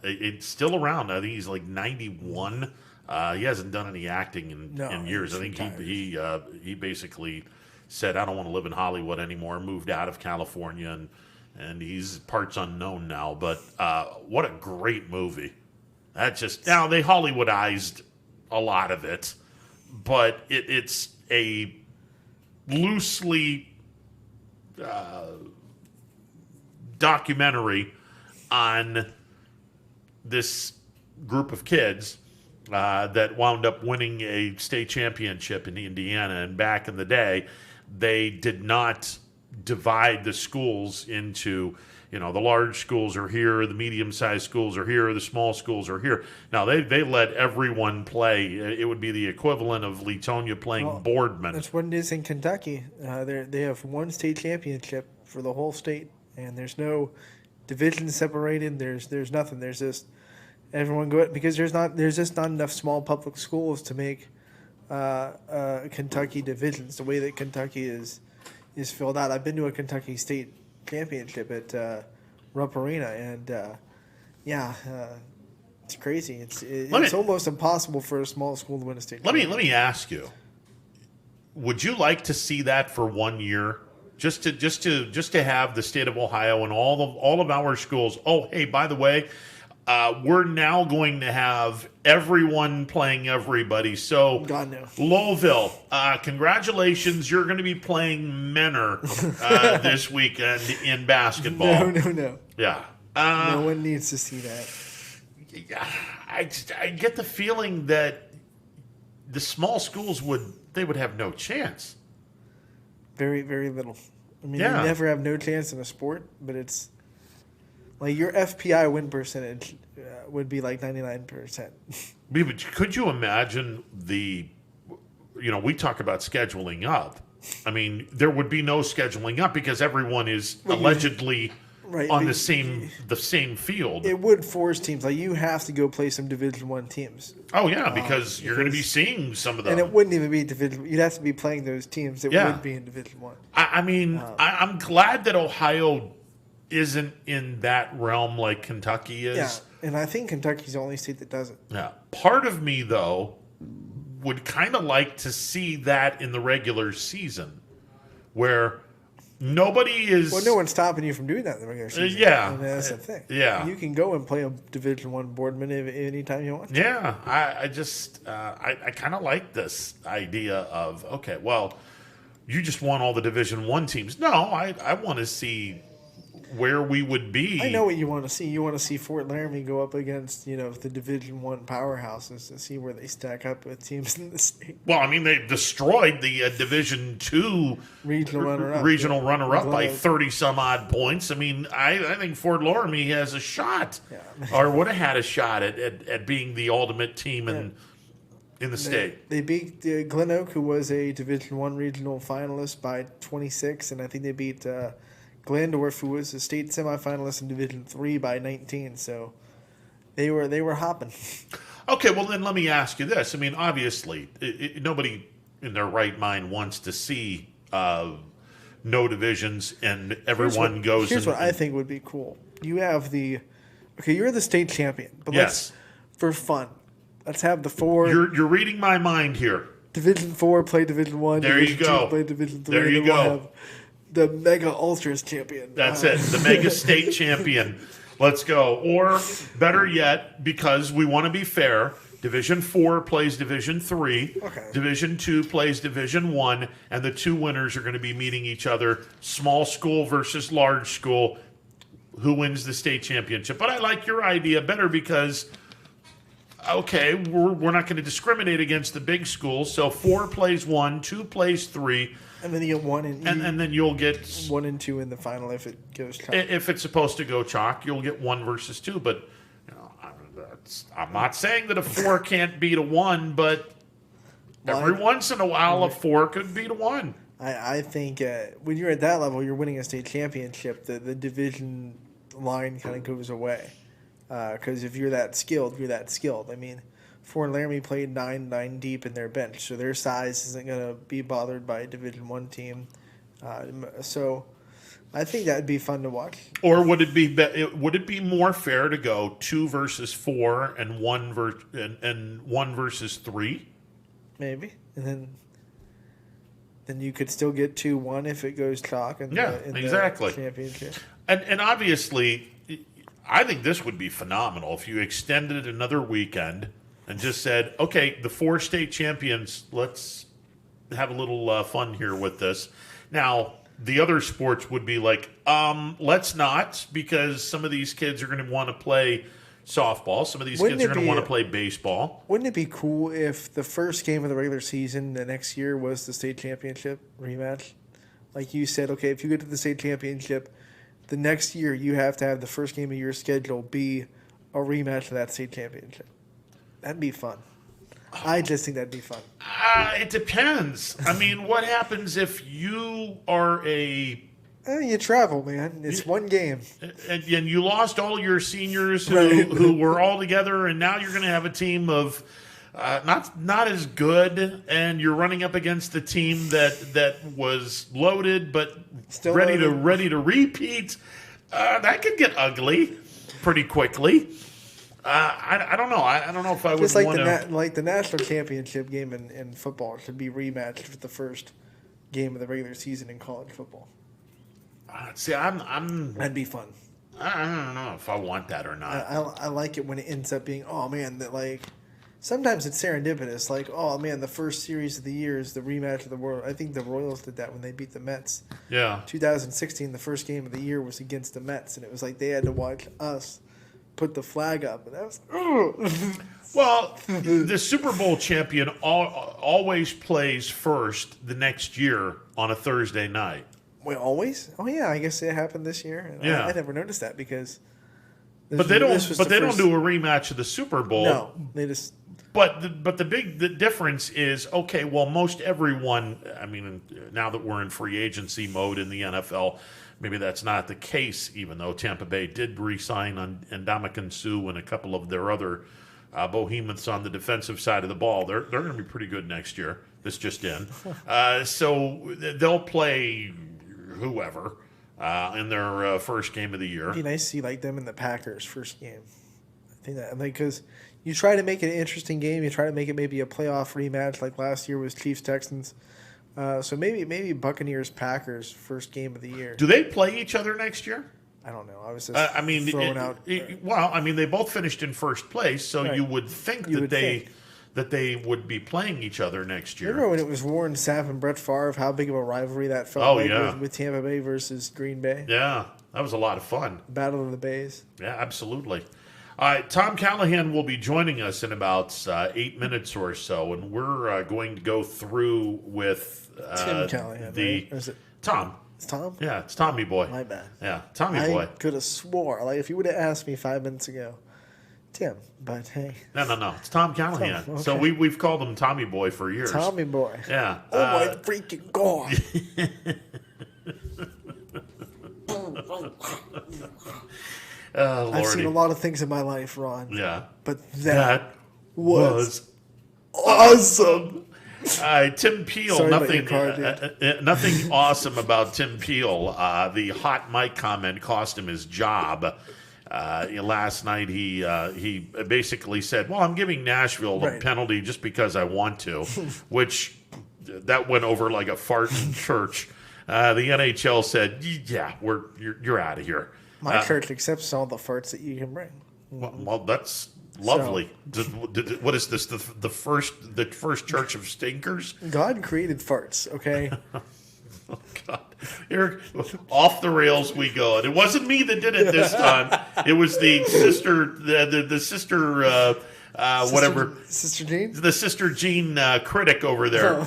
it's still around. I think he's like 91. He hasn't done any acting in years. I think he basically said, I don't want to live in Hollywood anymore, moved out of California, and he's parts unknown now. But what a great movie. Now they Hollywoodized a lot of it, but it's a loosely documentary on this group of kids that wound up winning a state championship in Indiana. And back in the day, they did not divide the schools into, the large schools are here, the medium-sized schools are here, the small schools are here. Now, they let everyone play. It would be the equivalent of Leetonia playing Boardman. That's what it is in Kentucky. They have one state championship for the whole state, and there's no division separated. There's nothing. There's just everyone go because there's just not enough small public schools to make Kentucky divisions the way that Kentucky is filled out. I've been to a Kentucky state championship at Rupp Arena, and it's crazy. It's almost impossible for a small school to win a state. Let me ask you: would you like to see that for 1 year? Just to have the state of Ohio and all of our schools. Oh, hey, by the way, we're now going to have everyone playing everybody. So, God, no. Louisville, congratulations, you're going to be playing Menor this weekend in basketball. No. Yeah. No one needs to see that. I get the feeling that the small schools would have no chance. Very, very little. I mean, you never have no chance in a sport, but it's like your FPI win percentage would be like 99%. But could you imagine we talk about scheduling up. I mean, there would be no scheduling up because everyone is allegedly on the same field. It would force teams. Like, you have to go play some Division I teams. Oh, yeah, because you're going to be seeing some of them. And it wouldn't even be Division. You'd have to be playing those teams that would be in Division I. I mean, I'm glad that Ohio isn't in that realm like Kentucky is. Yeah, and I think Kentucky's the only state that does it. Yeah. Part of me, though, would kind of like to see that in the regular season where nobody is... Well, no one's stopping you from doing that in the regular season. Yeah. I mean, that's the thing. Yeah. You can go and play a Division I boardman anytime you want to. Yeah. I kind of like this idea of, okay, well, you just want all the Division I teams. No, I want to see where we would be. I know what you want to see. You want to see Fort Laramie go up against, the Division I powerhouses to see where they stack up with teams in the state. Well, I mean, they destroyed the Division II regional runner-up by 30-some-odd points. I mean, I think Fort Laramie has a shot, or would have had a shot at being the ultimate team in the state. They beat Glen Oak, who was a Division I regional finalist, by 26, and I think they beat Glandorf, who was a state semifinalist in Division III, by 19. So they were hopping. Okay, well then let me ask you this. I mean, obviously, nobody in their right mind wants to see no divisions and everyone goes. Here's what I think would be cool. You have you're the state champion, but let's, for fun, let's have the four. You're reading my mind here. Division IV play Division I. There Division you go. II play Division III. There you go. We'll have the Mega Ultras champion. That's it. The Mega State champion. Let's go. Or better yet, because we want to be fair, Division IV plays Division III. Okay. Division II plays Division I, and the two winners are going to be meeting each other. Small school versus large school. Who wins the state championship? But I like your idea better because okay, we're not going to discriminate against the big schools. So 4 plays 1, 2 plays 3. And then you get 1 and then you'll get 1 and 2 in the final if it goes chalk. If it's supposed to go chalk, you'll get 1 versus 2. But I'm not saying that a 4 can't beat a 1, but every once in a while a 4 could beat a 1. I think when you're at that level, you're winning a state championship. The division line kind of goes away because if you're that skilled, you're that skilled. I mean, Fort Laramie played 9 deep in their bench, so their size isn't going to be bothered by a Division I team. So I think that'd be fun to watch. Or would it be more fair to go 2 versus 4 and 1 versus 3? Maybe, and then you could still get 2-1 if it goes chalk in exactly. the championship. And obviously, I think this would be phenomenal if you extended another weekend and just said, okay, the 4 state champions, let's have a little fun here with this. Now, the other sports would be like, let's not, because some of these kids are going to want to play softball. Some of these kids are going to want to play baseball. Wouldn't it be cool if the first game of the regular season the next year was the state championship rematch? Like you said, okay, if you get to the state championship, the next year you have to have the first game of your schedule be a rematch of that state championship. That'd be fun. I just think that'd be fun. It depends. I mean, what happens if you are you travel, man. It's one game. And you lost all your seniors who were all together, and now you're going to have a team of not as good, and you're running up against the team that was loaded but still ready to repeat. That could get ugly pretty quickly. I don't know. I don't know if I would want to. Like the national championship game in football should be rematched with the first game of the regular season in college football. See, that'd be fun. I don't know if I want that or not. I like it when it ends up being, oh man, that like sometimes it's serendipitous. Like, oh man, the first series of the year is the rematch of the world. I think the Royals did that when they beat the Mets. Yeah. 2016, the first game of the year was against the Mets, and it was like they had to watch us put the flag up, and that was. Well, the Super Bowl champion always plays first the next year on a Thursday night. Wait, always? Oh yeah, I guess it happened this year. Yeah. I never noticed that because. But they don't do a rematch of the Super Bowl. No, they just. But the difference is, okay, well, most everyone. I mean, now that we're in free agency mode in the NFL, maybe that's not the case. Even though Tampa Bay did re-sign on Ndamukong Suh and a couple of their other behemoths on the defensive side of the ball, they're going to be pretty good next year. This just in, so they'll play whoever in their first game of the year. It'd be nice to see like them in the Packers first game. I think that because you try to make it an interesting game, you try to make it maybe a playoff rematch like last year was Chiefs Texans. So maybe Buccaneers Packers first game of the year. Do they play each other next year? I don't know. I was just throwing out. Well, I mean, they both finished in first place, so right. You would think that they would be playing each other next year. Remember when it was Warren Sapp and Brett Favre, how big of a rivalry that felt with Tampa Bay versus Green Bay? Yeah, that was a lot of fun. Battle of the Bays. Yeah, absolutely. All right, Tom Callahan will be joining us in about 8 minutes or so, and we're going to go through with Tim Callahan, right? Or is it Tom. It's Tom? Yeah, it's Tommy Boy. My bad. Yeah, Tommy Boy. I could have swore, like if you would have asked me 5 minutes ago, Tim, but hey. No. It's Tom Callahan. Okay. So we've clled him Tommy Boy for years. Tommy Boy. Yeah. Oh my freaking God. I've seen a lot of things in my life, Ron. Yeah. But that was awesome. Tim Peel. Sorry nothing awesome about Tim Peel. The hot mic comment cost him his job. Last night he basically said, well, I'm giving Nashville a penalty just because I want to, which that went over like a fart in church. The NHL said, yeah, you're out of here. My church accepts all the farts that you can bring. Well, that's lovely. So, what is this? The first church of stinkers? God created farts. Okay. Oh God! Here, off the rails we go. And it wasn't me that did it this time. It was the sister, the sister whatever. Sister Jean? The Sister Jean critic over there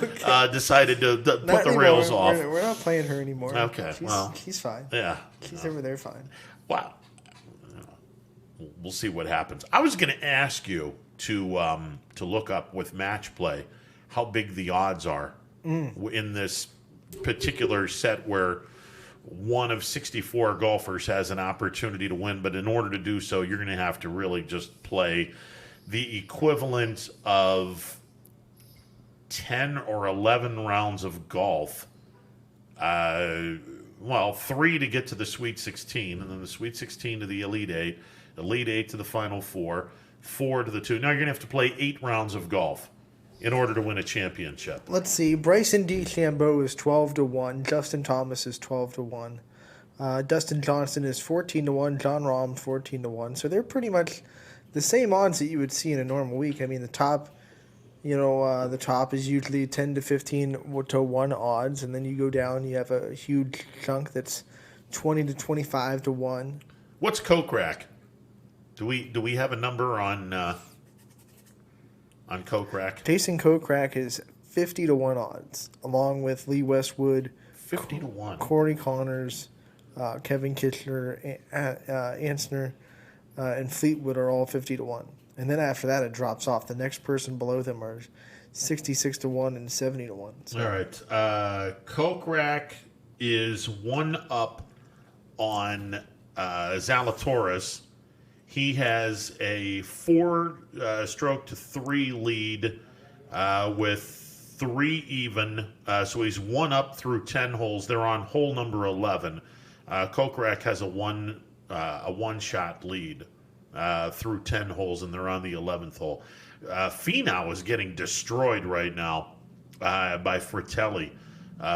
decided to put Not the anymore. rails off. We're not playing her anymore. Okay, she's fine. Yeah. She's over there fine. Wow. We'll see what happens. I was going to ask you to look up with match play how big the odds are in this particular set where one of 64 golfers has an opportunity to win, but in order to do so, you're going to have to really just play the equivalent of 10 or 11 rounds of golf. 3 to get to the Sweet 16, and then the Sweet 16 to the Elite 8, Elite 8 to the Final 4, 4 to the 2. Now you're going to have to play 8 rounds of golf in order to win a championship. Let's see. Bryson DeChambeau is 12-1. Justin Thomas is 12-1. Dustin Johnson is 14-1. John Rahm 14-1. So they're pretty much the same odds that you would see in a normal week. I mean, the top is usually 10 to 15 to 1 odds, and then you go down, you have a huge chunk that's 20 to 25 to 1. What's Kokrak? Do we have a number on Kokrak? Jason Kokrak is 50 to 1 odds, along with Lee Westwood, 50 to 1. Corey Connors, Kevin Kitchener, Ansner, and Fleetwood are all 50 to 1. And then after that, it drops off. The next person below them are 66 to 1 and 70 to 1. So. All right. Kokrak is 1 up on Zalatoris. He has a 4-stroke to 3 lead with 3 even. So he's 1 up through 10 holes. They're on hole number 11. Kokrak has a one-shot lead through 10 holes, and they're on the 11th hole. Finau is getting destroyed right now by Fratelli.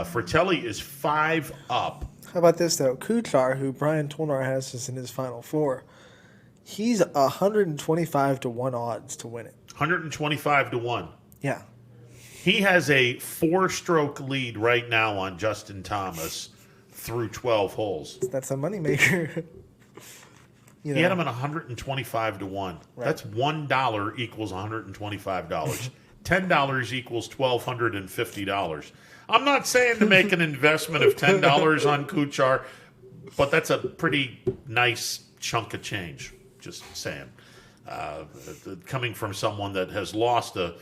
Fratelli is 5 up. How about this, though? Kuchar, who Brian Tolnar has is in his Final 4, he's 125 to 1 odds to win it. 125 to 1. Yeah. He has a 4-stroke lead right now on Justin Thomas through 12 holes. That's a moneymaker. He had him at 125 to 1. Right. That's $1 equals $125. $10 equals $1,250. I'm not saying to make an investment of $10 on Kuchar, but that's a pretty nice chunk of change. Just saying. Coming from someone that has lost a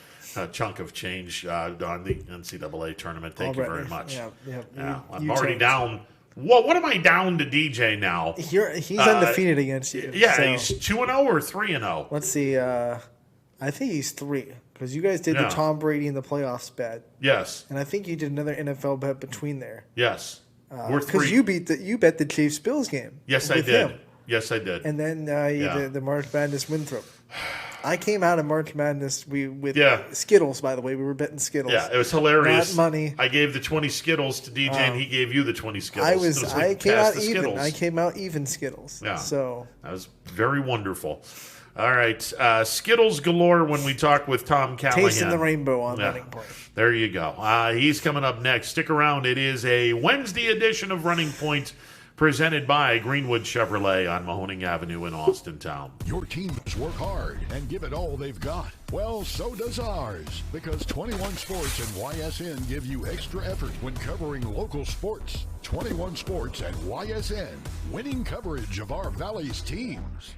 chunk of change on the NCAA tournament. Thank you very much. I'm already down. Well, what am I down to DJ now? He's undefeated against you. Yeah, so. He's 2-0 or 3-0. Let's see. I think he's 3 because you guys did the Tom Brady in the playoffs bet. Yes. And I think you did another NFL bet between there. Yes. We're 3. Because you bet the Chiefs Bills game. Yes, I did. Yes, I did. And then the March Madness Winthrop. I came out of March Madness with Skittles, by the way. We were betting Skittles. Yeah, it was hilarious. Not money. I gave the 20 Skittles to DJ, and he gave you the 20 Skittles. I came out even. Skittles. I came out even Skittles. Yeah. So that was very wonderful. All right. Skittles galore when we talk with Tom Callahan. Tasting the rainbow on Running Point. There you go. He's coming up next. Stick around. It is a Wednesday edition of Running Point, presented by Greenwood Chevrolet on Mahoning Avenue in Austintown. Your teams work hard and give it all they've got. Well, so does ours, because 21 Sports and YSN give you extra effort when covering local sports. 21 Sports and YSN, winning coverage of our Valley's teams.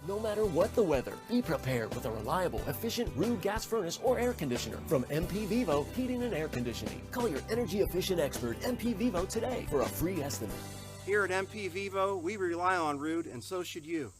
No matter what the weather, be prepared with a reliable, efficient Rude gas furnace or air conditioner from MP Vivo Heating and Air Conditioning. Call your energy efficient expert, MP Vivo, today for a free estimate. Here at MP Vivo, we rely on Rude, and so should you.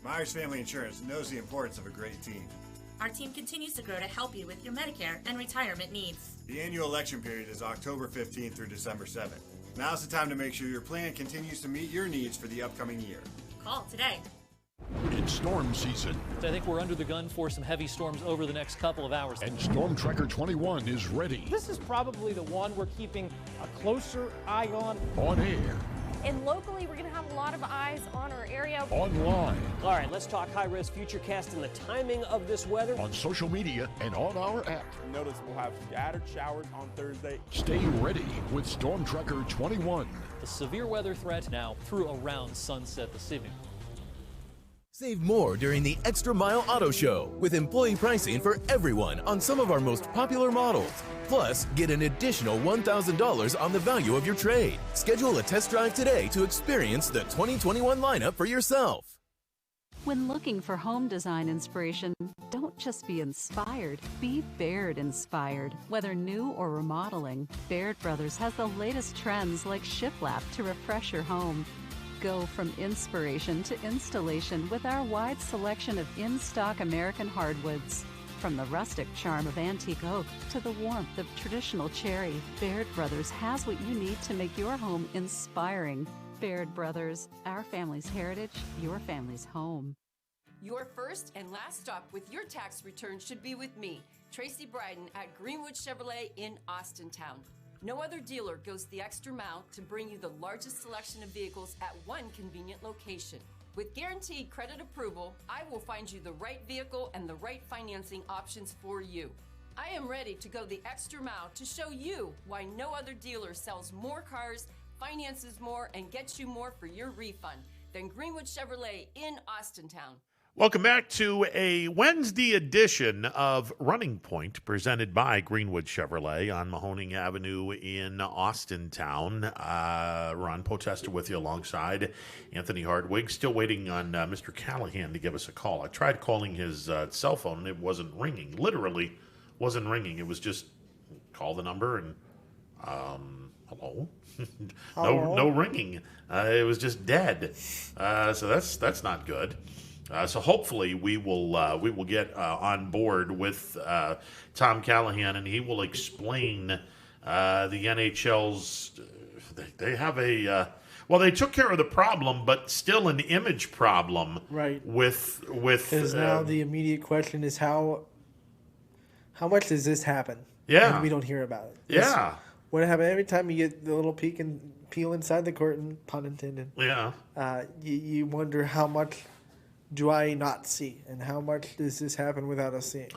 Myers Family Insurance knows the importance of a great team. our team continues to grow to help you with your Medicare and retirement needs. The annual election period is October 15th through December 7th. Now's the time to make sure your plan continues to meet your needs for the upcoming year. Call today. It's storm season. I think we're under the gun for some heavy storms over the next couple of hours. And Storm Tracker 21 is ready. This is probably the one we're keeping a closer eye on. On air. And locally, we're going to have a lot of eyes on our area. Online. All right, let's talk high-risk futurecast and the timing of this weather. On social media and on our app. Notice we'll have scattered showers on Thursday. Stay ready with Storm Tracker 21. The severe weather threat now through around sunset this evening. Save more during the Extra Mile Auto Show with employee pricing for everyone on some of our most popular models. Plus, get an additional $1,000 on the value of your trade. Schedule a test drive today to experience the 2021 lineup for yourself. When looking for home design inspiration, don't just be inspired, be Baird inspired. Whether new or remodeling, Baird Brothers has the latest trends like shiplap to refresh your home. Go from inspiration to installation with our wide selection of in-stock American hardwoods. From the rustic charm of antique oak to the warmth of traditional cherry, Baird Brothers has what you need to make your home inspiring. Baird Brothers, our family's heritage, your family's home. Your first and last stop with your tax return should be with me, Tracy Bryden at Greenwood Chevrolet in Austintown. No other dealer goes the extra mile to bring you the largest selection of vehicles at one convenient location. With guaranteed credit approval, I will find you the right vehicle and the right financing options for you. I am ready to go the extra mile to show you why no other dealer sells more cars, finances more, and gets you more for your refund than Greenwood Chevrolet in Austintown. Welcome back to a Wednesday edition of Running Point, presented by Greenwood Chevrolet on Mahoning Avenue in Austintown. Ron Potester with you alongside Anthony Hardwig. Still waiting on Mr. Callahan to give us a call. I tried calling his cell phone, and it wasn't ringing. Literally wasn't ringing. It was just call the number and hello? No ringing. It was just dead. So that's not good. So hopefully we will get on board with Tom Callahan, and he will explain the NHL's. They have a they took care of the problem, but still an image problem. Right. With because now the immediate question is how much does this happen? Yeah. And we don't hear about it. Yeah. What happened every time you get the little peek and peel inside the curtain, pun intended. Yeah. You wonder how much do I not see, and how much does this happen without us seeing?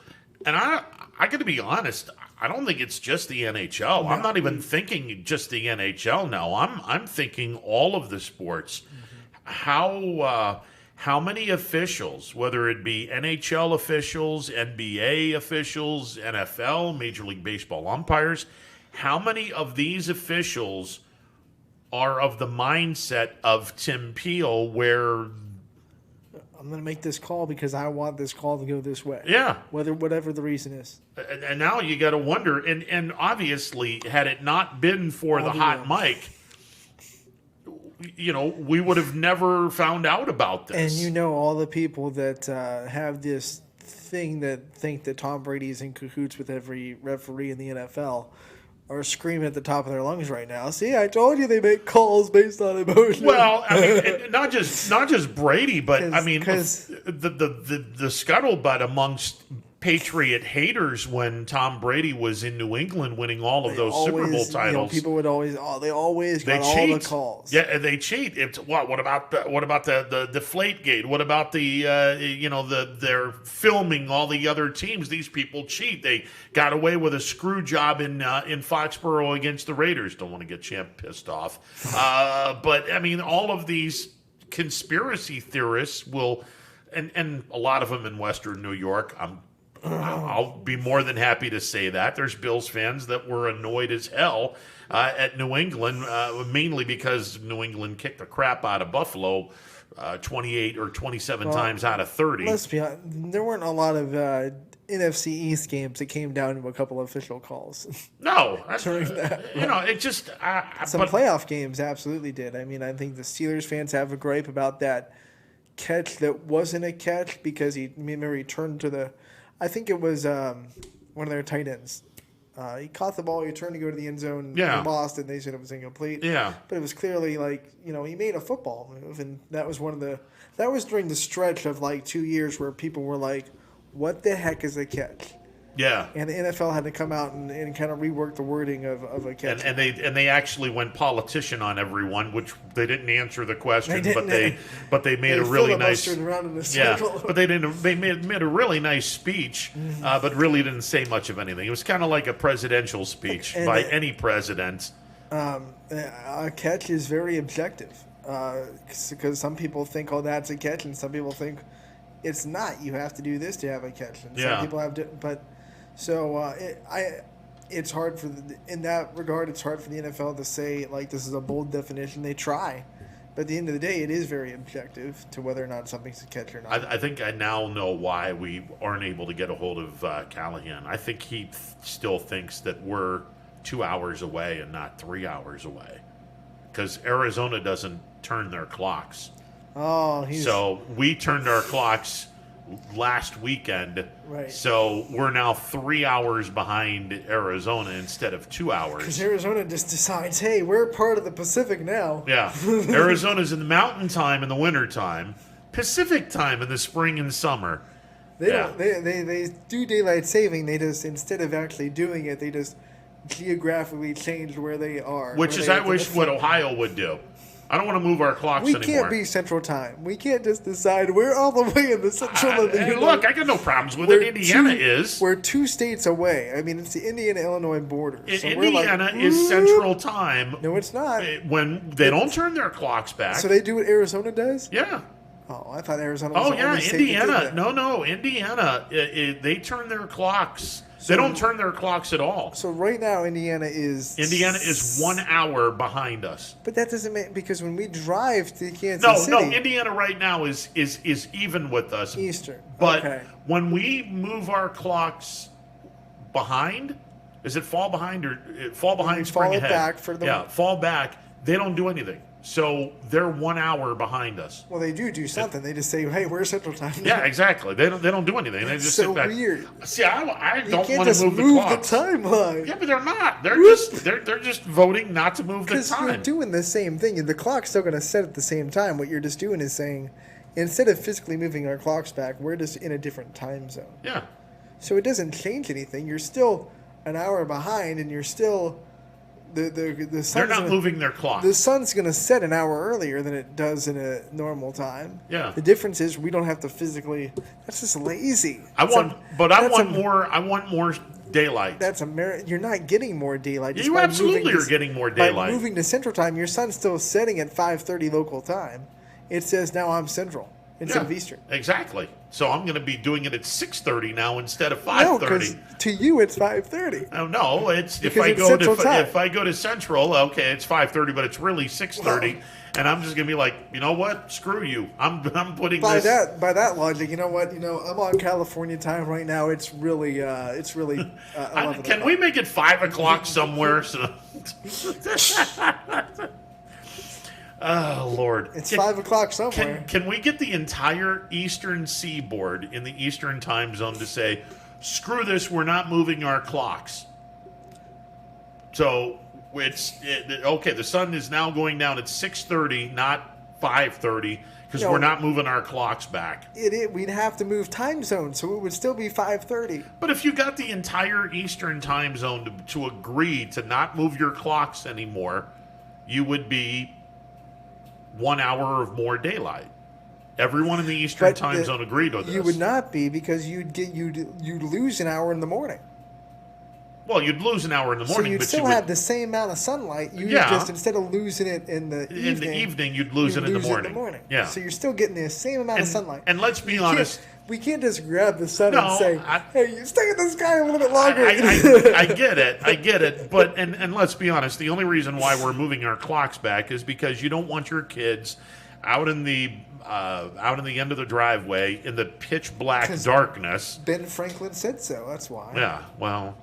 And I got to be honest, I don't think it's just the NHL. No. I'm not even thinking just the NHL now. I'm thinking all of the sports. Mm-hmm. How many officials, whether it be NHL officials, NBA officials, NFL, Major League Baseball umpires, how many of these officials are of the mindset of Tim Peel, where I'm going to make this call because I want this call to go this way. Yeah. Whatever the reason is. And now you got to wonder, and obviously, had it not been for the hot mic, we would have never found out about this. And all the people that have this thing that think that Tom Brady is in cahoots with every referee in the NFL are screaming at the top of their lungs right now. See, I told you they make calls based on emotion. Well, I mean, not just Brady, but I mean, the scuttlebutt amongst Patriot haters when Tom Brady was in New England winning all of those Super Bowl titles. People would always got all the calls. Yeah, they cheat. It's what about the Deflategate? What about they're filming all the other teams? These people cheat. They got away with a screw job in Foxborough against the Raiders. Don't want to get Champ pissed off. But I mean, all of these conspiracy theorists will, and a lot of them in Western New York. I'll be more than happy to say that. There's Bills fans that were annoyed as hell at New England, mainly because New England kicked the crap out of Buffalo 28 or 27 times out of 30. Let's be honest, there weren't a lot of NFC East games that came down to a couple of official calls. No. During that. It just... Some playoff games absolutely did. I mean, I think the Steelers fans have a gripe about that catch that wasn't a catch because he turned to the... I think it was one of their tight ends. He caught the ball. He turned to go to the end zone. Yeah. He lost, and they said it was incomplete. Yeah. But it was clearly like, he made a football move, and that was that was during the stretch of like 2 years where people were like, what the heck is a catch? Yeah. And the NFL had to come out and kind of rework the wording of a catch. And they actually went politician on everyone, which they didn't answer the question, but they made a really nice but they made a really nice speech, but really didn't say much of anything. It was kind of like a presidential speech by any president. A catch is very objective because some people think, oh, that's a catch, and some people think it's not. You have to do this to have a catch, and some people have to, but. So it's hard in that regard. It's hard for the NFL to say like this is a bold definition. They try, but at the end of the day, it is very objective to whether or not something's a catch or not. I think I now know why we aren't able to get a hold of Callahan. I think he still thinks that we're 2 hours away and not 3 hours away, because Arizona doesn't turn their clocks. So we turned our clocks last weekend, right? So we're now 3 hours behind Arizona instead of 2 hours. Because Arizona just decides, hey, we're part of the Pacific now. Yeah, Arizona's in the mountain time in the winter time, Pacific time in the spring and summer. They do daylight saving. They just, instead of actually doing it, they just geographically change where they are. Which is, I wish, what Ohio would do. I don't want to move our clocks anymore. We can't be Central Time. We can't just decide we're all the way in the Central of the Hey, look, I got no problems with it. Indiana is. We're 2 states away. I mean, it's the Indiana-Illinois border. So Indiana is Central Time. No, it's not. When they don't turn their clocks back. So they do what Arizona does? Yeah. Oh, I thought Arizona was the only state Indiana. that did that. No, Indiana. They turn their clocks. They don't turn their clocks at all. So right now, Indiana is 1 hour behind us. But that doesn't make, because when we drive to Kansas City, No, Indiana right now is even with us. Eastern. But when we move our clocks behind, is it fall behind or fall behind? Spring ahead. Back for the fall back. They don't do anything. So they're 1 hour behind us. Well, they do something. They just say, "Hey, we're Central Time." Yeah, exactly. They don't do anything. They just sit back. Weird. See, I don't can't want to just move the move clocks. the timeline. Yeah, but they're not. They're just voting not to move the Because time. you're doing the same thing. The clock's still going to set at the same time. What you're just doing is saying, instead of physically moving our clocks back, we're just in a different time zone. Yeah. So it doesn't change anything. You're still an hour behind, and you're still the sun's They're not moving their clock. The sun's going to set an hour earlier than it does in a normal time. Yeah. The difference is we don't have to physically. That's just lazy. I want more daylight. That's You're not getting more daylight. You absolutely are getting more daylight. By moving to Central Time, your sun's still setting at 5:30 local time. It says now I'm Central instead of Eastern. Exactly. So I'm going to be doing it at 6:30 now instead of 5:30. No, because to you it's 5:30. Oh no, it's if I go to Central, okay, it's 5:30, but it's really 6:30, and I'm just going to be like, you know what? Screw you. I'm putting by this. By that logic, you know what? I'm on California time right now. It's really 11 Can we make it 5 o'clock somewhere? So oh, Lord. It's 5 o'clock somewhere. Can we get the entire Eastern Seaboard in the Eastern time zone to say, screw this, we're not moving our clocks? So, okay, the sun is now going down at 6:30, not 5:30, because we're not moving our clocks back. We'd have to move time zone, so it would still be 5:30. But if you got the entire Eastern time zone to agree to not move your clocks anymore, you would be 1 hour of more daylight. Everyone in the Eastern time zone agreed on this. You would not be, because you'd lose an hour in the morning. Well, you'd lose an hour in the morning, so you'd but still have the same amount of sunlight. You just, instead of losing it in the evening, you'd lose it in the morning. Yeah. So you're still getting the same amount of sunlight. And let's be honest. We can't just grab the sun and say, hey, you stay in the sky a little bit longer. I get it. But and let's be honest, the only reason why we're moving our clocks back is because you don't want your kids out in the end of the driveway in the pitch black darkness. Ben Franklin said so. That's why. Yeah. Well,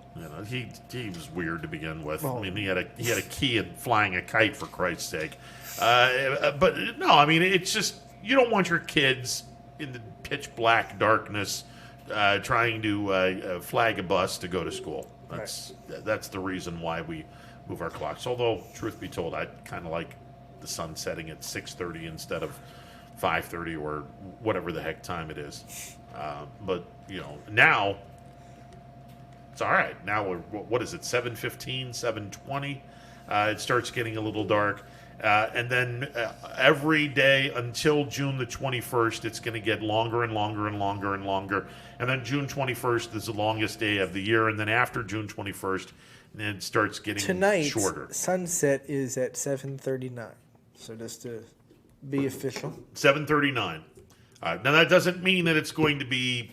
he was weird to begin with. Well, I mean, he had a key in flying a kite, for Christ's sake. But no, I mean, it's just you don't want your kids in the pitch black darkness trying to flag a bus to go to school. That's the reason why we move our clocks. Although, truth be told, I kind of like the sun setting at 6:30 instead of 5:30 or whatever the heck time it is. But now it's all right. Now what is it? 7:15, 7:20. It starts getting a little dark. And then every day until June the 21st, it's going to get longer and longer and longer and longer. And then June 21st is the longest day of the year. And then after June 21st, it starts getting shorter. Tonight's sunset is at 7:39. So just to be official. 7:39. Now, that doesn't mean that it's going to be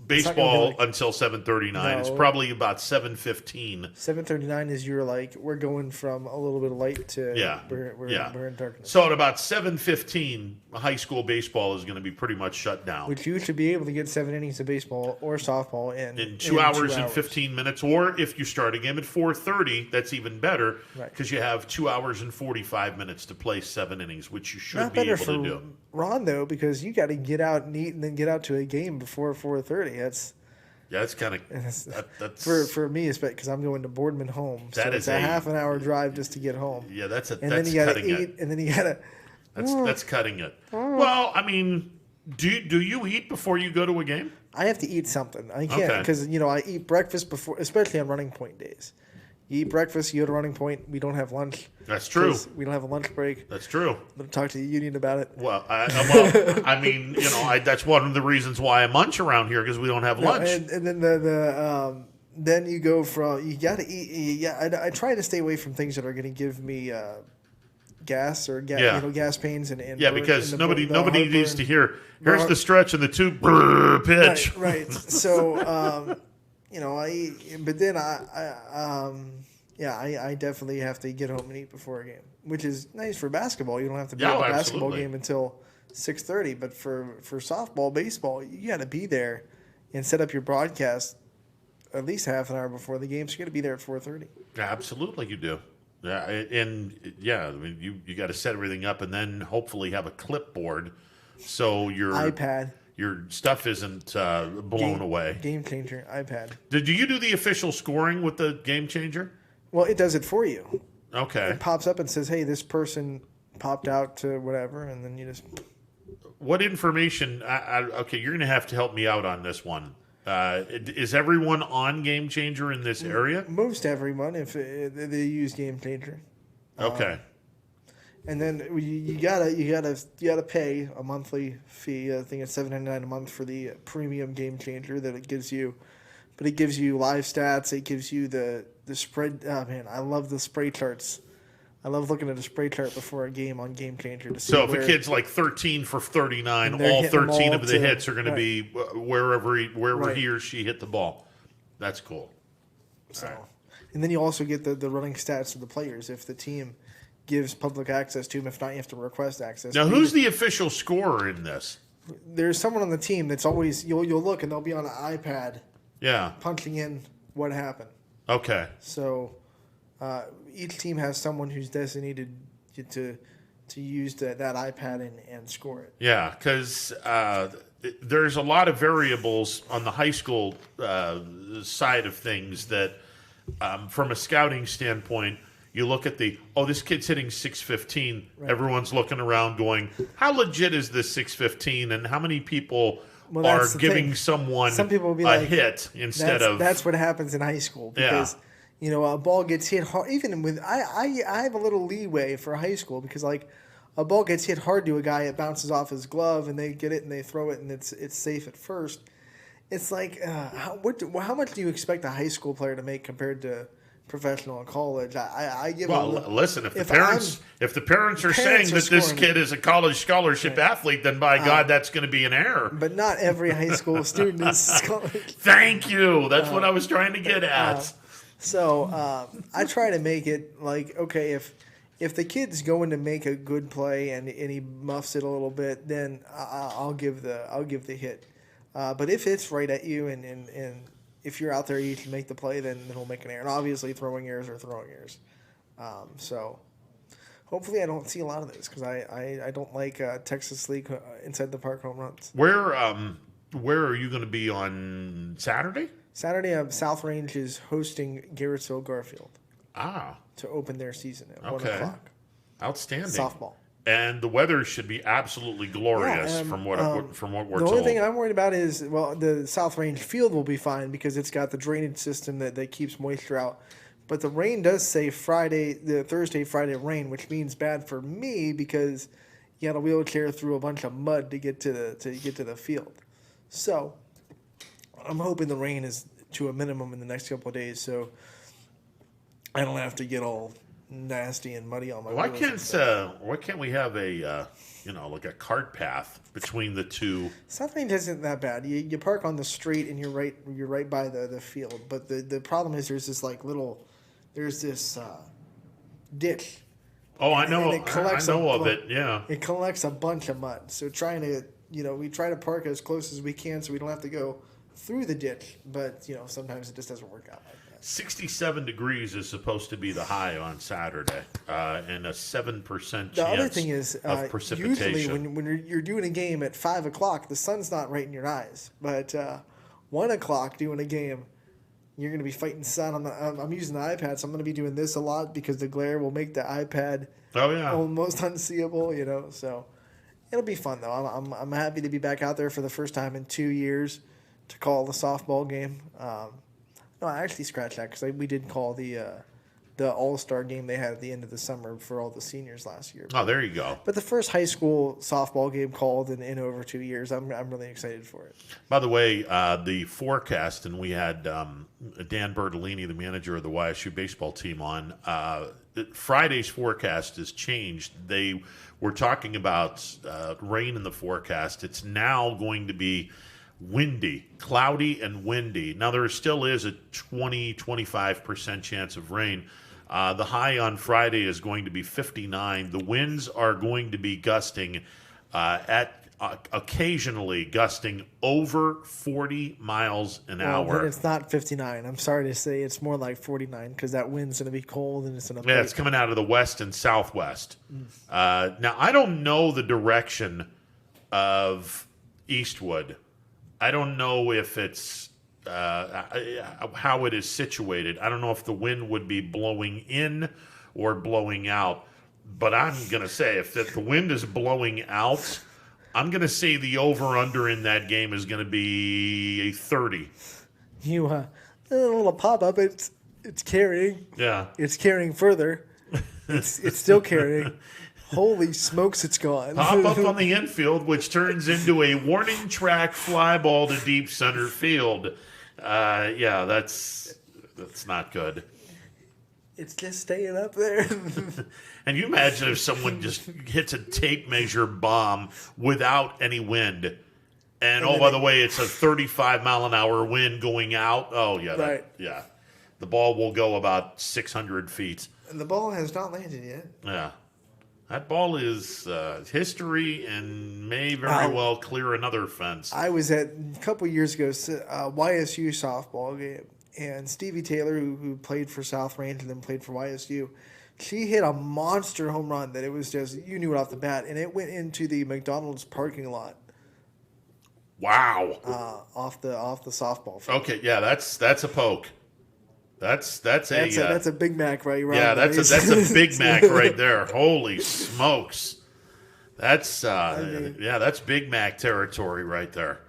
baseball until 7:39. No. It's probably about 7:15. 7:39 is we're going from a little bit of light to we're in darkness. So at about 7:15, high school baseball is going to be pretty much shut down. Which you should be able to get 7 innings of baseball or softball in 2 hours and 15 minutes. Or if you start a game at 4:30, that's even better because you have 2 hours and 45 minutes to play 7 innings, which you should be able to do. Ron, though, because you got to get out and eat and then get out to a game before 4:30. That's kind of that's for me, especially because I'm going to Boardman home. So it's a half an hour drive just to get home. Yeah, that's and then you got to eat, and then you got to. That's cutting it. Well, I mean, do you eat before you go to a game? I have to eat something. I can't because I eat breakfast before, especially on running point days. You eat breakfast, you go to running point. We don't have lunch. That's true. We don't have a lunch break. That's true. I'm going to talk to the union about it. Well, I mean, that's one of the reasons why I munch around here because we don't have lunch. And then then you go from you got to eat. Yeah, I try to stay away from things that are going to give me gas or gas pains and because nobody needs to hear. Here's the stretch and the two pitch. Right. So I eat, but then I definitely have to get home and eat before a game, which is nice for basketball. You don't have to be at a basketball game until 6:30. But for softball, baseball, you got to be there and set up your broadcast at least half an hour before the game. So you got to be there at 4:30. Absolutely, you do. Yeah, I mean, you got to set everything up and then hopefully have a clipboard so your iPad. Your stuff isn't blown away. Game Changer iPad. Did you do the official scoring with the Game Changer? Well, it does it for you. Okay. It pops up and says, "Hey, this person popped out to whatever," and then you just. What information? Okay, you're going to have to help me out on this one. Is everyone on Game Changer in this area? Most everyone, if they use Game Changer. Okay. And then you gotta pay a monthly fee. I think it's $7.99 a month for the premium Game Changer that it gives you. But it gives you live stats. It gives you the spread. Oh man, I love the spray charts. I love looking at a spray chart before a game on Game Changer to see. So if a kid's like 13 for 39, all 13 of the hits are going to be wherever he or she hit the ball. That's cool. So, and then you also get the running stats of the players if the team gives public access to them. If not, you have to request access. Now, who's the official scorer in this? There's someone on the team that's always you'll look and they'll be on an iPad. Yeah. Punching in what happened. Okay. So. Each team has someone who's designated to use that iPad and score it. Yeah, because there's a lot of variables on the high school side of things that, from a scouting standpoint, you look at this kid's hitting 615. Right. Everyone's looking around going, how legit is this 615? And how many people are giving someone Some people will be a hit instead of... That's what happens in high school because... Yeah. A ball gets hit hard. Even with I have a little leeway for high school because a ball gets hit hard to a guy, it bounces off his glove, and they get it and they throw it, and it's safe at first. It's like how much do you expect a high school player to make compared to professional and college? I give. Well, listen, if the parents are saying that this kid is a college scholarship athlete, then by God, that's going to be an error. But not every high school student is scholarship. Thank you. That's what I was trying to get at. So I try to make it okay, if the kid's going to make a good play and he muffs it a little bit, then I'll give the hit. But if it's right at you and if you're out there you can make the play, then he'll make an error. And obviously throwing errors are throwing errors. So hopefully I don't see a lot of this because I don't like Texas League inside the park home runs. Where Where are you going to be on Saturday? Saturday, South Range is hosting Garrettsville Garfield. Ah. To open their season at 1 Okay. o'clock. Outstanding. Softball. And the weather should be absolutely glorious from what we're The told. only thing I'm worried about is, well, the South Range field will be fine because it's got the drainage system that keeps moisture out. But the rain does say Thursday, Friday rain, which means bad for me because you got a wheelchair through a bunch of mud to get to the field. So I'm hoping the rain is to a minimum in the next couple of days, so I don't have to get all nasty and muddy on my Why wheels. can't we have a like a cart path between the two? South Range isn't that bad. You park on the street and you're right by the field. But the problem is there's this ditch. Oh, I know. And I know of it. Yeah. It collects a bunch of mud. So we try to park as close as we can so we don't have to go through the ditch. But sometimes it just doesn't work out like that. 67 degrees is supposed to be the high on Saturday, and a 7% chance The other thing is, of precipitation. usually when you're doing a game at 5 o'clock, the sun's not right in your eyes. But 1 o'clock doing a game, you're going to be fighting sun. I'm using the iPad, so I'm going to be doing this a lot because the glare will make the iPad almost unseeable. So it'll be fun though. I'm happy to be back out there for the first time in 2 years to call the softball game. No, I actually scratched that because we did call the All-Star game they had at the end of the summer for all the seniors last year. Oh, there you go. But the first high school softball game called in over 2 years. I'm really excited for it. By the way, the forecast, and we had Dan Bertolini, the manager of the YSU baseball team, on. Friday's forecast has changed. They were talking about rain in the forecast. It's now going to be windy, cloudy and windy. Now, there still is a 20-25% chance of rain. The high on Friday is going to be 59. The winds are going to be gusting occasionally gusting over 40 miles an hour. But it's not 59. I'm sorry to say it's more like 49 because that wind's going to be cold and it's going to Yeah, it's coming out of the west and southwest. Now, I don't know the direction of Eastwood. I don't know if it's how it is situated. I don't know if the wind would be blowing in or blowing out. But I'm going to say if the wind is blowing out, I'm going to say the over-under in that game is going to be a 30. A little pop-up, it's carrying. Yeah. It's carrying further. It's still carrying. Holy smokes, it's gone. Pop up on the infield, which turns into a warning track fly ball to deep center field. That's not good. It's just staying up there. And you imagine if someone just hits a tape measure bomb without any wind. And by the way, it's a 35-mile-an-hour wind going out. Oh, yeah. Right. Yeah. The ball will go about 600 feet. And the ball has not landed yet. Yeah. That ball is history and may very well clear another fence. I was at a couple years ago YSU softball game, and Stevie Taylor, who played for South Range and then played for YSU, she hit a monster home run that it was just, you knew it off the bat, and it went into the McDonald's parking lot. Wow. Off the softball field. Okay, yeah, that's a poke. That's a Big Mac right around. Yeah, that's a Big Mac right there. Holy smokes. That's that's Big Mac territory right there.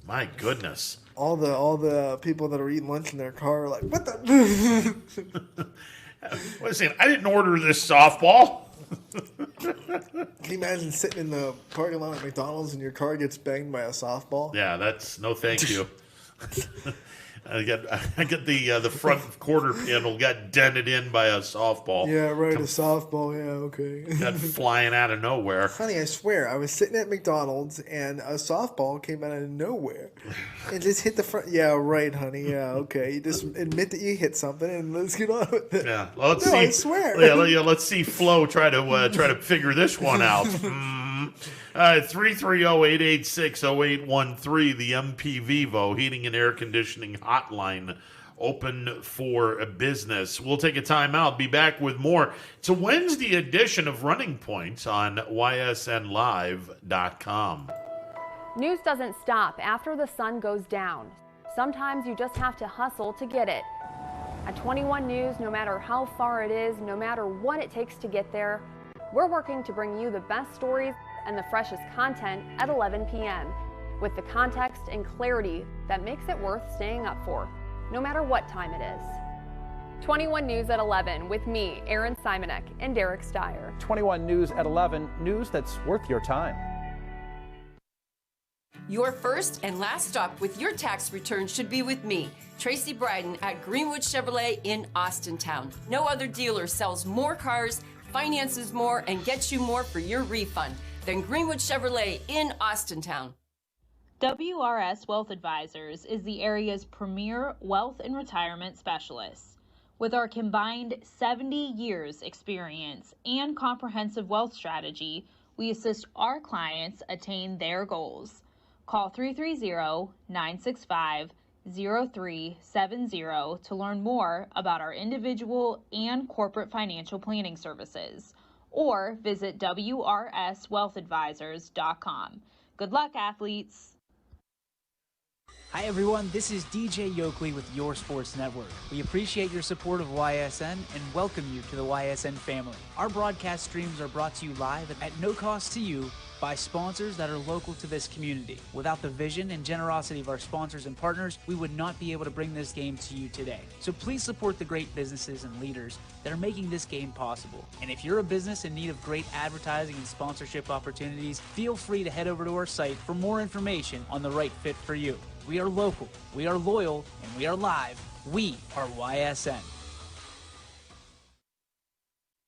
My goodness. All the people that are eating lunch in their car are like, what the? Wait a second, I didn't order this softball. Can you imagine sitting in the parking lot at McDonald's and your car gets banged by a softball? Yeah, that's no thank you. I got the front quarter panel got dented in by a softball. Yeah, right, a softball. Yeah, okay. Got flying out of nowhere. Honey, I swear, I was sitting at McDonald's and a softball came out of nowhere and just hit the front. Yeah, right, honey. Yeah, okay. You just admit that you hit something and let's get on with it. Yeah, well, let's see. I swear. Yeah, let's see Flo try to figure this one out. 330-886-0813, the MP Vivo Heating and Air Conditioning Hotline, open for business. We'll take a time out, be back with more. It's a Wednesday edition of Running Points on ysnlive.com. News doesn't stop after the sun goes down. Sometimes you just have to hustle to get it. At 21 News, no matter how far it is, no matter what it takes to get there, we're working to bring you the best stories and the freshest content at 11 p.m. with the context and clarity that makes it worth staying up for, no matter what time it is. 21 News at 11 with me, Aaron Simonek, and Derek Steyer. 21 News at 11, news that's worth your time. Your first and last stop with your tax return should be with me, Tracy Bryden at Greenwood Chevrolet in Austintown. No other dealer sells more cars, finances more, and gets you more for your refund than Greenwood Chevrolet in Austintown. WRS Wealth Advisors is the area's premier wealth and retirement specialist. With our combined 70 years experience and comprehensive wealth strategy, we assist our clients attain their goals. Call 330-965-0370 to learn more about our individual and corporate financial planning services, or visit wrswealthadvisors.com. Good luck, athletes! Hi everyone, this is DJ Yoakley with Your Sports Network. We appreciate your support of YSN and welcome you to the YSN family. Our broadcast streams are brought to you live at no cost to you by sponsors that are local to this community. Without the vision and generosity of our sponsors and partners, we would not be able to bring this game to you today. So please support the great businesses and leaders that are making this game possible. And if you're a business in need of great advertising and sponsorship opportunities, feel free to head over to our site for more information on the right fit for you. We are local, we are loyal, and we are live. We are YSN.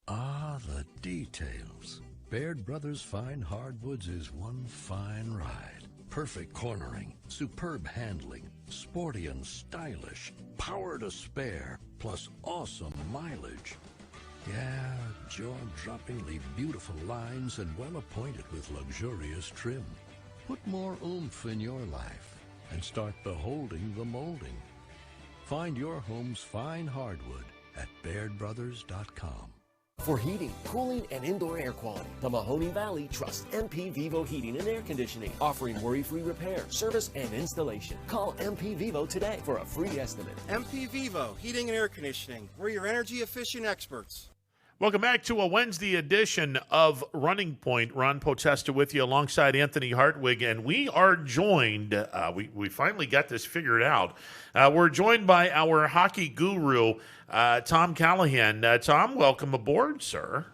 Ah, the details. Baird Brothers Fine Hardwoods is one fine ride. Perfect cornering, superb handling, sporty and stylish, power to spare, plus awesome mileage. Yeah, jaw-droppingly beautiful lines and well appointed with luxurious trim. Put more oomph in your life and start beholding the molding. Find your home's fine hardwood at BairdBrothers.com. For heating, cooling, and indoor air quality, the Mahoning Valley trusts MP Vivo Heating and Air Conditioning, offering worry-free repair, service, and installation. Call MP Vivo today for a free estimate. MP Vivo Heating and Air Conditioning. We're your energy-efficient experts. Welcome back to a Wednesday edition of Running Point. Ron Potesta with you alongside Anthony Hartwig, and we are joined, we finally got this figured out. We're joined by our hockey guru, Tom Callahan. Tom, welcome aboard, sir.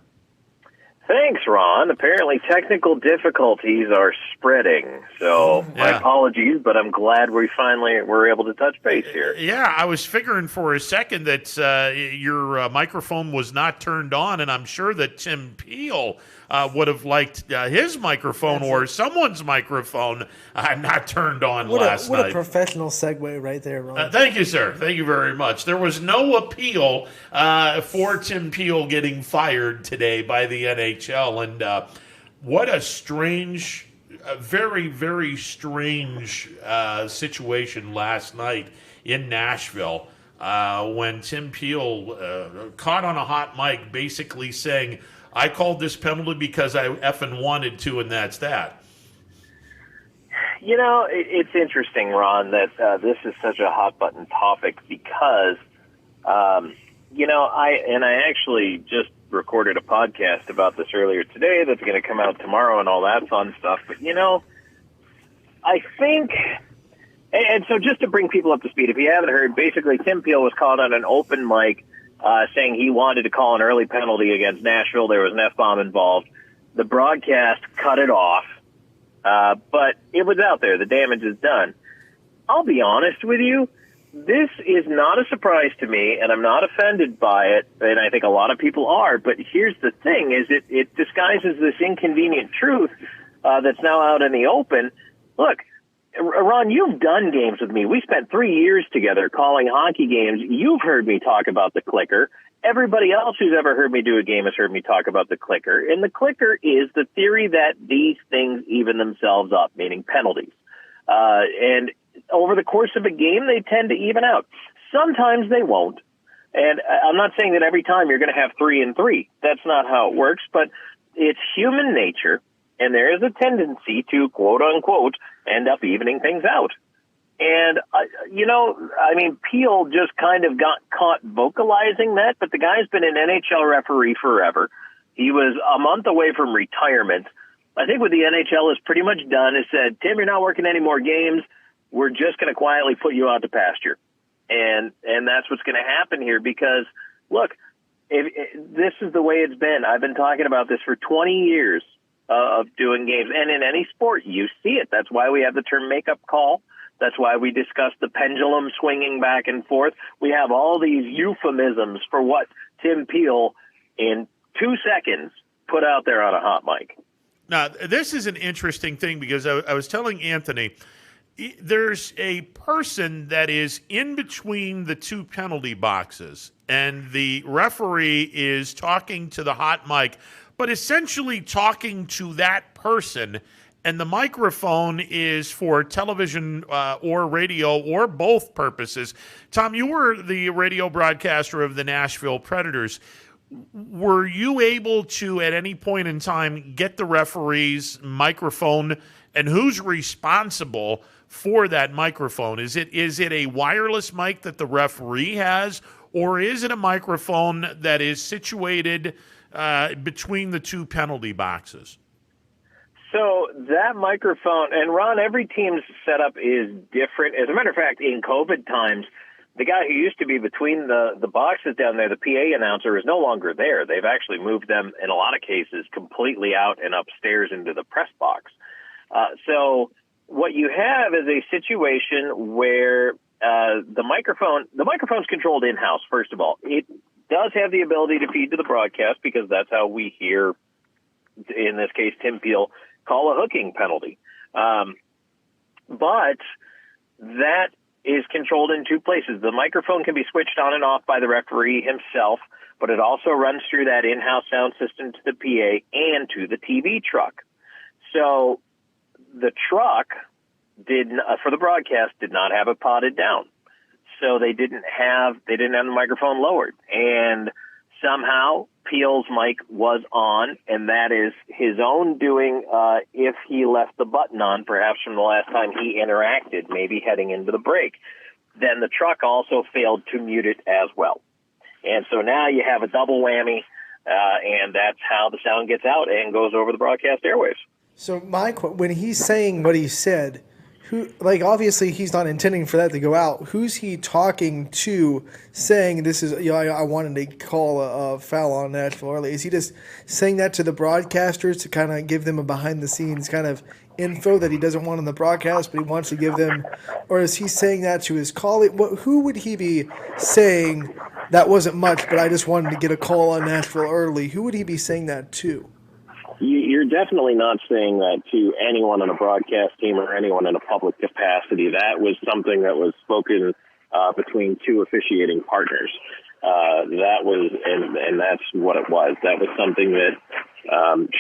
Thanks, Ron. Apparently technical difficulties are spreading, so my apologies, but I'm glad we finally were able to touch base here. Yeah, I was figuring for a second that your microphone was not turned on, and I'm sure that Tim Peel would have liked his microphone or someone's microphone not turned on last night. What a professional segue right there, Ron. Thank you, sir. Thank you very much. There was no appeal for Tim Peel getting fired today by the NHL, and what a strange, very, very strange situation last night in Nashville when Tim Peel caught on a hot mic basically saying, I called this penalty because I effing wanted to, and that's that. You know, it's interesting, Ron, that this is such a hot-button topic because, you know, I actually just recorded a podcast about this earlier today that's going to come out tomorrow and all that fun stuff. But, you know, I think, and so just to bring people up to speed, if you haven't heard, basically Tim Peel was caught on an open mic saying he wanted to call an early penalty against Nashville. There was an F-bomb involved. The broadcast cut it off, but it was out there. The damage is done. I'll be honest with you. This is not a surprise to me, and I'm not offended by it, and I think a lot of people are. But here's the thing, is it disguises this inconvenient truth that's now out in the open. Look, Ron, you've done games with me. We spent 3 years together calling hockey games. You've heard me talk about the clicker. Everybody else who's ever heard me do a game has heard me talk about the clicker. And the clicker is the theory that these things even themselves up, meaning penalties. And over the course of a game, they tend to even out. Sometimes they won't. And I'm not saying that every time you're going to have 3 and 3. That's not how it works, but it's human nature. And there is a tendency to, quote unquote, end up evening things out. And, Peel just kind of got caught vocalizing that, but the guy's been an NHL referee forever. He was a month away from retirement. I think what the NHL has pretty much done is said, Tim, you're not working any more games. We're just going to quietly put you out to pasture. And that's what's going to happen here because, look, this is the way it's been. I've been talking about this for 20 years of doing games. And in any sport, you see it. That's why we have the term makeup call. That's why we discuss the pendulum swinging back and forth. We have all these euphemisms for what Tim Peel, in 2 seconds, put out there on a hot mic. Now, this is an interesting thing because I was telling Anthony, there's a person that is in between the two penalty boxes, and the referee is talking to the hot mic, but essentially talking to that person, and the microphone is for television or radio or both purposes. Tom, you were the radio broadcaster of the Nashville Predators. Were you able to, at any point in time, get the referee's microphone, and who's responsible for that microphone? Is it a wireless mic that the referee has, or is it a microphone that is situated between the two penalty boxes? So that microphone, and Ron, every team's setup is different. As a matter of fact, in COVID times, the guy who used to be between the boxes down there, the PA announcer, is no longer there. They've actually moved them, in a lot of cases, completely out and upstairs into the press box. So what you have is a situation where the microphone's controlled in-house, first of all. It does have the ability to feed to the broadcast because that's how we hear, in this case, Tim Peel call a hooking penalty. But that is controlled in two places. The microphone can be switched on and off by the referee himself, but it also runs through that in-house sound system to the PA and to the TV truck. So the truck for the broadcast did not have it potted down. So they didn't have the microphone lowered. And somehow Peel's mic was on, and that is his own doing if he left the button on, perhaps from the last time he interacted, maybe heading into the break. Then the truck also failed to mute it as well. And so now you have a double whammy, and that's how the sound gets out and goes over the broadcast airwaves. So when he's saying what he said, obviously he's not intending for that to go out. Who's he talking to saying this is, I wanted to call a foul on Nashville early? Is he just saying that to the broadcasters to kind of give them a behind the scenes kind of info that he doesn't want on the broadcast, but he wants to give them, or is he saying that to his colleague? Who would he be saying that wasn't much, but I just wanted to get a call on Nashville early? Who would he be saying that to? You're definitely not saying that to anyone on a broadcast team or anyone in a public capacity. That was something that was spoken between two officiating partners. That was, and that's what it was. That was something that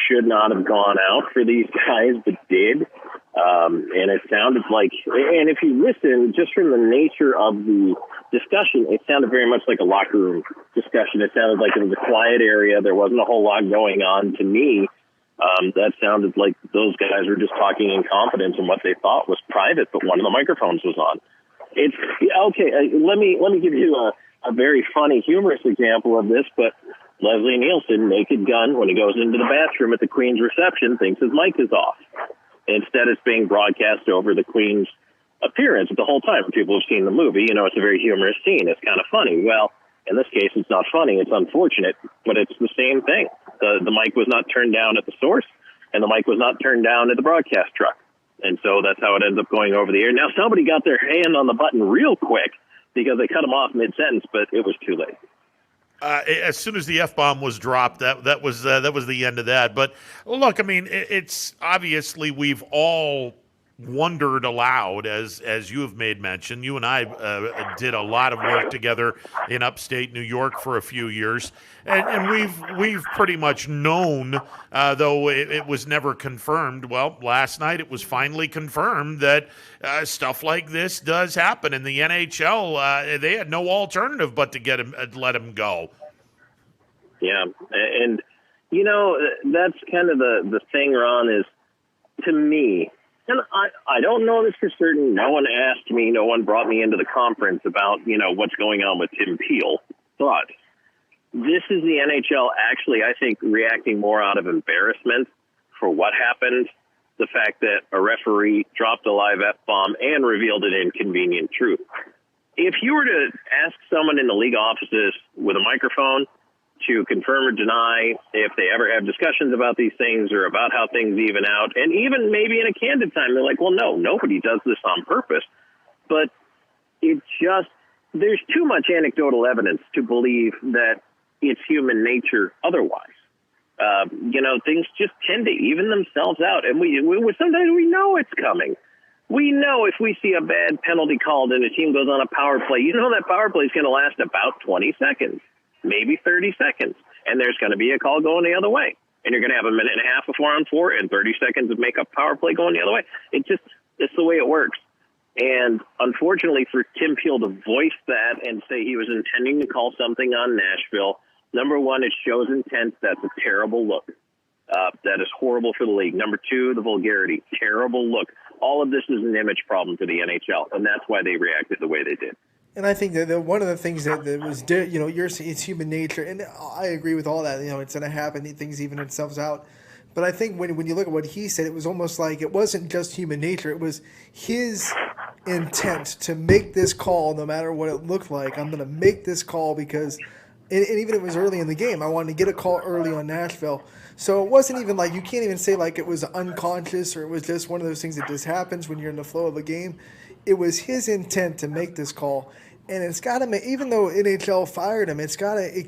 should not have gone out for these guys, but did. And it sounded like, and if you listen, just from the nature of the discussion, it sounded very much like a locker room discussion. It sounded like it was a quiet area. There wasn't a whole lot going on to me. That sounded like those guys were just talking in confidence in what they thought was private, but one of the microphones was on. It's okay. Let me give you a very funny, humorous example of this. But Leslie Nielsen, Naked Gun, when he goes into the bathroom at the Queen's reception, thinks his mic is off. Instead, it's being broadcast over the Queen's appearance the whole time. People have seen the movie. It's a very humorous scene. It's kind of funny. Well, in this case, it's not funny. It's unfortunate, but it's the same thing. The mic was not turned down at the source, and the mic was not turned down at the broadcast truck. And so that's how it ends up going over the air. Now, somebody got their hand on the button real quick because they cut him off mid-sentence, but it was too late. As soon as the F-bomb was dropped, that was the end of that. But look, I mean, it's obviously we've all wondered aloud, as you have made mention. You and I did a lot of work together in upstate New York for a few years, and we've pretty much known, though it was never confirmed. Well, last night it was finally confirmed that stuff like this does happen in the NHL. They had no alternative but to let him go. Yeah, and that's kind of the thing, Ron, is, to me, And I don't know this for certain. No one asked me. No one brought me into the conference about, what's going on with Tim Peel. But this is the NHL actually, I think, reacting more out of embarrassment for what happened. The fact that a referee dropped a live F-bomb and revealed an inconvenient truth. If you were to ask someone in the league offices with a microphone to confirm or deny if they ever have discussions about these things or about how things even out, and even maybe in a candid time, they're like, well, no, nobody does this on purpose. But there's too much anecdotal evidence to believe that it's human nature otherwise. Things just tend to even themselves out. And sometimes we know it's coming. We know if we see a bad penalty called and a team goes on a power play, that power play is going to last about 20 seconds, maybe 30 seconds. And there's going to be a call going the other way. And you're going to have a minute and a half of 4-on-4 and 30 seconds of makeup power play going the other way. It's the way it works. And unfortunately for Tim Peel to voice that and say he was intending to call something on Nashville, number one, it shows intent. That's a terrible look. That is horrible for the league. Number two, the vulgarity. Terrible look. All of this is an image problem to the NHL, and that's why they reacted the way they did. And I think that one of the things that was, it's human nature, and I agree with all that. It's going to happen. Things even themselves out. But I think when you look at what he said, it was almost like it wasn't just human nature. It was his intent to make this call no matter what it looked like. I'm going to make this call because, and even if it was early in the game, I wanted to get a call early on Nashville. So it wasn't even like, you can't even say like it was unconscious or it was just one of those things that just happens when you're in the flow of a game. It was his intent to make this call. And it's got to, even though NHL fired him,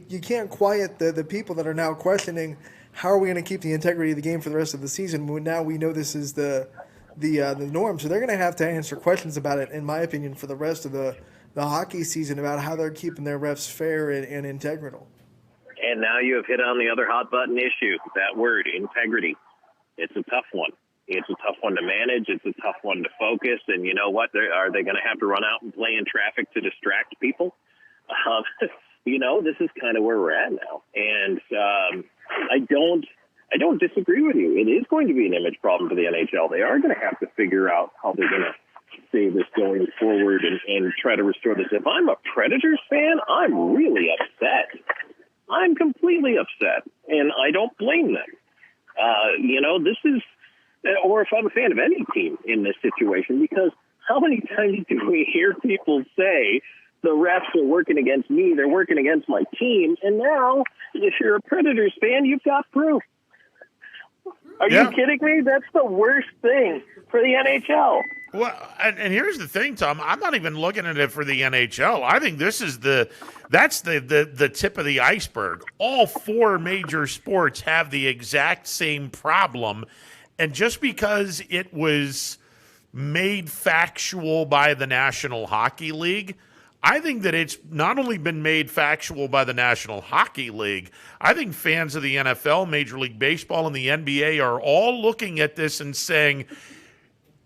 you can't quiet the people that are now questioning how are we going to keep the integrity of the game for the rest of the season when now we know this is the norm. So they're going to have to answer questions about it, in my opinion, for the rest of the hockey season about how they're keeping their refs fair and integral. And now you have hit on the other hot button issue, that word, integrity. It's a tough one. It's a tough one to manage. It's a tough one to focus. And you know what? Are they going to have to run out and play in traffic to distract people? This is kind of where we're at now. And I don't disagree with you. It is going to be an image problem for the NHL. They are going to have to figure out how they're going to save this going forward and try to restore this. If I'm a Predators fan, I'm really upset. I'm completely upset, and I don't blame them. This is, or if I'm a fan of any team in this situation, because how many times do we hear people say the refs are working against me, they're working against my team, and now, if you're a Predators fan, you've got proof. Are you kidding me? That's the worst thing for the NHL. Well, and here's the thing, Tom. I'm not even looking at it for the NHL. I think this is that's the tip of the iceberg. All four major sports have the exact same problem, and just because it was made factual by the National Hockey League, I think that it's not only been made factual by the National Hockey League, I think fans of the NFL, Major League Baseball, and the NBA are all looking at this and saying,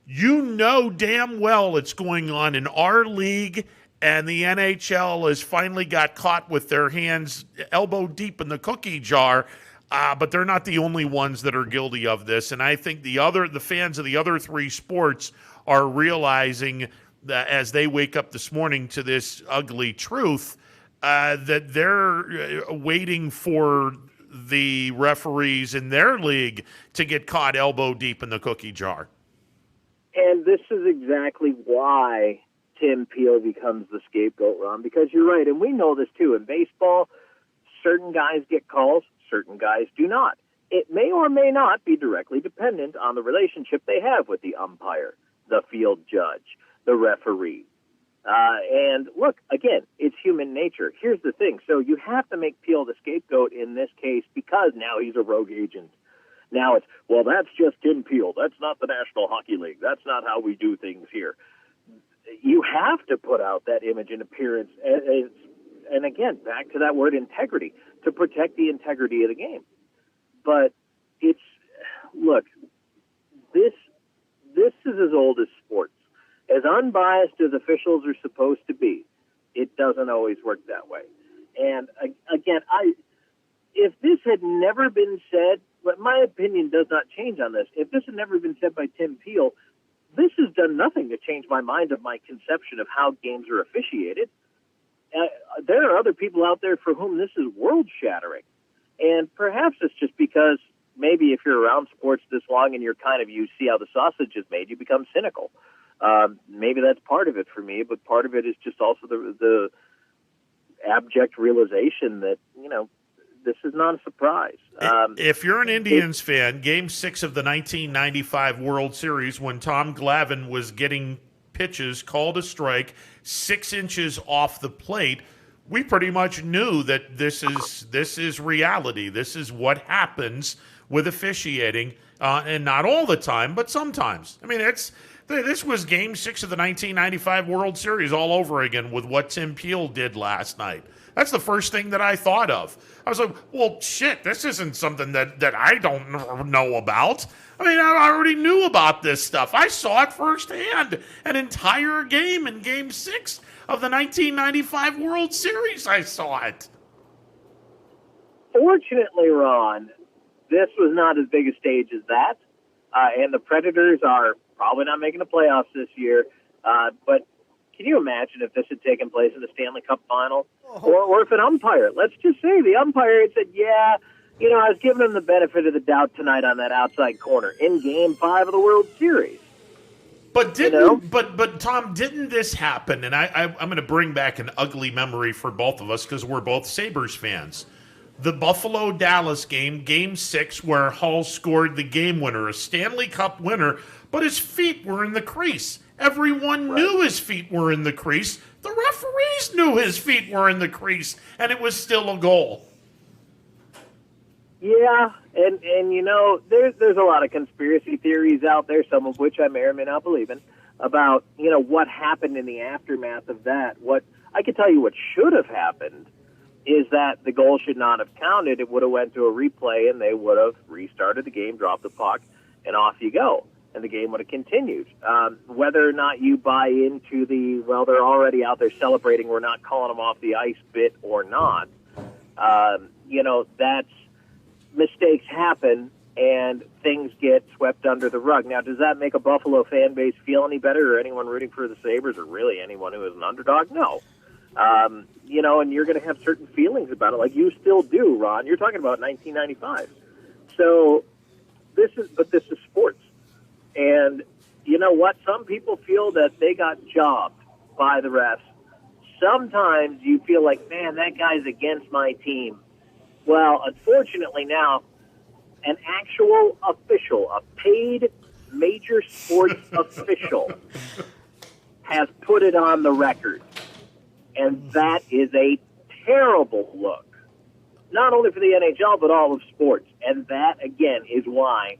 you know damn well it's going on in our league, and the NHL has finally got caught with their hands elbow deep in the cookie jar, but they're not the only ones that are guilty of this. And I think the fans of the other three sports are realizing that as they wake up this morning to this ugly truth, that they're waiting for the referees in their league to get caught elbow deep in the cookie jar. And this is exactly why Tim Peel becomes the scapegoat, Ron, because you're right, and we know this too. In baseball, certain guys get calls, certain guys do not. It may or may not be directly dependent on the relationship they have with the umpire, the field judge, the referee. And look, again, it's human nature. Here's the thing. So you have to make Peel the scapegoat in this case because now he's a rogue agent. Now it's, well, that's just Tim Peel. That's not the National Hockey League. That's not how we do things here. You have to put out that image and appearance. And again, back to that word integrity, to protect the integrity of the game. But look, this is as old as sports. As unbiased as officials are supposed to be, it doesn't always work that way. And again, if this had never been said, but my opinion does not change on this. If this had never been said by Tim Peel, this has done nothing to change my mind of my conception of how games are officiated. There are other people out there for whom this is world-shattering. And perhaps it's just because maybe if you're around sports this long and you see how the sausage is made, you become cynical. Maybe that's part of it for me, but part of it is just also the abject realization that, this is not a surprise. If you're an Indians fan, Game 6 of the 1995 World Series, when Tom Glavine was getting pitches called a strike 6 inches off the plate, we pretty much knew that this is reality. This is what happens with officiating, and not all the time, but sometimes. I mean, this was Game 6 of the 1995 World Series all over again with what Tim Peel did last night. That's the first thing that I thought of. I was like, well, shit, this isn't something that I don't know about. I mean, I already knew about this stuff. I saw it firsthand. An entire game in Game 6 of the 1995 World Series, I saw it. Fortunately, Ron, this was not as big a stage as that. And the Predators are probably not making the playoffs this year. But can you imagine if this had taken place in the Stanley Cup final? Or if an umpire, let's just say the umpire had said, I was giving him the benefit of the doubt tonight on that outside corner in Game 5 of the World Series. But but Tom, didn't this happen? And I'm going to bring back an ugly memory for both of us because we're both Sabres fans. The Buffalo-Dallas game, Game 6, where Hull scored the game winner, a Stanley Cup winner, but his feet were in the crease. Everyone knew his feet were in the crease. The referees knew his feet were in the crease, and it was still a goal. Yeah, and there's a lot of conspiracy theories out there, some of which I may or may not believe in, about, what happened in the aftermath of that. What I can tell you what should have happened is that the goal should not have counted. It would have went to a replay, and they would have restarted the game, dropped the puck, and off you go. And the game would have continued. Whether or not you buy into they're already out there celebrating, we're not calling them off the ice bit or not, that's mistakes happen and things get swept under the rug. Now, does that make a Buffalo fan base feel any better or anyone rooting for the Sabres or really anyone who is an underdog? No. And you're going to have certain feelings about it, like you still do, Ron. You're talking about 1995. So this is sports. And you know what? Some people feel that they got jobbed by the refs. Sometimes you feel like, man, that guy's against my team. Well, unfortunately now, an actual official, a paid major sports official, has put it on the record. And that is a terrible look, not only for the NHL, but all of sports. And that, again, is why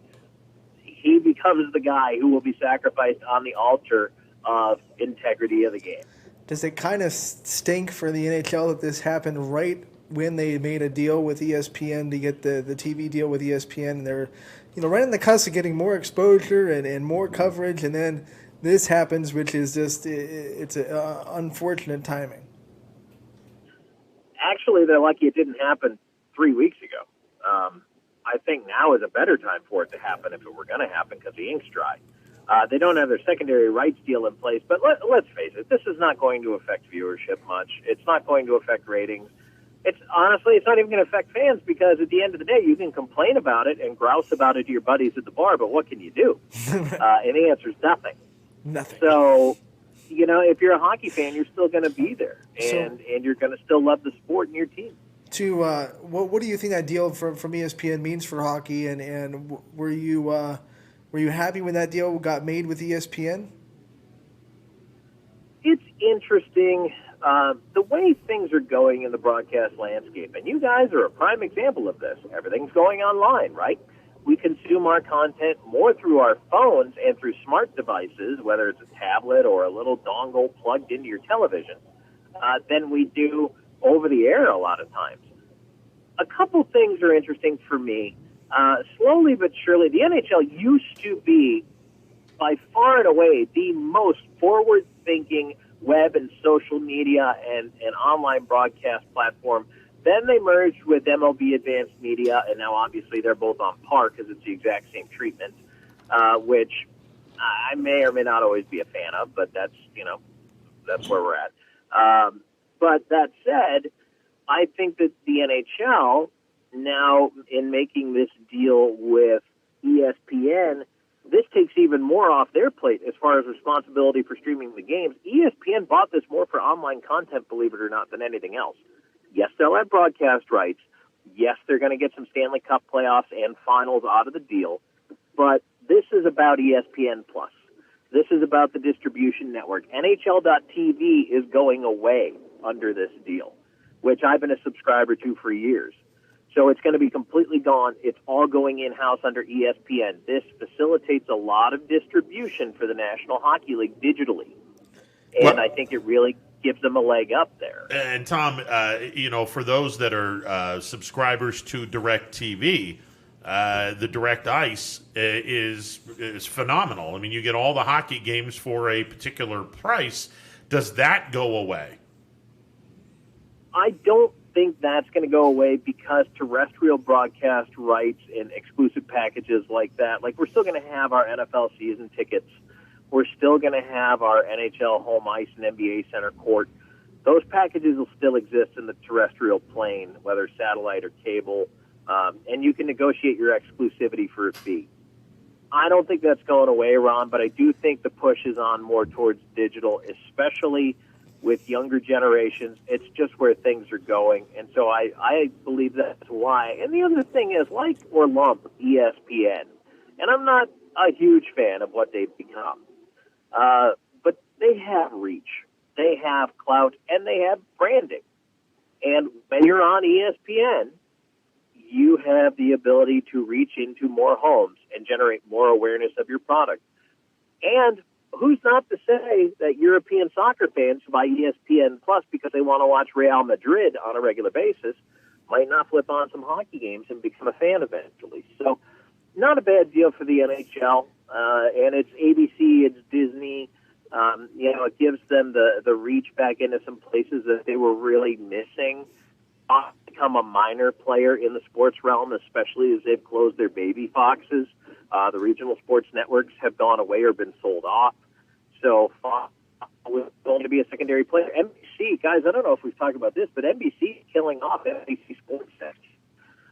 he becomes the guy who will be sacrificed on the altar of integrity of the game. Does it kind of stink for the NHL that this happened right when they made a deal with ESPN to get the TV deal with ESPN? And they're, right in the cusp of getting more exposure and more coverage, and then this happens, which is just, it's unfortunate timing. Actually, they're lucky it didn't happen 3 weeks ago. I think now is a better time for it to happen if it were going to happen because the ink's dry. They don't have their secondary rights deal in place, but let's face it, this is not going to affect viewership much. It's not going to affect ratings. It's not even going to affect fans because at the end of the day, you can complain about it and grouse about it to your buddies at the bar, but what can you do? And the answer is nothing. Nothing. So, if you're a hockey fan, you're still going to be there, and you're going to still love the sport and your team. What do you think that deal from ESPN means for hockey, and were you happy when that deal got made with ESPN? It's interesting the way things are going in the broadcast landscape, and you guys are a prime example of this. Everything's going online, right? We consume our content more through our phones and through smart devices, whether it's a tablet or a little dongle plugged into your television, than we do over the air a lot of times. A couple things are interesting for me. Slowly but surely, the NHL used to be, by far and away, the most forward-thinking web and social media and online broadcast platform. Then they merged with MLB Advanced Media, and now obviously they're both on par because it's the exact same treatment, which I may or may not always be a fan of, but that's where we're at. But that said, I think that the NHL now, in making this deal with ESPN, this takes even more off their plate as far as responsibility for streaming the games. ESPN bought this more for online content, believe it or not, than anything else. Yes, they'll have broadcast rights. Yes, they're going to get some Stanley Cup playoffs and finals out of the deal. But this is about ESPN+. This is about the distribution network. NHL.TV is going away under this deal, which I've been a subscriber to for years. So it's going to be completely gone. It's all going in-house under ESPN. This facilitates a lot of distribution for the National Hockey League digitally. And I think it really gives them a leg up there. And Tom, for those that are subscribers to DirecTV, the Direct Ice is phenomenal. I mean, you get all the hockey games for a particular price. Does that go away? I don't think that's going to go away because terrestrial broadcast rights and exclusive packages like that, like we're still going to have our NFL season tickets. We're still going to have our NHL home ice and NBA center court. Those packages will still exist in the terrestrial plane, whether satellite or cable, and you can negotiate your exclusivity for a fee. I don't think that's going away, Ron, but I do think the push is on more towards digital, especially with younger generations. It's just where things are going, and so I believe that's why. And the other thing is, like or lump ESPN, and I'm not a huge fan of what they've become, but they have reach, they have clout, and they have branding. And when you're on ESPN, you have the ability to reach into more homes and generate more awareness of your product. And who's not to say that European soccer fans who buy ESPN Plus because they want to watch Real Madrid on a regular basis might not flip on some hockey games and become a fan eventually. So not a bad deal for the NHL. And it's ABC, it's Disney. It gives them the reach back into some places that they were really missing. Become a minor player in the sports realm, especially as they've closed their baby Foxes. The regional sports networks have gone away or been sold off. So Fox was going to be a secondary player. NBC, guys, I don't know if we've talked about this, but NBC is killing off NBC Sports Net.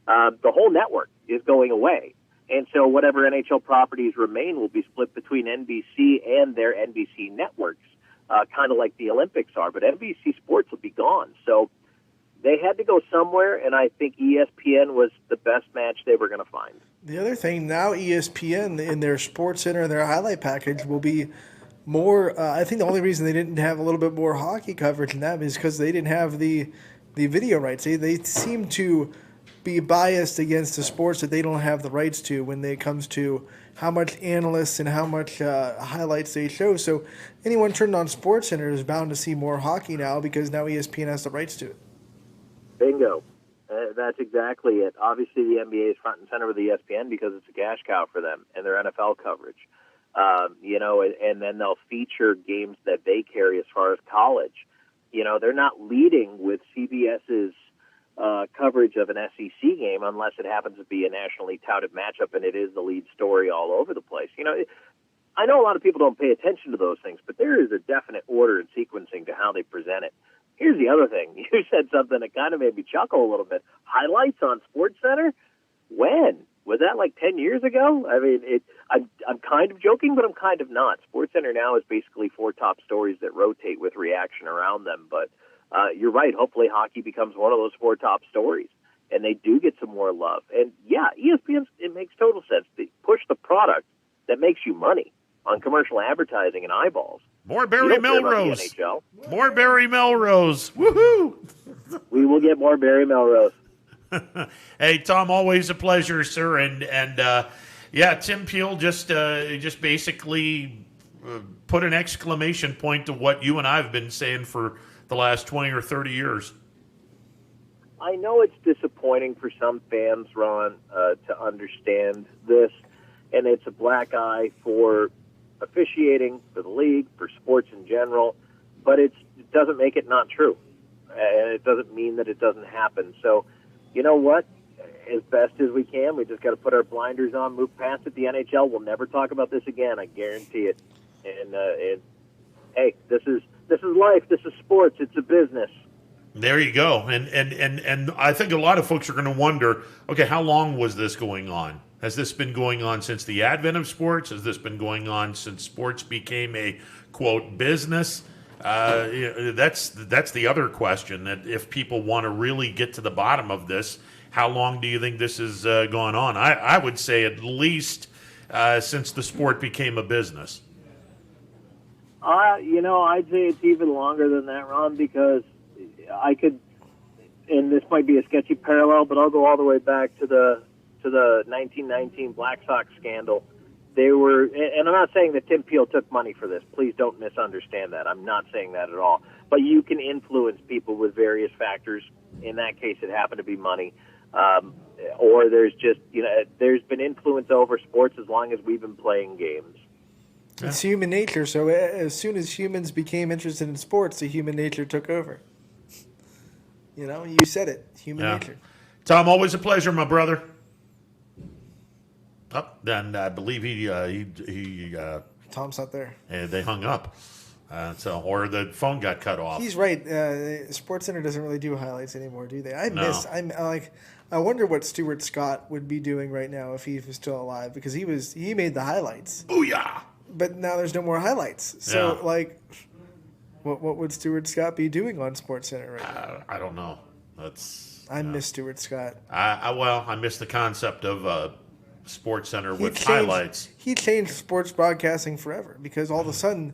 The whole network is going away. And so whatever NHL properties remain will be split between NBC and their NBC networks, kind of like the Olympics are. But NBC Sports will be gone. So they had to go somewhere, and I think ESPN was the best match they were going to find. The other thing, now ESPN in their Sports Center and their highlight package will be more, I think the only reason they didn't have a little bit more hockey coverage in that is because they didn't have the video rights. They seem to be biased against the sports that they don't have the rights to when it comes to how much analysts and how much highlights they show. So anyone turned on Sports Center is bound to see more hockey now because now ESPN has the rights to it. Bingo. That's exactly it. Obviously, the NBA is front and center with ESPN because it's a cash cow for them and their NFL coverage. And then they'll feature games that they carry as far as college. They're not leading with CBS's coverage of an SEC game unless it happens to be a nationally touted matchup and it is the lead story all over the place. I know a lot of people don't pay attention to those things, but there is a definite order and sequencing to how they present it. Here's the other thing. You said something that kind of made me chuckle a little bit. Highlights on SportsCenter? When? Was that like 10 years ago? I mean, I'm kind of joking, but I'm kind of not. SportsCenter now is basically 4 top stories that rotate with reaction around them. But you're right. Hopefully hockey becomes one of those 4 top stories, and they do get some more love. And, yeah, ESPN, it makes total sense. They push the product that makes you money on commercial advertising and eyeballs. More Barry Melrose. More Barry Melrose. Woohoo! We will get more Barry Melrose. Hey, Tom, always a pleasure, sir. And Tim Peel just basically put an exclamation point to what you and I have been saying for the last 20 or 30 years. I know it's disappointing for some fans, Ron, to understand this, and it's a black eye for officiating, for the league, for sports in general, but it doesn't make it not true, and it doesn't mean that it doesn't happen. So, you know what? as best as we can. We just got to put our blinders on, move past it. The NHL will never talk about this again. I guarantee it. And hey, this is life. This is sports. It's a business. There you go. And I think a lot of folks are going to wonder, okay, how long was this going on? Has this been going on since the advent of sports? Has this been going on since sports became a, quote, business? That's the other question, that if people want to really get to the bottom of this, how long do you think this has gone on? I would say at least since the sport became a business. I'd say it's even longer than that, Ron, because I could, and this might be a sketchy parallel, but I'll go all the way back to the 1919 Black Sox scandal. They were, and I'm not saying that Tim Peel took money for this. Please don't misunderstand that. I'm not saying that at all. But you can influence people with various factors. In that case, it happened to be money. Or there's just, there's been influence over sports as long as we've been playing games. It's human nature. So as soon as humans became interested in sports, the human nature took over. You said it. Human nature. Tom, always a pleasure, my brother. Oh, then I believe he Tom's not there. And they hung up. Or the phone got cut off. He's right. SportsCenter doesn't really do highlights anymore, do they? I wonder what Stuart Scott would be doing right now if he was still alive, because he made the highlights. Booyah! But now there's no more highlights. So what would Stuart Scott be doing on SportsCenter right now? I don't know. I miss Stuart Scott. I miss the concept of SportsCenter with highlights. He changed sports broadcasting forever, because all of a sudden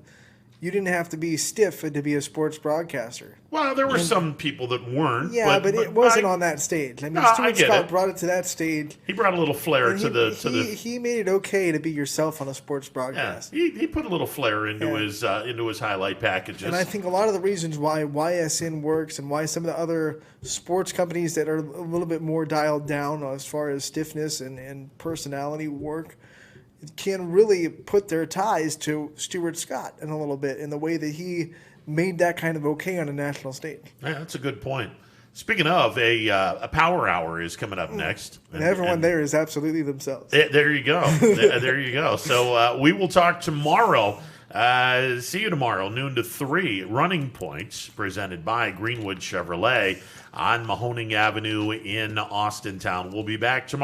you didn't have to be stiff to be a sports broadcaster. Well, there were some people that weren't. Yeah, but it wasn't on that stage. I mean, Stuart Scott brought it to that stage. He brought a little flair to the. He made it okay to be yourself on a sports broadcast. Yeah, he put a little flair into his highlight packages. And I think a lot of the reasons why YSN works and why some of the other sports companies that are a little bit more dialed down as far as stiffness and personality work can really put their ties to Stuart Scott in a little bit, in the way that he made that kind of okay on a national stage. Yeah, that's a good point. Speaking of, a power hour is coming up next. And everyone there is absolutely themselves. There you go. There you go. So we will talk tomorrow. See you tomorrow, noon to 3. Running Points, presented by Greenwood Chevrolet on Mahoning Avenue in Austintown. We'll be back tomorrow.